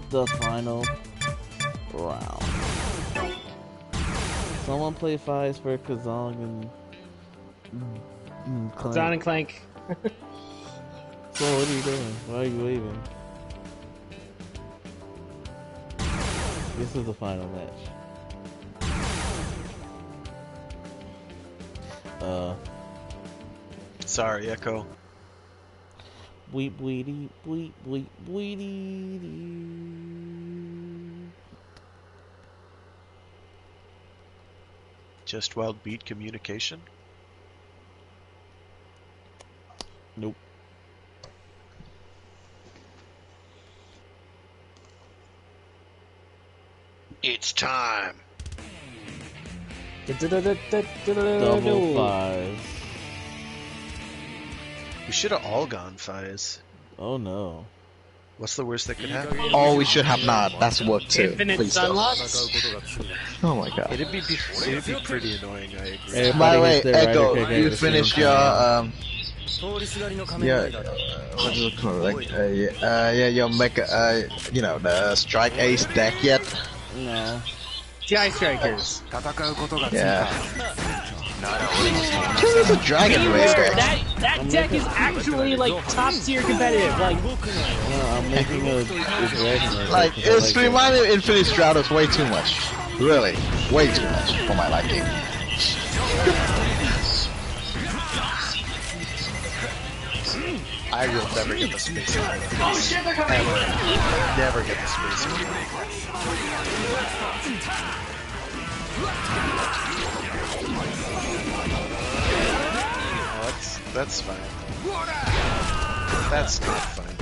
The final round. Someone play fives for Kazong and Clank. Don and Clank. So what are you doing? Why are you waving? This is the final match. Sorry, Echo. Weep weedy, weep weep weedy. Just wild beat communication? Nope. It's time. Double fives. We should have all gone Fies. Oh no. What's the worst that could happen? Oh, we should have not. That's work too. Infinite Please don't. Sunlocks? Oh my god. It'd be pretty annoying, I agree. Everybody By the way, gets their rider Echo, pick at you the same finished time. your what is it called? Like, your mega, the Strike Ace deck yet? No. TI Strikers. Yeah. It's a Dragon Race deck. That deck is actually like top tier competitive. Like, No, I'm making a dragon right Like, now 'cause it's I like reminding me of Infinite Stratos way too much. Really, way too much for my liking. I will never get the space marine. Ever. Never get the space marine. Oh, that's fine. That's not fine.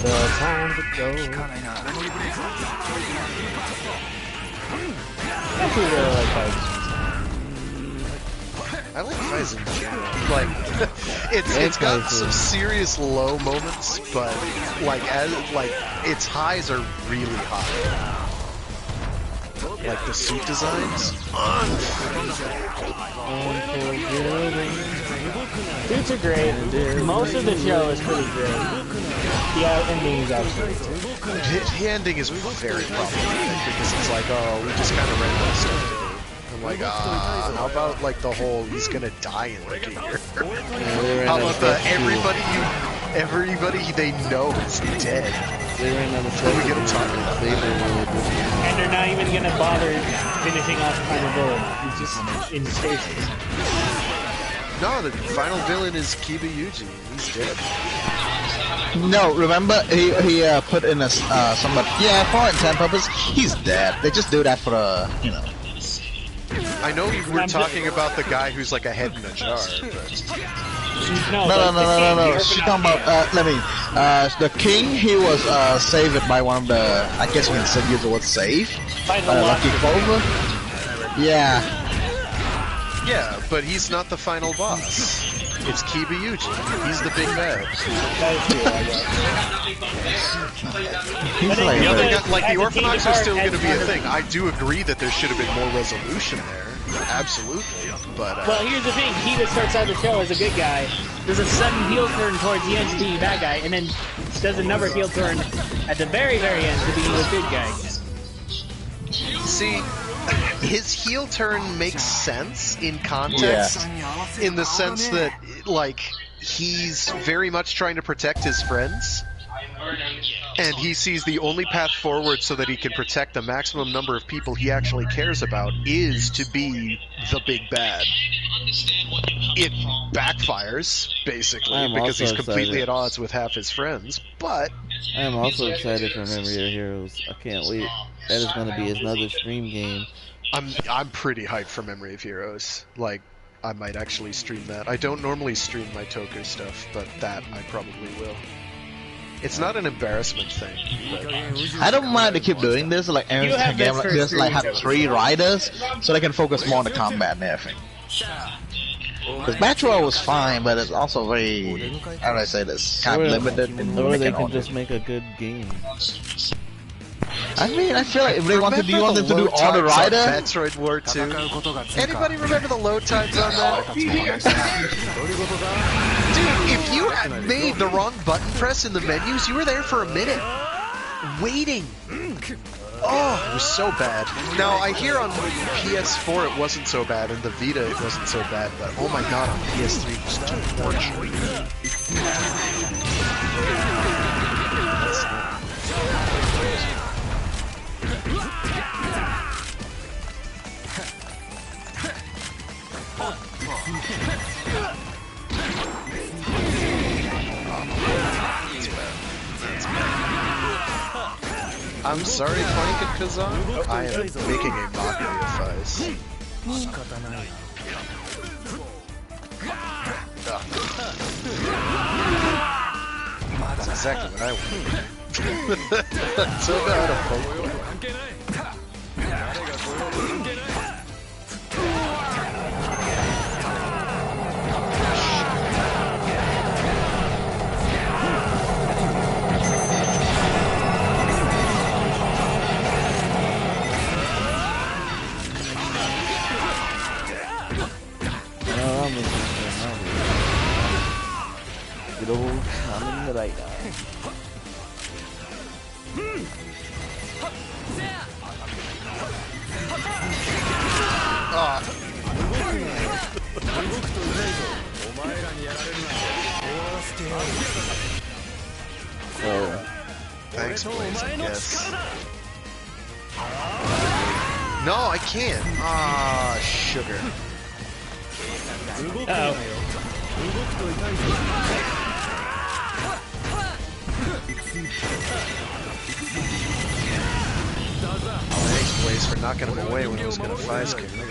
the time to go. Actually, really like fights. I like Faiz in general. Like, it's got some serious low moments, but its highs are really high. Like the suit designs. Suits are great. Most of the show is pretty great. The ending is actually. The ending is very problematic because it's like, oh, we just kind of ran out of stuff to do. I'm like, how about like the whole he's gonna die in like a year? How about the everybody they know is dead? They ran out of What are we gonna talk about? And they're not even gonna bother finishing off the final villain. He's just in stasis. No, the final villain is Kiba Yuji. He's dead. No, remember he put in a somebody. Yeah, for intent purpose, he's dead. They just do that for you know. I know we're talking about the guy who's like a head in a jar. But... No. She's talking about the king. He was saved by one of the. I guess we can use the word save. Lucky Clover. Yeah. Yeah, but he's not the final boss. It's Kiba Yuji. He's the big bad. Like the Orphanox are still going to be a thing. I do agree that there should have been more resolution there. Absolutely. But well, here's the thing. Kiba starts out the show as a good guy. There's a sudden heel turn towards the end to being a bad guy, and then does another heel turn at the very, very end to being a good guy again. See, his heel turn makes sense in context, in the sense that, like, he's very much trying to protect his friends, and he sees the only path forward so that he can protect the maximum number of people he actually cares about is to be the big bad. It backfires, basically, because he's completely at odds with half his friends, but... I am also excited for Memory of Heroes. I can't wait. That is going to be another stream game. I'm pretty hyped for Memory of Heroes. Like, I might actually stream that. I don't normally stream my Toker stuff, but that I probably will. It's not an embarrassment thing. But... I don't mind to keep doing this. Like, every game like this, like have 3 riders, so they can focus more on the combat and everything. Because Battle Royale was fine, but it's also very, how do I say this, kind of limited. Or they can just make a good game. I mean, I feel like if they want to do, you want them to do all the rider. Metroid War 2. Anybody remember the load times on that? Dude, if you made the wrong button press in the menus, you were there for a minute, waiting. Oh, it was so bad. Now, I hear on PS4 it wasn't so bad, and the Vita it wasn't so bad, but oh my god, on PS3 it was torture. I'm sorry, Plank and Kazan. I am making a mockery of Faiz. That's exactly what I want. So bad a Pokemon. Good old Kamen Rider. Thanks, please, I guess. No, I can't. Ah, sugar. Uh-oh. Thanks, Blaze, for knocking him away when I was gonna Faiz kick him.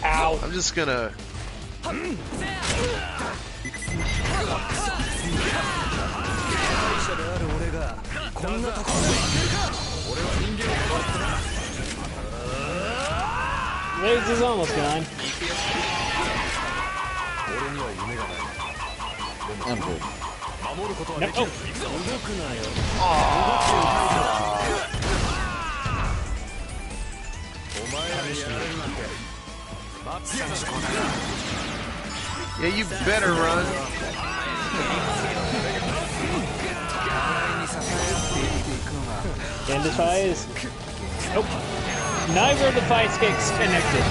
Ow. I'm just gonna... Blaze is almost gone. I'm good. No, oh. Yeah, you better run. And the fights. Nope. Neither of the fights gets connected.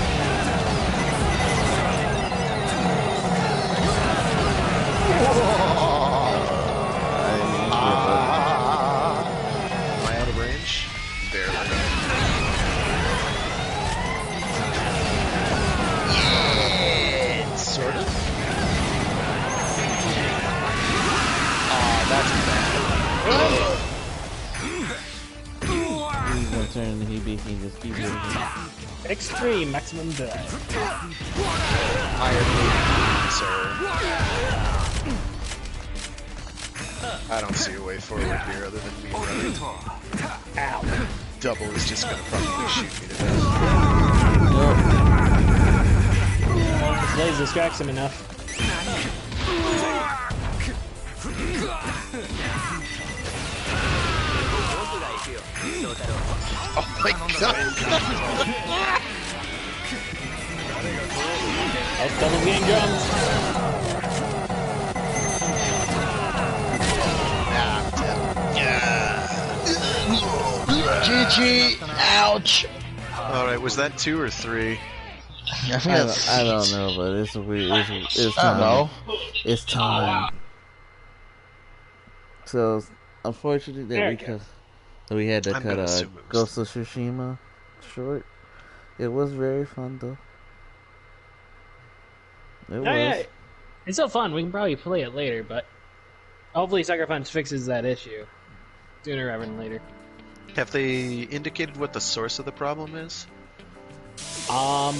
Am I out of range? Barely. Yeah, sort of. That's bad. He's gonna turn he just keep hitting him. Extreme maximum drive. Higher sir. I don't see a way forward here other than me running. Ow. Double is just gonna probably shoot me to death. Well, this Blaze distracts him enough. Oh my god! That's double game drums. GG! Ouch! Alright, was that 2 or 3? I think that's... I don't know, but it's weird. It's I don't time. know. It's time. So, unfortunately, that we had to I'm cut gonna assume it was- Ghost of Tsushima short. It was very fun, though. It was. Yeah. It's still fun. We can probably play it later, but hopefully Sucker Punch fixes that issue sooner rather than later. Have they indicated what the source of the problem is? I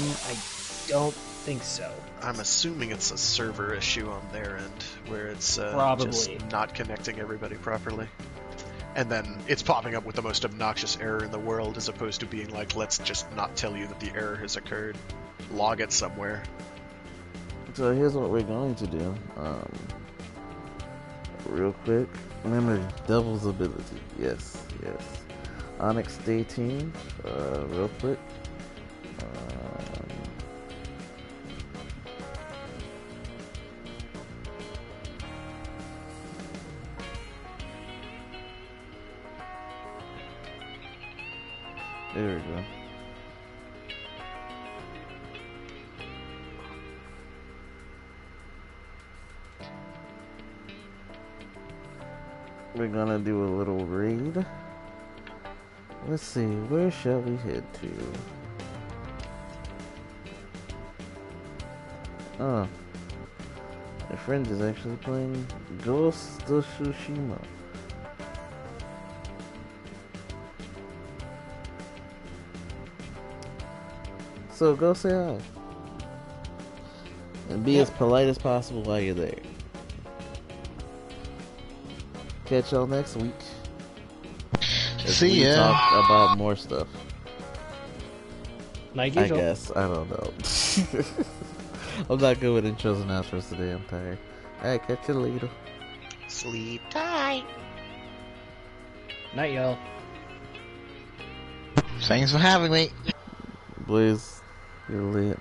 don't think so. I'm assuming it's a server issue on their end, where it's Probably. just not connecting everybody properly. And then it's popping up with the most obnoxious error in the world, as opposed to being like, let's just not tell you that the error has occurred. Log it somewhere. So here's what we're going to do. Real quick. Remember Devil's ability. Yes. Onyx Day Team. Real quick. There we go. We're gonna do a little raid. Let's see, where shall we head to? Oh. My friend is actually playing Ghost of Tsushima. So go say hi. And be as polite as possible while you're there. Catch y'all next week. See ya. Talk about more stuff. Like I usual. guess. I don't know. I'm not good with intros and outros today. I'm tired. Alright, catch you later. Sleep tight. Night, y'all. Thanks for having me. Blaze, you're lit.